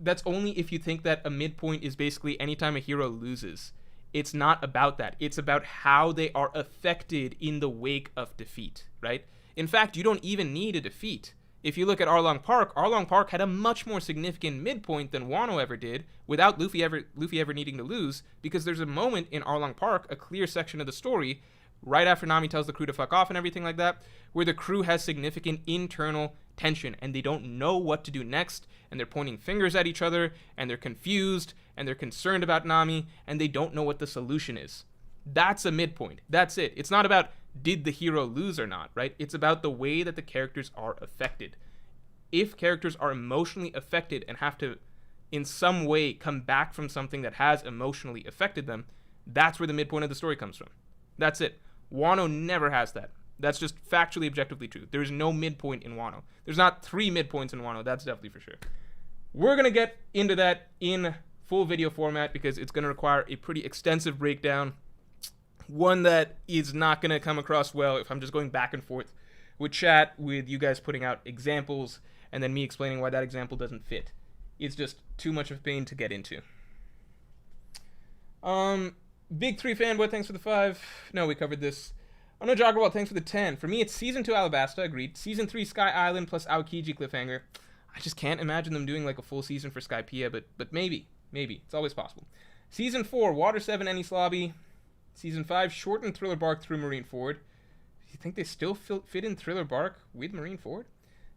if you think that a midpoint is basically anytime a hero loses. It's not about that. It's about how they are affected in the wake of defeat, right? In fact, you don't even need a defeat. If you look at Arlong Park had a much more significant midpoint than Wano ever did, without Luffy ever needing to lose, because there's a moment in Arlong Park, a clear section of the story, right after Nami tells the crew to fuck off and everything like that, where the crew has significant internal tension and they don't know what to do next, and they're pointing fingers at each other, and they're confused, and they're concerned about Nami, and they don't know what the solution is. That's a midpoint. That's it. It's not about did the hero lose or not, right? It's about the way that the characters are affected. If characters are emotionally affected and have to, in some way, come back from something that has emotionally affected them, that's where the midpoint of the story comes from. That's it. Wano never has that. That's just factually, objectively true. There is no midpoint in Wano. There's not 3 midpoints in Wano. That's definitely for sure. We're going to get into that in full video format, because it's going to require a pretty extensive breakdown. One that is not going to come across well if I'm just going back and forth with chat, with you guys putting out examples, and then me explaining why that example doesn't fit. It's just too much of a pain to get into. Big 3 fanboy, thanks for the 5. No, we covered this. Oh no, Joggerwall, thanks for the 10. For me, it's Season 2 Alabasta, agreed. Season 3 Sky Island plus Aokiji cliffhanger. I just can't imagine them doing like a full season for Skypiea, but maybe. It's always possible. Season 4, Water 7, Enies Lobby. Season 5, shortened Thriller Bark through Marineford. Do you think they still fit in Thriller Bark with Marineford?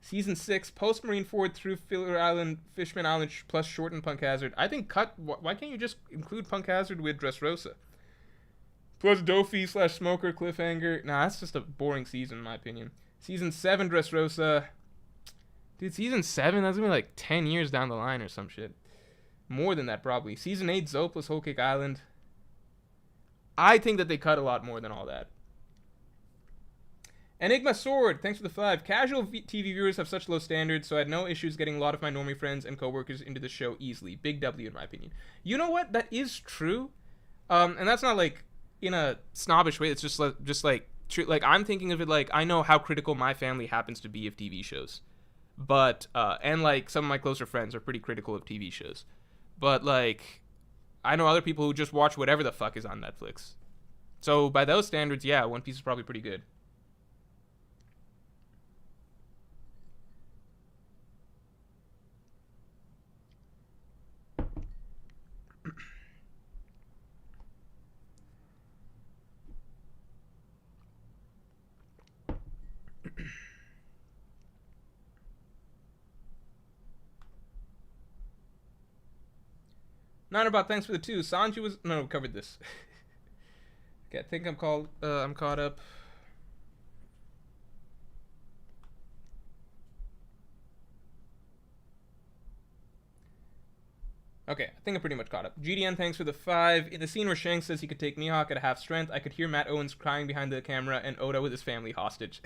Season 6, post Marineford through Filler Island, Fishman Island plus shortened Punk Hazard. I think why can't you just include Punk Hazard with Dressrosa? Plus Dofi / Smoker cliffhanger. Nah, that's just a boring season in my opinion. Season 7, Dressrosa. Dude, Season 7, that's gonna be like 10 years down the line or some shit. More than that, probably. Season 8, Zoe plus Whole Cake Island. I think that they cut a lot more than all that. Enigma Sword, thanks for the 5. Casual TV viewers have such low standards, so I had no issues getting a lot of my normie friends and coworkers into the show easily. Big W in my opinion. You know what? That is true. And that's not like in a snobbish way. It's just like true. Like, I'm thinking of it like, I know how critical my family happens to be of TV shows. But, and like some of my closer friends are pretty critical of TV shows. But like, I know other people who just watch whatever the fuck is on Netflix. So by those standards, yeah, One Piece is probably pretty good. Ninerbot, thanks for the 2. Sanji was... No, we covered this. Okay, I think I'm caught up. Okay, I think I'm pretty much caught up. GDN, thanks for the 5. In the scene where Shanks says he could take Mihawk at half strength, I could hear Matt Owens crying behind the camera and Oda with his family hostage.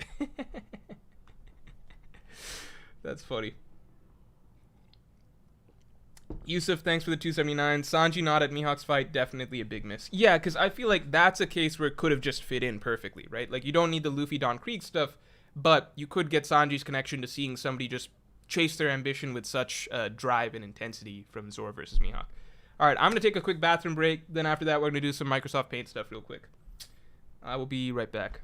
That's funny. Yusuf, thanks for the 279. Sanji not at Mihawk's fight, definitely a big miss. Yeah, because I feel like that's a case where it could have just fit in perfectly, right? Like, you don't need the Luffy Don Krieg stuff, but you could get Sanji's connection to seeing somebody just chase their ambition with such drive and intensity from Zoro versus Mihawk. All right, I'm going to take a quick bathroom break. Then after that, we're going to do some Microsoft Paint stuff real quick. I will be right back.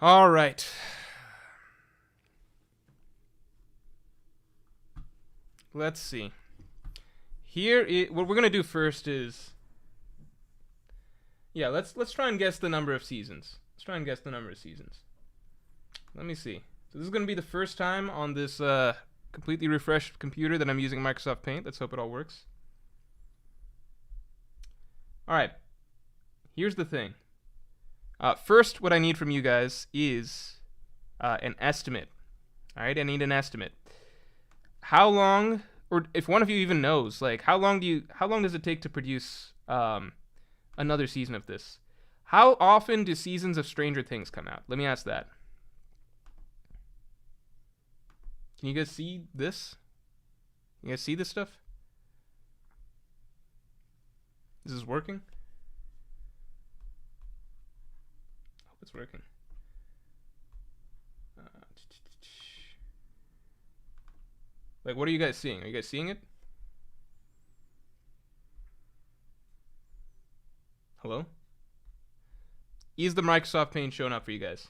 All right. Let's see. What we're gonna do first is, yeah, let's try and guess the number of seasons. Let me see. So this is gonna be the first time on this completely refreshed computer that I'm using Microsoft Paint. Let's hope it all works. All right. Here's the thing. First, what I need from you guys is an estimate. All right, I need an estimate. How long, or if one of you even knows, like how long does it take to produce another season of this? How often do seasons of Stranger Things come out? Let me ask that. Can you guys see this? You guys see this stuff? Is this working? I hope it's working. Like, what are you guys seeing? Are you guys seeing it? Hello? Is the Microsoft Paint showing up for you guys?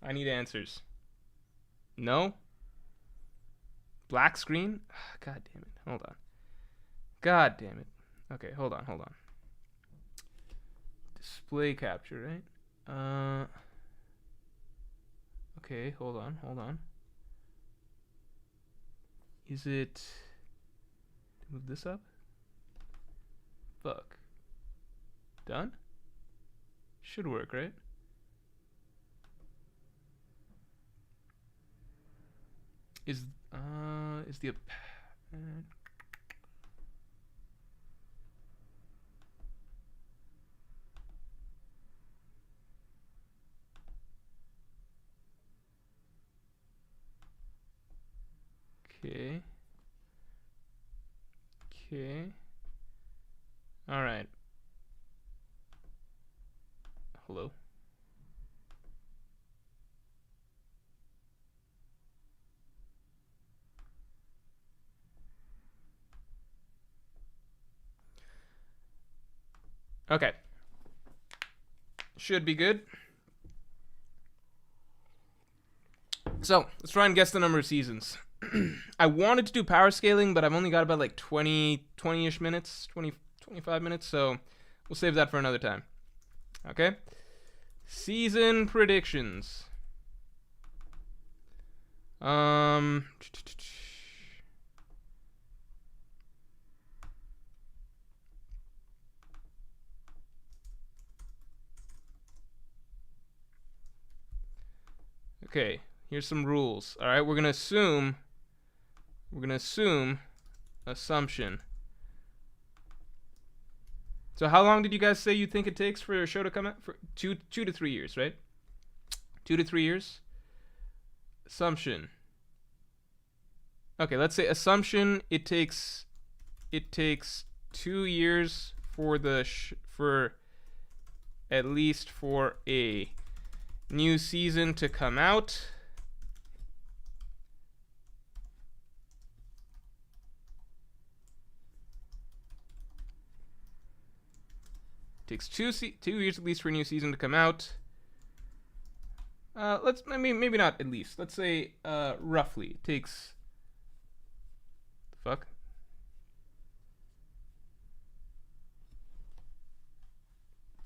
I need answers. No? Black screen? God damn it. Hold on. God damn it. Okay, hold on. Display capture, right? Okay, hold on. Is it... Move this up? Fuck. Done? Should work, right? Is the... Okay. All right. Hello. Okay. Should be good. So, let's try and guess the number of seasons. I wanted to do power scaling, but I've only got about like 20-ish minutes, 25 minutes, so we'll save that for another time. Okay? Season predictions. Okay, here's some rules. All right, we're gonna assume assumption. So how long did you guys say you think it takes for a show to come out? For 2 to 3 years, right? 2 to 3 years. Assumption. Okay, let's say assumption. It takes 2 years for for at least for a new season to come out. Takes 2 years at least for a new season to come out. Maybe not at least. Let's say roughly. It takes. The fuck?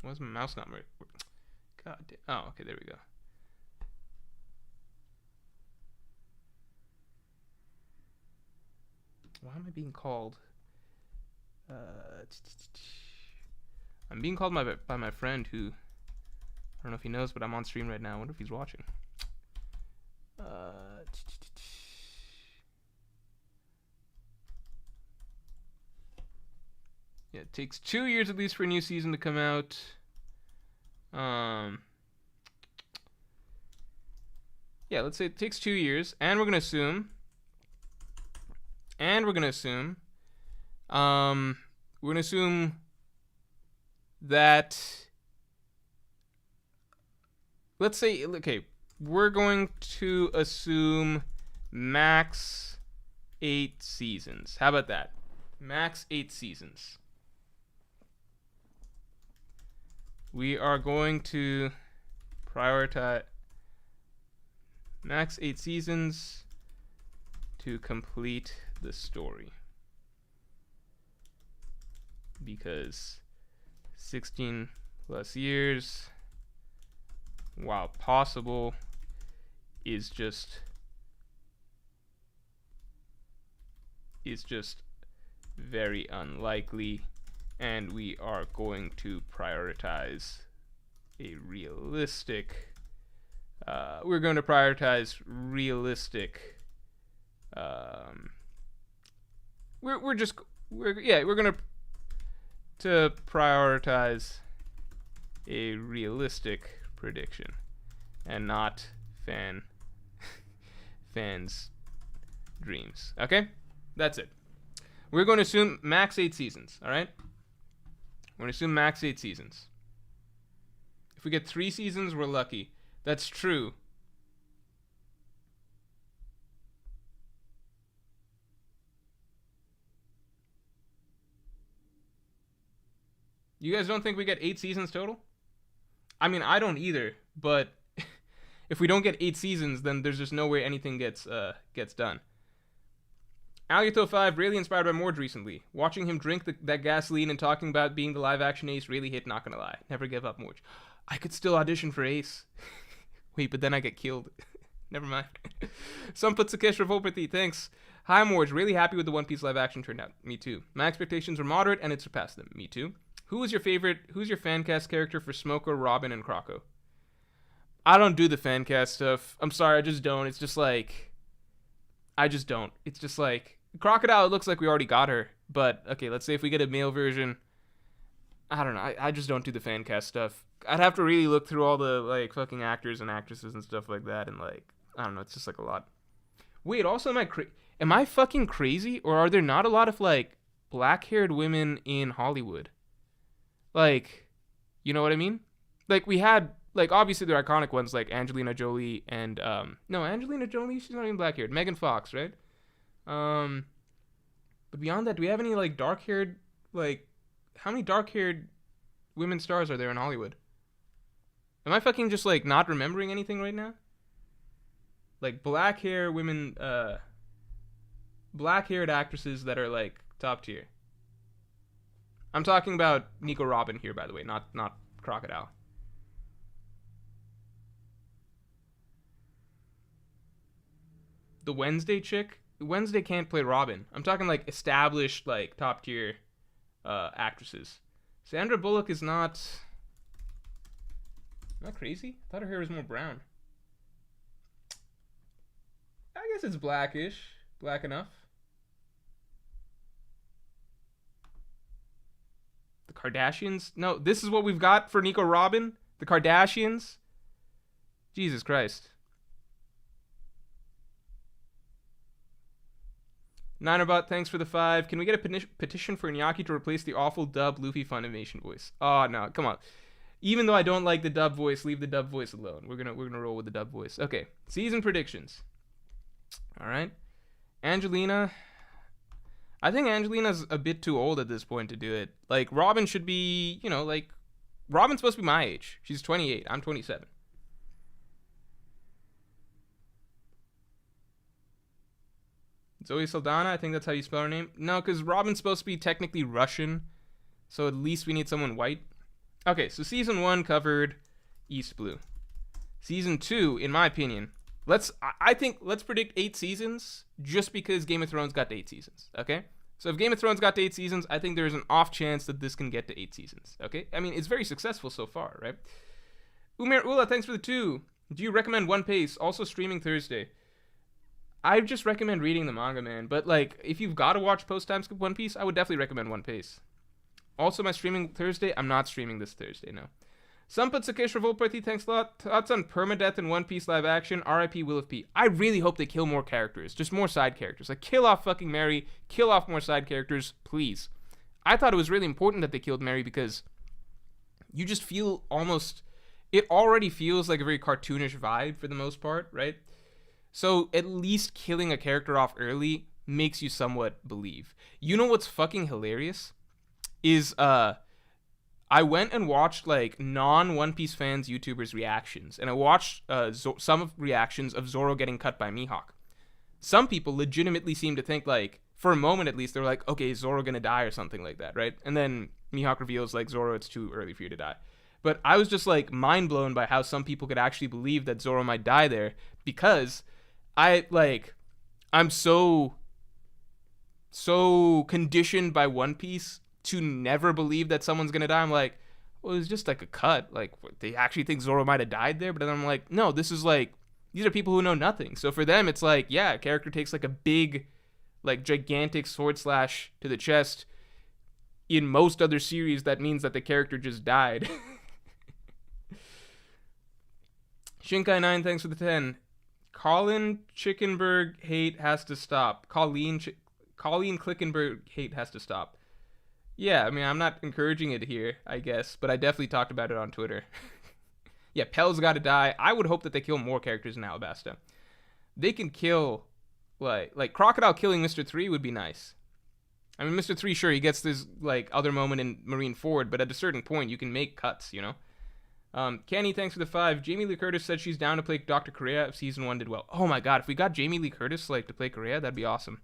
Why is my mouse not right? God damn. Oh, okay, there we go. Why am I being called? I'm being called by my friend who, I don't know if he knows, but I'm on stream right now. I wonder if he's watching. Yeah, it takes 2 years at least for a new season to come out. Yeah, let's say it takes 2 years, and we're gonna assume that, let's say, okay, we're going to assume max 8 seasons. How about that? Max 8 seasons. We are going to prioritize max 8 seasons to complete the story. Because 16 plus years, while possible, is just very unlikely, and we are going to prioritize a realistic we're going to prioritize realistic we're going to prioritize a realistic prediction and not fans' dreams. Okay? That's it. We're going to assume max 8 seasons, all right? We're going to assume max 8 seasons. If we get 3 seasons, we're lucky. That's true. You guys don't think we get 8 seasons total? I mean, I don't either, but if we don't get 8 seasons, then there's just no way anything gets done. Aluto5 really inspired by Morge recently. Watching him drink that gasoline and talking about being the live-action Ace really hit, not gonna lie. Never give up, Morge. I could still audition for Ace. Wait, but then I get killed. Never mind. Some put Sakesh Revolpathy, thanks. Hi, Morge. Really happy with the One Piece live-action turnout. Me too. My expectations were moderate, and it surpassed them. Me too. Who's your fan cast character for Smoko, Robin, and Croco? I don't do the fan cast stuff. I'm sorry, I just don't. It's just like... I just don't. It's just like... Crocodile, it looks like we already got her. But, okay, let's say if we get a male version... I don't know. I just don't do the fan cast stuff. I'd have to really look through all the, like, fucking actors and actresses and stuff like that. And, like, I don't know. It's just, like, a lot. Wait, also, am I fucking crazy? Or are there not a lot of, like, black-haired women in Hollywood. Like, you know what I mean? Like, we had, like, obviously the iconic ones like Angelina Jolie and, no, Angelina Jolie, she's not even black-haired. Megan Fox, right? But beyond that, do we have any, like, dark-haired, like, how many dark-haired women stars are there in Hollywood? Am I fucking just, like, not remembering anything right now? Like, black-hair women, black-haired actresses that are, like, top tier. I'm talking about Nico Robin here, by the way, not Crocodile. The Wednesday chick? Wednesday can't play Robin. I'm talking, like, established, like, top tier actresses. Sandra Bullock is not crazy. I thought her hair was more brown. I guess it's blackish, black enough. The Kardashians? No, this is what we've got for Nico Robin? The Kardashians? Jesus Christ. Ninerbot, thanks for the 5. Can we get a petition for Inaki to replace the awful dub Luffy Funimation voice? Oh, no, come on. Even though I don't like the dub voice, leave the dub voice alone. We're gonna roll with the dub voice. Okay, season predictions. All right. Angelina. I think Angelina's a bit too old at this point to do it. Like, Robin should be, you know, like, Robin's supposed to be my age. She's 28. I'm 27. Zoe Saldana, I think that's how you spell her name. No, because Robin's supposed to be technically Russian, so at least we need someone white. Okay, so season 1 covered East Blue. Season 2, in my opinion, let's predict 8 seasons just because Game of Thrones got to 8 seasons, okay? So if Game of Thrones got to 8 seasons, I think there's an off chance that this can get to 8 seasons, okay? I mean, it's very successful so far, right? Umair Ula, thanks for the 2. Do you recommend One Piece? Also streaming Thursday. I just recommend reading the manga, man. But, like, if you've got to watch post-time skip One Piece, I would definitely recommend One Piece. Also, am I streaming Thursday? I'm not streaming this Thursday, no. Sampath Sakesh Revolparty, thanks a lot. Thoughts on permadeath in One Piece live action? R.I.P. Will of P. I really hope they kill more characters. Just more side characters. Like, kill off fucking Mary. Kill off more side characters, please. I thought it was really important that they killed Mary because you just feel almost... It already feels like a very cartoonish vibe for the most part, right? So at least killing a character off early makes you somewhat believe. You know what's fucking hilarious? Is I went and watched like non-One Piece fans YouTubers reactions, and I watched some of reactions of Zoro getting cut by Mihawk. Some people legitimately seem to think, like, for a moment at least, they're like, okay, is Zoro gonna die or something like that, right? And then Mihawk reveals, like, Zoro, it's too early for you to die. But I was just like mind blown by how some people could actually believe that Zoro might die there, because I'm so conditioned by One Piece to never believe that someone's gonna die. I'm like, well, it's just like a cut. Like, they actually think Zoro might have died there? But then I'm like, no, this is like, these are people who know nothing. So for them, it's like, yeah, a character takes like a big, like, gigantic sword slash to the chest. In most other series, that means that the character just died. Shinkai9, thanks for the 10. Colin Chickenberg hate has to stop. Colleen Clickenberg hate has to stop. Yeah, I mean, I'm not encouraging it here, I guess, but I definitely talked about it on Twitter. Yeah, Pell's got to die. I would hope that they kill more characters in Alabasta. They can kill, like Crocodile killing Mr. 3 would be nice. I mean, Mr. 3, sure, he gets this, like, other moment in Marineford, but at a certain point, you can make cuts, you know? Kenny, thanks for the 5. Jamie Lee Curtis said she's down to play Dr. Korea if season 1 did well. Oh my god, if we got Jamie Lee Curtis, like, to play Korea, that'd be awesome.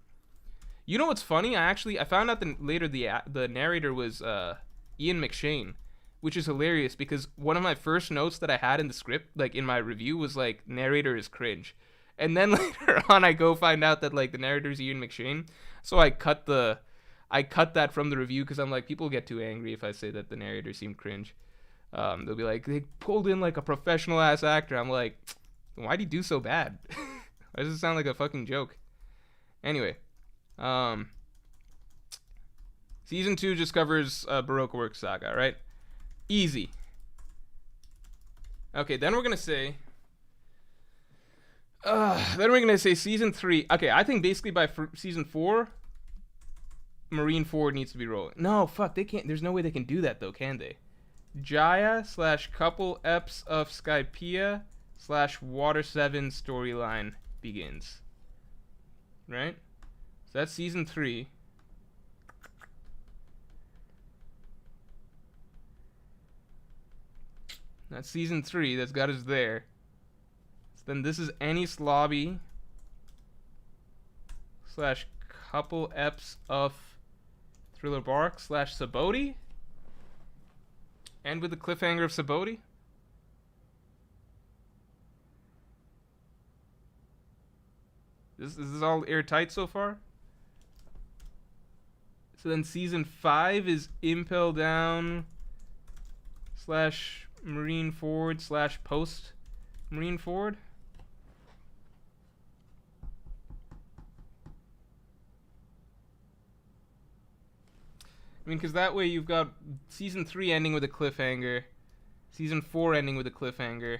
You know what's funny? I found out that later the narrator was Ian McShane, which is hilarious because one of my first notes that I had in the script, like in my review, was like, narrator is cringe. And then later on I go find out that, like, the narrator is Ian McShane. So I cut that from the review because I'm like, people get too angry if I say that the narrator seemed cringe. They'll be like, they pulled in like a professional ass actor. I'm like, why'd he do so bad? Why does it sound like a fucking joke? Anyway, season 2 just covers Baroque Works Saga, right? Easy. Okay, then we're gonna say season 3. Okay, I think basically by season 4, Marineford needs to be rolling. No, fuck, they can't. There's no way they can do that though, can they? Jaya / couple eps of Skypiea / Water 7 storyline begins. Right? So that's season 3. That's season 3. That's got us there. So then this is Annie's Lobby / couple eps of Thriller Bark / Saboti. And with the cliffhanger of Saboti. This is all airtight so far. So then season 5 is Impel Down / Marineford / post Marineford. I mean, because that way you've got season 3 ending with a cliffhanger, season 4 ending with a cliffhanger.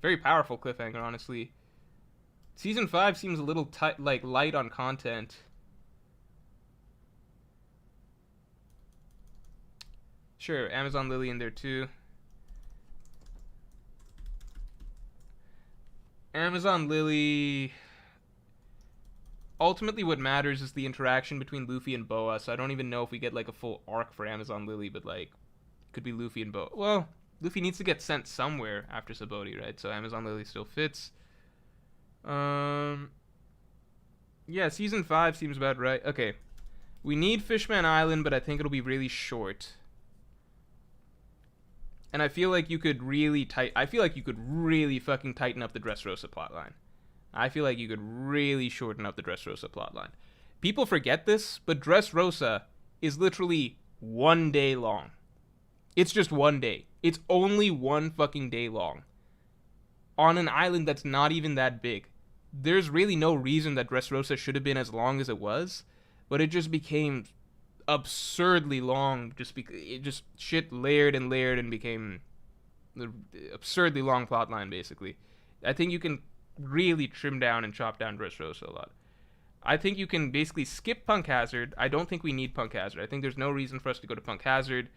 Very powerful cliffhanger, honestly. Season 5 seems a little light on content. Sure, Amazon Lily in there too. Amazon Lily. Ultimately, what matters is the interaction between Luffy and Boa. So I don't even know if we get like a full arc for Amazon Lily, but like, could be Luffy and Boa. Well, Luffy needs to get sent somewhere after Saboti, right? So Amazon Lily still fits. Yeah, season 5 seems about right. Okay, we need Fishman Island, but I think it'll be really short. And I feel like you could really fucking tighten up the Dressrosa plotline. I feel like you could really shorten up the Dressrosa plotline. People forget this, but Dressrosa is literally 1 day long. It's just 1 day. It's only 1 fucking day long. On an island that's not even that big. There's really no reason that Dressrosa should have been as long as it was, but it just became absurdly long. It just shit layered and layered and became the absurdly long plotline, basically. I think you can really trim down and chop down Dressrosa a lot. I think you can basically skip Punk Hazard. I don't think we need Punk Hazard. I think there's no reason for us to go to Punk Hazard.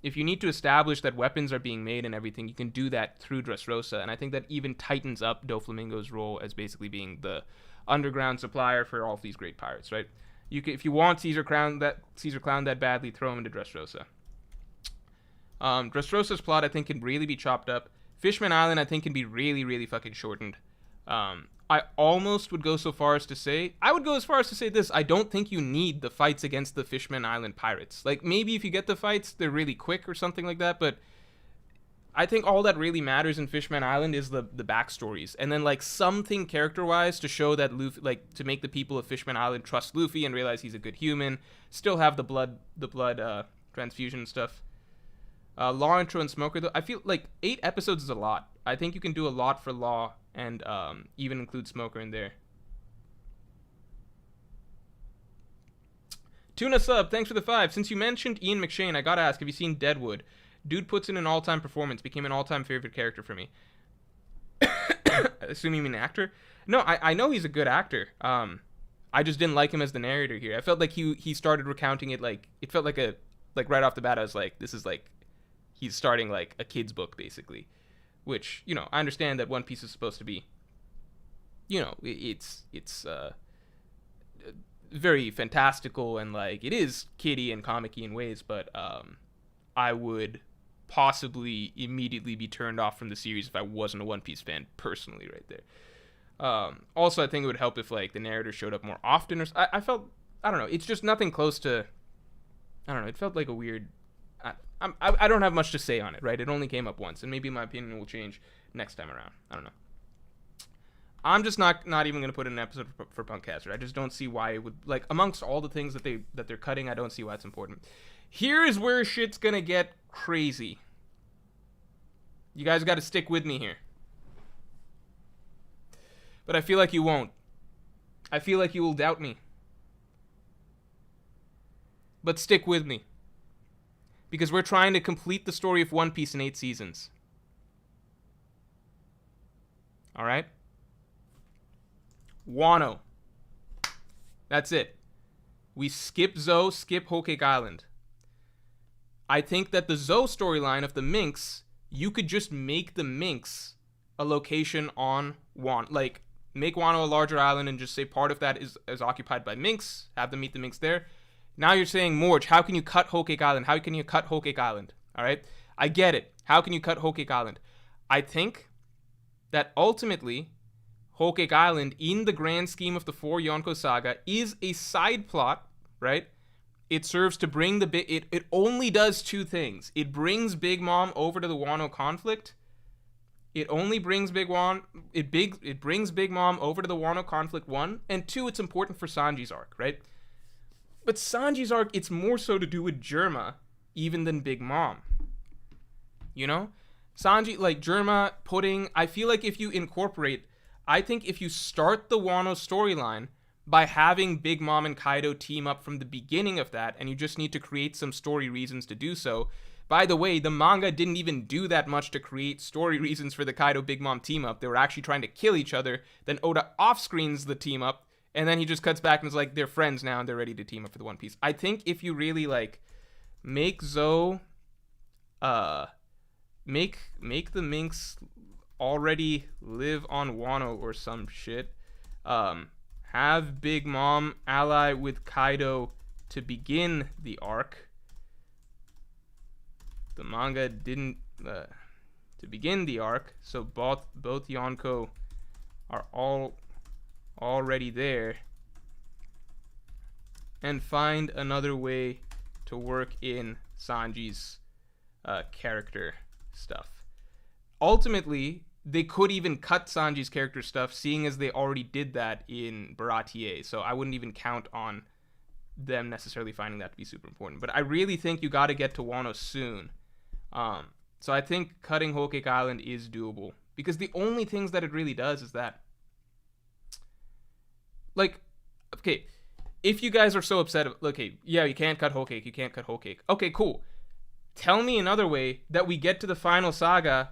If you need to establish that weapons are being made and everything, you can do that through Dressrosa, and I think that even tightens up Doflamingo's role as basically being the underground supplier for all of these great pirates, right? If you want Caesar Clown that badly, throw him into Dressrosa. Dressrosa's plot, I think, can really be chopped up. Fishman Island, I think, can be really, really fucking shortened. I almost would go so far as to say... I would go as far as to say this. I don't think you need the fights against the Fishman Island pirates. Like, maybe if you get the fights, they're really quick or something like that, but... I think all that really matters in Fishman Island is the backstories. And then, like, something character-wise to show that Luffy... Like, to make the people of Fishman Island trust Luffy and realize he's a good human. Still have the blood transfusion stuff. Law intro and Smoker, though, I feel like 8 episodes is a lot. I think you can do a lot for Law and even include Smoker in there. Tuna Sub, thanks for the 5. Since you mentioned Ian McShane, I gotta ask, have you seen Deadwood? Dude puts in an all-time performance, became an all-time favorite character for me. I assume you mean actor? No, I know he's a good actor. I just didn't like him as the narrator here. I felt like he started recounting it like, it felt like right off the bat I was like, this is like, he's starting like a kid's book basically. Which, you know, I understand that One Piece is supposed to be, you know, it's very fantastical and like it is kiddie and comic-y in ways, but I would possibly immediately be turned off from the series if I wasn't a One Piece fan personally right there. Also, I think it would help if like the narrator showed up more often. Or I felt, I don't know, it's just nothing close to, I don't know, it felt like a weird... I don't have much to say on it, right? It only came up once, and maybe my opinion will change next time around. I don't know. I'm just not even going to put in an episode for Punk Hazard. I just don't see why it would... Like, amongst all the things that they're cutting, I don't see why it's important. Here is where shit's going to get crazy. You guys got to stick with me here. But I feel like you won't. I feel like you will doubt me. But stick with me. Because we're trying to complete the story of One Piece in 8 seasons. Alright? Wano. That's it. We skip Zoe, skip Whole Cake Island. I think that the Zoe storyline of the Minx, you could just make the Minx a location on Wano. Like, make Wano a larger island and just say part of that is occupied by Minx. Have them meet the Minx there. Now you're saying, Morge, how can you cut Whole Cake Island? How can you cut Whole Cake Island? All right? I get it. How can you cut Whole Cake Island? I think that ultimately, Whole Cake Island, in the grand scheme of the 4 Yonko saga, is a side plot, right? It serves to bring it only does 2 things. It brings Big Mom over to the Wano conflict. It only brings Big Mom over to the Wano conflict, 1, and 2, it's important for Sanji's arc, right? But Sanji's arc, it's more so to do with Germa even than Big Mom. You know? Sanji, like Germa, Pudding, I feel like if you incorporate, I think if you start the Wano storyline by having Big Mom and Kaido team up from the beginning of that, and you just need to create some story reasons to do so. By the way, the manga didn't even do that much to create story reasons for the Kaido Big Mom team up. They were actually trying to kill each other. Then Oda off-screens the team up, and then he just cuts back and is like, they're friends now and they're ready to team up for the One Piece. I think if you really like make Zoe, make the Minx already live on Wano or some shit. Have Big Mom ally with Kaido to begin the arc. The manga didn't to begin the arc, so both Yonko are already there. And find another way to work in Sanji's character stuff. Ultimately, they could even cut Sanji's character stuff, seeing as they already did that in Baratier, so I wouldn't even count on them necessarily finding that to be super important. But I really think you got to get to Wano soon. So I think cutting Whole Cake Island is doable, because the only things that it really does is that, like, okay, if you guys are so upset, okay, yeah, you can't cut Whole Cake, okay, cool. Tell me another way that we get to the final saga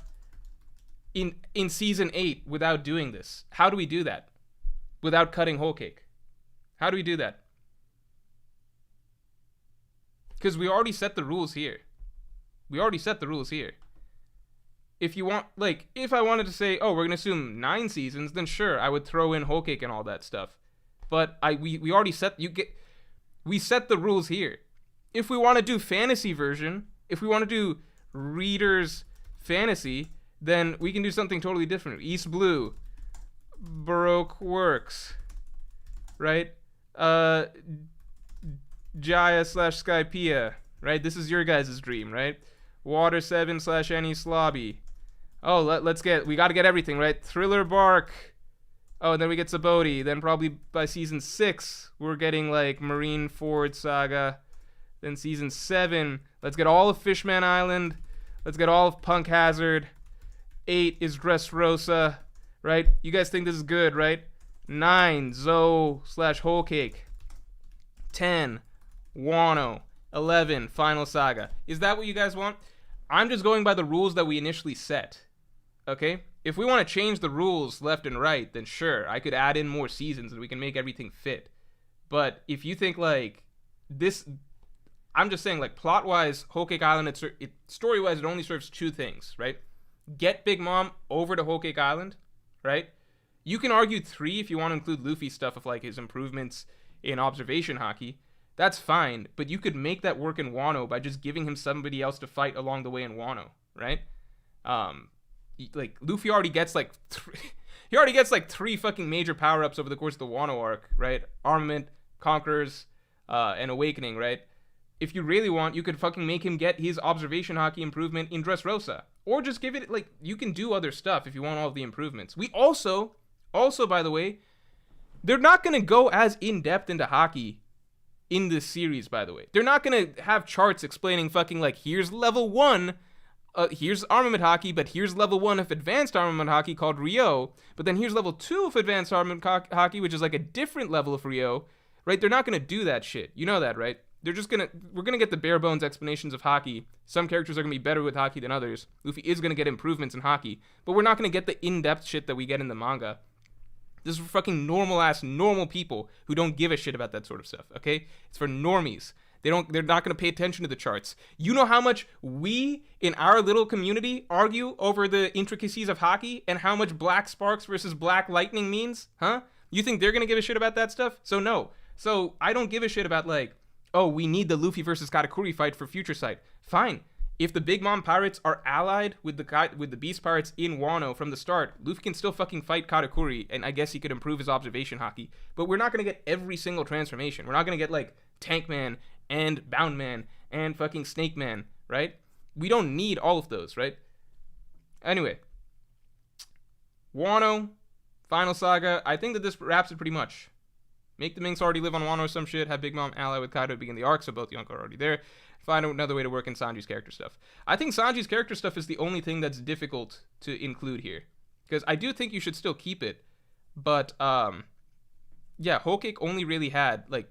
in season 8 without doing this. How do we do that without cutting Whole Cake? How do we do that? Because we already set the rules here. If you want, like, if I wanted to say, oh, we're gonna assume 9 seasons, then sure, I would throw in Whole Cake and all that stuff. But we already set we set the rules here. If we want to do fantasy version, if we want to do readers fantasy, then we can do something totally different. East Blue, Baroque Works, right? Jaya / Skypiea, right? This is your guys' dream, right? Water 7 / Any Slobby. Oh, we gotta get everything, right? Thriller Bark. Oh, and then we get Saboti. Then probably by season 6, we're getting like Marine Ford Saga. Then season 7, let's get all of Fishman Island. Let's get all of Punk Hazard. 8 is Dressrosa, right? You guys think this is good, right? 9, Zoe / Whole Cake. 10, Wano. 11, Final Saga. Is that what you guys want? I'm just going by the rules that we initially set. Okay? If we want to change the rules left and right, then sure, I could add in more seasons and we can make everything fit. But if you think like this, I'm just saying like plot-wise, Whole Cake Island, story-wise, it only serves 2 things, right? Get Big Mom over to Whole Cake Island, right? You can argue 3 if you want to include Luffy stuff of like his improvements in observation haki. That's fine, but you could make that work in Wano by just giving him somebody else to fight along the way in Wano, right? Like Luffy already gets like 3 fucking major power-ups over the course of the Wano arc, right? Armament, Conquerors, and Awakening, right? If you really want, you could fucking make him get his observation haki improvement in Dressrosa, or just give it like you can do other stuff if you want all of the improvements. We also by the way, they're not gonna go as in depth into haki in this series, by the way. They're not going to have charts explaining fucking like, here's level 1, here's armament haki, but here's level 1 of advanced armament haki called Ryo, but then here's level 2 of advanced armament haki, which is like a different level of Ryo, right? They're not going to do that shit. You know that, right? We're going to get the bare bones explanations of haki. Some characters are going to be better with haki than others. Luffy is going to get improvements in haki, but we're not going to get the in-depth shit that we get in the manga. This is for fucking normal people who don't give a shit about that sort of stuff, okay? It's for normies. They're not going to pay attention to the charts. You know how much we in our little community argue over the intricacies of hockey and how much black sparks versus black lightning means? Huh? You think they're going to give a shit about that stuff? So no. So I don't give a shit about like, oh, we need the Luffy versus Katakuri fight for Future Sight. Fine. If the Big Mom Pirates are allied with the Beast Pirates in Wano from the start, Luffy can still fucking fight Katakuri, and I guess he could improve his observation hockey. But we're not going to get every single transformation. We're not going to get like Tank Man and Bound Man and fucking Snake Man, right? We don't need all of those, right? Anyway. Wano, Final Saga. I think that this wraps it pretty much. Make the Minks already live on Wano or some shit. Have Big Mom ally with Kaido to begin the arc, so both Yonko are already there. Find another way to work in Sanji's character stuff. I think Sanji's character stuff is the only thing that's difficult to include here. Because I do think you should still keep it. But, yeah, Whole Cake only really had, like,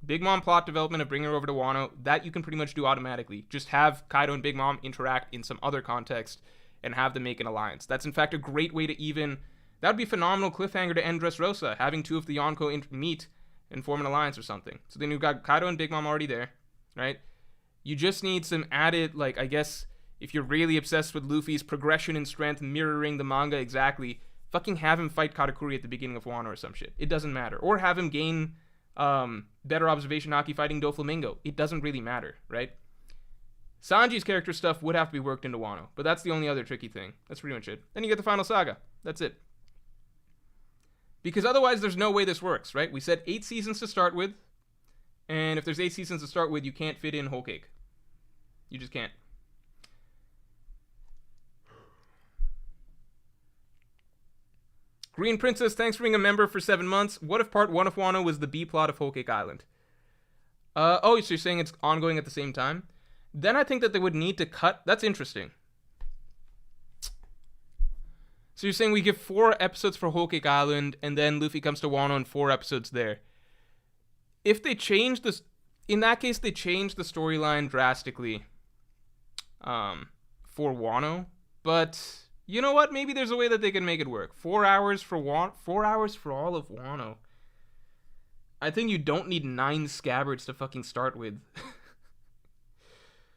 Big Mom plot development of bringing her over to Wano. That you can pretty much do automatically. Just have Kaido and Big Mom interact in some other context and have them make an alliance. That's, in fact, a great way to even... That would be a phenomenal cliffhanger to end Dressrosa, having two of the Yonko meet and form an alliance or something. So then you've got Kaido and Big Mom already there, right? You just need some added, like, I guess, if you're really obsessed with Luffy's progression in strength mirroring the manga exactly, fucking have him fight Katakuri at the beginning of Wano or some shit. It doesn't matter. Or have him gain better observation hockey fighting Doflamingo. It doesn't really matter, right? Sanji's character stuff would have to be worked into Wano, but that's the only other tricky thing. That's pretty much it. Then you get the Final Saga. That's it. Because otherwise there's no way this works, right? We said 8 seasons to start with, and if there's 8 seasons to start with, you can't fit in Whole Cake. You just can't. Green Princess, thanks for being a member for 7 months. What if part 1 of Wano was the B-plot of Whole Cake Island? Oh, so you're saying it's ongoing at the same time? Then I think that they would need to cut... That's interesting. So you're saying we give 4 episodes for Whole Cake Island, and then Luffy comes to Wano and 4 episodes there. If they change this... In that case, they change the storyline drastically for Wano. But you know what? Maybe there's a way that they can make it work. 4 hours for 4 hours for all of Wano. I think you don't need 9 scabbards to fucking start with.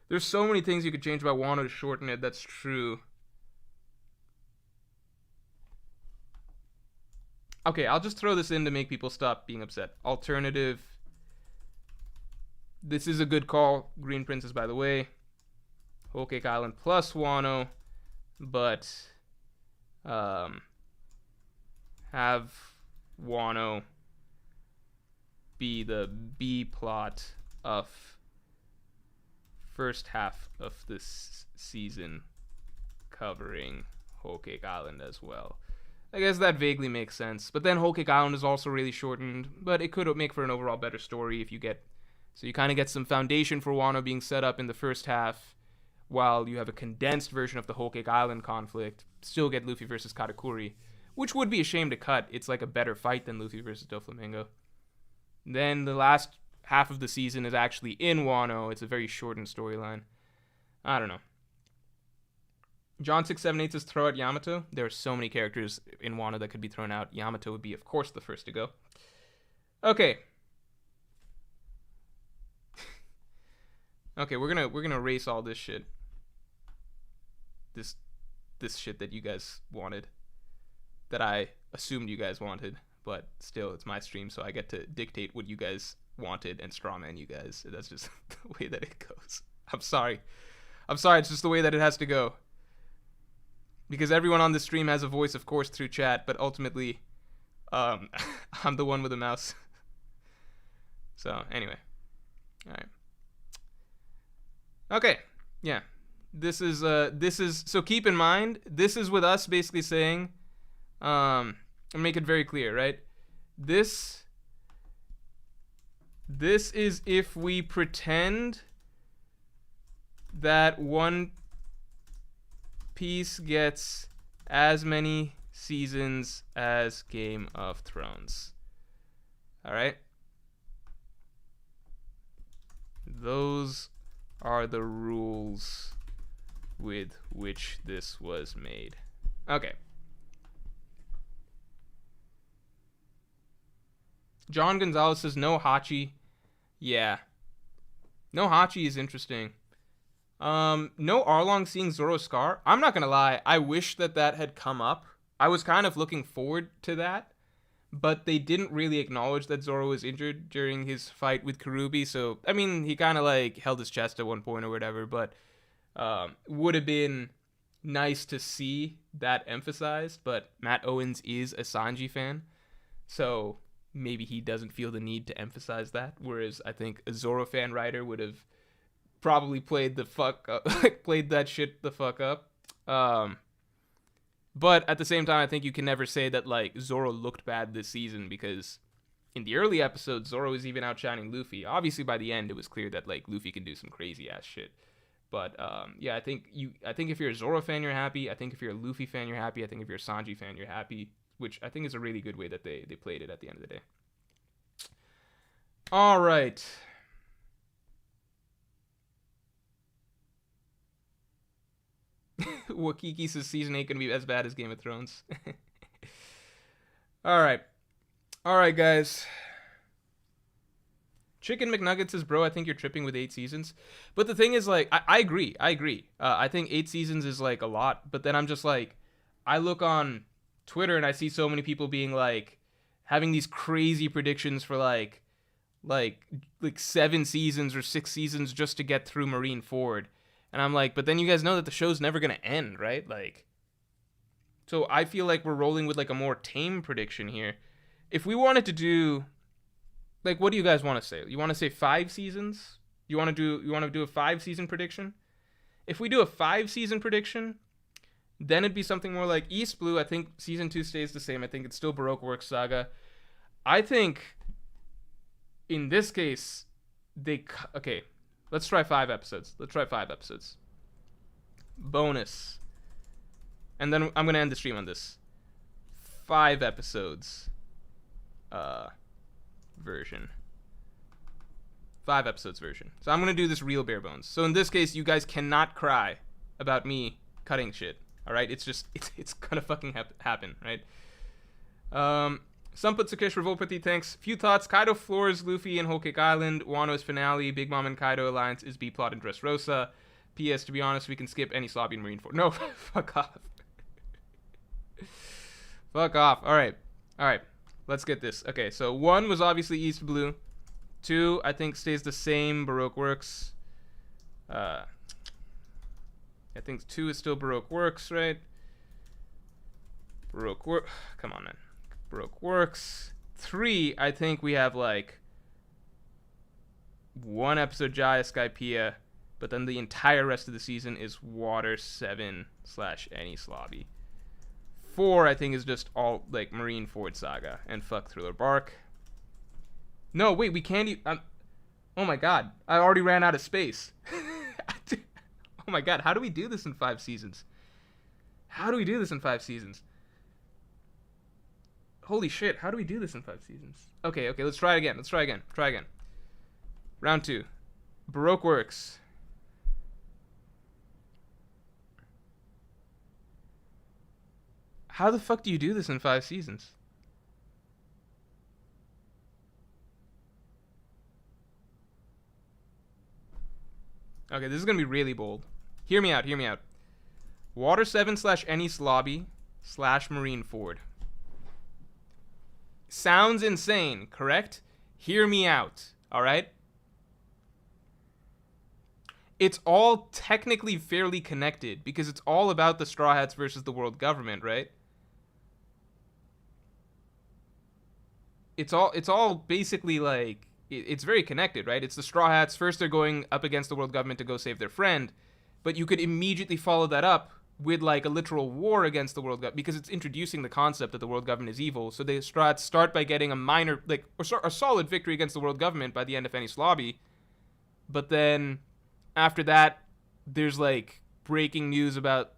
There's so many things you could change about Wano to shorten it. That's true. Okay, I'll just throw this in to make people stop being upset. Alternative. This is a good call, Green Princess, by the way. Whole Cake Island plus Wano. But have Wano be the B plot of first half of this season, covering Whole Cake Island as well. I guess that vaguely makes sense. But then Whole Cake Island is also really shortened, but it could make for an overall better story if you get... So you kind of get some foundation for Wano being set up in the first half, while you have a condensed version of the Whole Cake Island conflict. Still get Luffy versus Katakuri, which would be a shame to cut. It's like a better fight than Luffy versus Doflamingo. Then the last half of the season is actually in Wano. It's a very shortened storyline. I don't know. John 678 says throw out Yamato. There are so many characters in Wano that could be thrown out. Yamato would be, of course, the first to go. Okay. Okay, we're gonna erase all this shit. This shit that you guys wanted. That I assumed you guys wanted. But still, it's my stream, so I get to dictate what you guys wanted and strawman you guys. That's just the way that it goes. I'm sorry. It's just the way that it has to go. Because everyone on the stream has a voice, of course, through chat, but ultimately, I'm the one with a mouse. So, anyway. Alright. Okay, yeah. This is, so keep in mind, this is with us basically saying, and make it very clear, right? This is if we pretend that One Piece gets as many seasons as Game of Thrones. Alright? Those are the rules with which this was made. Okay. John Gonzalez says no Hachi. Yeah. No Hachi is interesting. No Arlong seeing Zoro's scar. I'm not gonna lie. I wish that had come up. I was kind of looking forward to that, but they didn't really acknowledge that Zoro was injured during his fight with Karubi. So I mean, he kind of like held his chest at one point or whatever. But would have been nice to see that emphasized. But Matt Owens is a Sanji fan, so maybe he doesn't feel the need to emphasize that. Whereas I think a Zoro fan writer would have probably played the fuck up, played that shit the fuck up. But at the same time, I think you can never say that like Zoro looked bad this season, because in the early episodes, Zoro was even outshining Luffy. Obviously, by the end, it was clear that like Luffy can do some crazy ass shit. But yeah, I think if you're a Zoro fan, you're happy. I think if you're a Luffy fan, you're happy. I think if you're a Sanji fan, you're happy. Which I think is a really good way that they played it at the end of the day. All right. Wakiki says season 8 gonna be as bad as Game of Thrones. All right, guys. Chicken McNuggets says, bro, I think you're tripping with 8 seasons. But the thing is, like, I agree. I think 8 seasons is like a lot. But then I'm just like, I look on Twitter and I see so many people being like, having these crazy predictions for like 7 seasons or 6 seasons just to get through Marineford. And I'm like, but then you guys know that the show's never going to end, right? Like, so I feel like we're rolling with like a more tame prediction here. If we wanted to do, like, what do you guys want to say? You want to say 5 seasons? You want to do a 5-season prediction? If we do a 5-season prediction, then it'd be something more like East Blue. I think season 2 stays the same. I think it's still Baroque Works Saga. I think in this case, okay. Let's try 5 episodes. Bonus. And then I'm going to end the stream on this. 5 episodes. Version. 5 episodes version. So I'm going to do this real bare bones. So in this case, you guys cannot cry about me cutting shit. Alright? It's just, it's going to fucking happen, right? Some put Sakesh Revolpathy, thanks. Few thoughts. Kaido floors Luffy in Whole Cake Island. Wano's finale. Big Mom and Kaido alliance is B-plot in Dressrosa. P.S. To be honest, we can skip any Slobby and Marineford. No, fuck off. Fuck off. Alright. Let's get this. Okay, so 1 was obviously East Blue. 2, I think, stays the same. Baroque Works. I think 2 is still Baroque Works, right? Baroque Works. Come on, man. Baroque Works. 3, I think we have like 1 episode Jaya Skypiea, but then the entire rest of the season is Water 7 / any Slobby. 4, I think, is just all like Marineford Saga and fuck Thriller Bark. No, wait, we can't even. Oh my god, I already ran out of space. Oh my god, how do we do this in 5 seasons? Holy shit, how do we do this in 5 seasons? Okay, let's try again. Round 2. Baroque Works. How the fuck do you do this in 5 seasons? Okay, this is gonna be really bold. Hear me out. Water 7 / any Slobby / Marineford. Sounds insane, correct? Hear me out, alright? It's all technically fairly connected because it's all about the Straw Hats versus the world government, right? It's all basically like, it's very connected, right? It's the Straw Hats. First they're going up against the world government to go save their friend, but you could immediately follow that up with like a literal war against the world government, because it's introducing the concept that the world government is evil. So they start by getting a minor, like, or a solid victory against the world government by the end of any Slobby. But then after that, there's like breaking news about,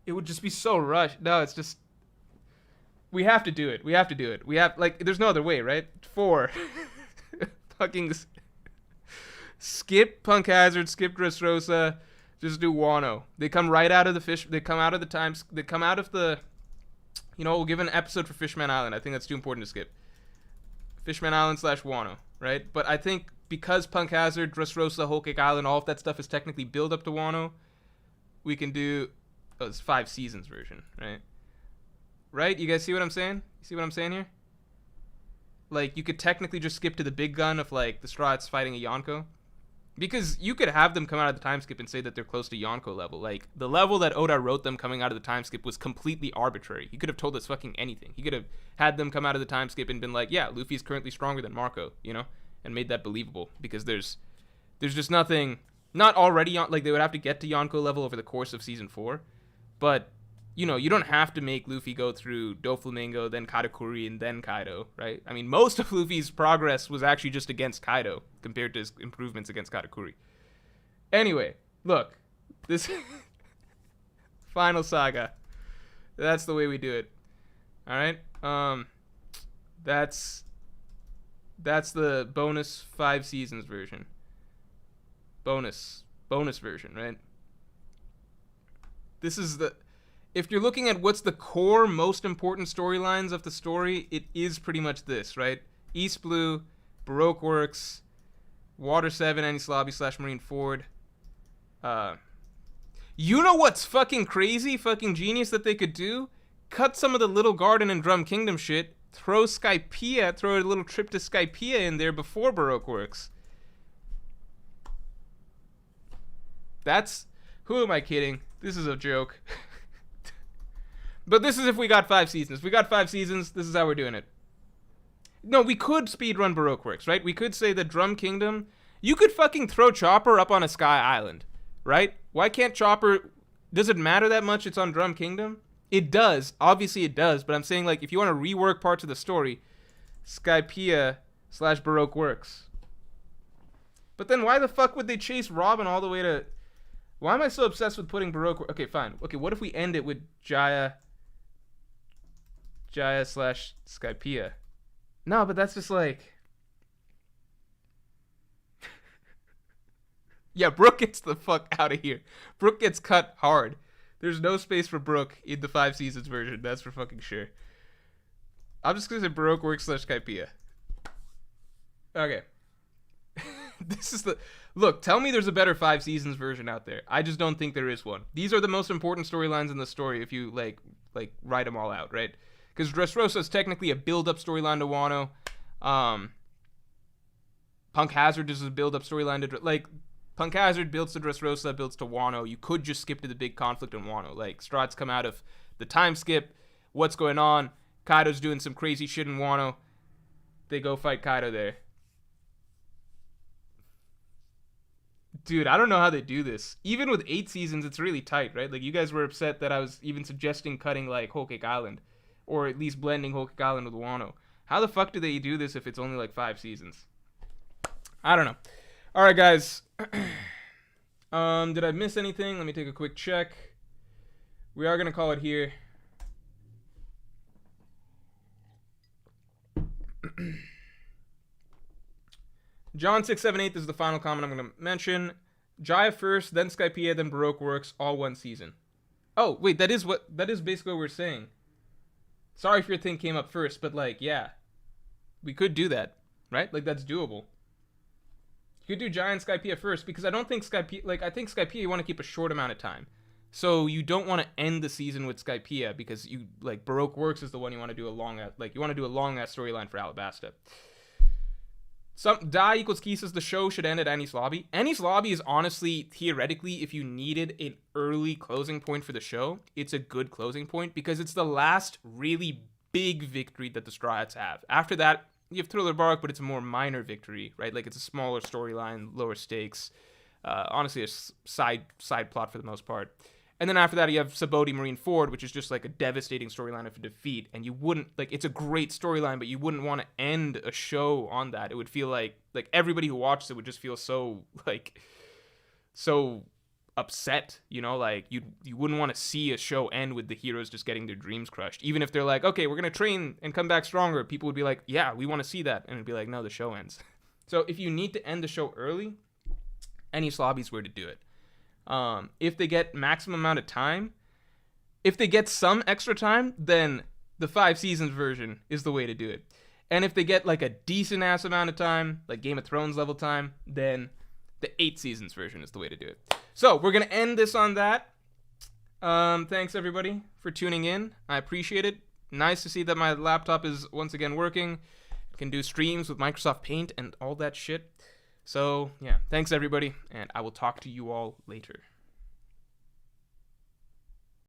it would just be so rushed. No, it's just, we have to do it. We have, like, there's no other way, right? 4. Fucking skip Punk Hazard, skip Dressrosa. Just do Wano. They come right out of the fish. They come out of the You know, we'll give an episode for Fishman Island. I think that's too important to skip. Fishman Island / Wano, right? But I think because Punk Hazard, Dressrosa, Whole Cake Island, all of that stuff is technically build up to Wano, we can do... Oh, it's 5 seasons version, right? Right? You guys see what I'm saying? You see what I'm saying here? Like, you could technically just skip to the big gun of, like, the Straw Hats fighting a Yonko. Because you could have them come out of the time skip and say that they're close to Yonko level. Like, the level that Oda wrote them coming out of the time skip was completely arbitrary. He could have told us fucking anything. He could have had them come out of the time skip and been like, yeah, Luffy's currently stronger than Marco, you know? And made that believable. Because there's just nothing... Not already... Like, they would have to get to Yonko level over the course of Season 4. But, you know, you don't have to make Luffy go through Doflamingo, then Katakuri, and then Kaido, right? I mean, most of Luffy's progress was actually just against Kaido compared to his improvements against Katakuri. Anyway, look. This final saga. That's the way we do it. All right? That's the bonus 5 seasons version. Bonus version, right? This is the... If you're looking at what's the core, most important storylines of the story, it is pretty much this, right? East Blue, Baroque Works, Water 7, Enies Lobby / Marine Ford. You know what's fucking crazy, fucking genius that they could do? Cut some of the Little Garden and Drum Kingdom shit, throw Skypiea, throw a little trip to Skypiea in there before Baroque Works. That's... Who am I kidding? This is a joke. But this is if we got 5 seasons. If we got 5 seasons, this is how we're doing it. No, we could speedrun Baroque Works, right? We could say that Drum Kingdom... You could fucking throw Chopper up on a Sky Island, right? Why can't Chopper... Does it matter that much it's on Drum Kingdom? It does. Obviously it does. But I'm saying, like, if you want to rework parts of the story, Skypiea / Baroque Works. But then why the fuck would they chase Robin all the way to... Why am I so obsessed with putting Baroque... Okay, fine. Okay, what if we end it with Jaya / Skypiea? No, but that's just like... Yeah, Brook gets the fuck out of here. Brook gets cut hard. There's no space for Brook in the 5 seasons version. That's for fucking sure. I'm just gonna say Baroque Works / Skypiea. Okay. This is the... Look, tell me there's a better 5 seasons version out there. I just don't think there is one. These are the most important storylines in the story if you, like write them all out, right? Because Dressrosa is technically a build-up storyline to Wano. Punk Hazard is a build-up storyline to... Like, Punk Hazard builds to Dressrosa, builds to Wano. You could just skip to the big conflict in Wano. Like, Strahds come out of the time skip. What's going on? Kaido's doing some crazy shit in Wano. They go fight Kaido there. Dude, I don't know how they do this. Even with 8 seasons, it's really tight, right? Like, you guys were upset that I was even suggesting cutting, like, Whole Cake Island. Or at least blending Whole Cake Island with Wano. How the fuck do they do this if it's only, like, 5 seasons? I don't know. Alright, guys. Did I miss anything? Let me take a quick check. We are going to call it here. John678 is the final comment I'm going to mention. Jaya first, then Skypiea, then Baroque Works, all 1 season. Oh, wait, that is basically what we're saying. Sorry if your thing came up first, but like, yeah. We could do that, right? Like, that's doable. You could do Jaya and Skypiea first, because I don't think Skypiea, like, I think Skypiea you want to keep a short amount of time. So you don't want to end the season with Skypiea, because you, like, Baroque Works is the one you want to do a long, like, you want to do a long-ass storyline for Alabasta. Die equals Key says the show should end at Enies Lobby. Enies Lobby is honestly, theoretically, if you needed an early closing point for the show, it's a good closing point because it's the last really big victory that the Straw Hats have. After that, you have Thriller Bark, but it's a more minor victory, right? Like, it's a smaller storyline, lower stakes. Honestly, a side plot for the most part. And then after that, you have Saboti Marine Ford, which is just like a devastating storyline of defeat. And you wouldn't, like, it's a great storyline, but you wouldn't want to end a show on that. It would feel like everybody who watches it would just feel so upset, you know? Like, you wouldn't want to see a show end with the heroes just getting their dreams crushed. Even if they're like, okay, we're going to train and come back stronger. People would be like, yeah, we want to see that. And it'd be like, no, the show ends. So if you need to end the show early, Enies Lobby's where to do it. If they get maximum amount of time, if they get some extra time, then the 5 seasons version is the way to do it. And if they get like a decent ass amount of time, like Game of Thrones level time, then the 8 seasons version is the way to do it. So we're going to end this on that. Thanks everybody for tuning in. I appreciate it. Nice to see that my laptop is once again working. I can do streams with Microsoft Paint and all that shit. So yeah, thanks everybody, and I will talk to you all later.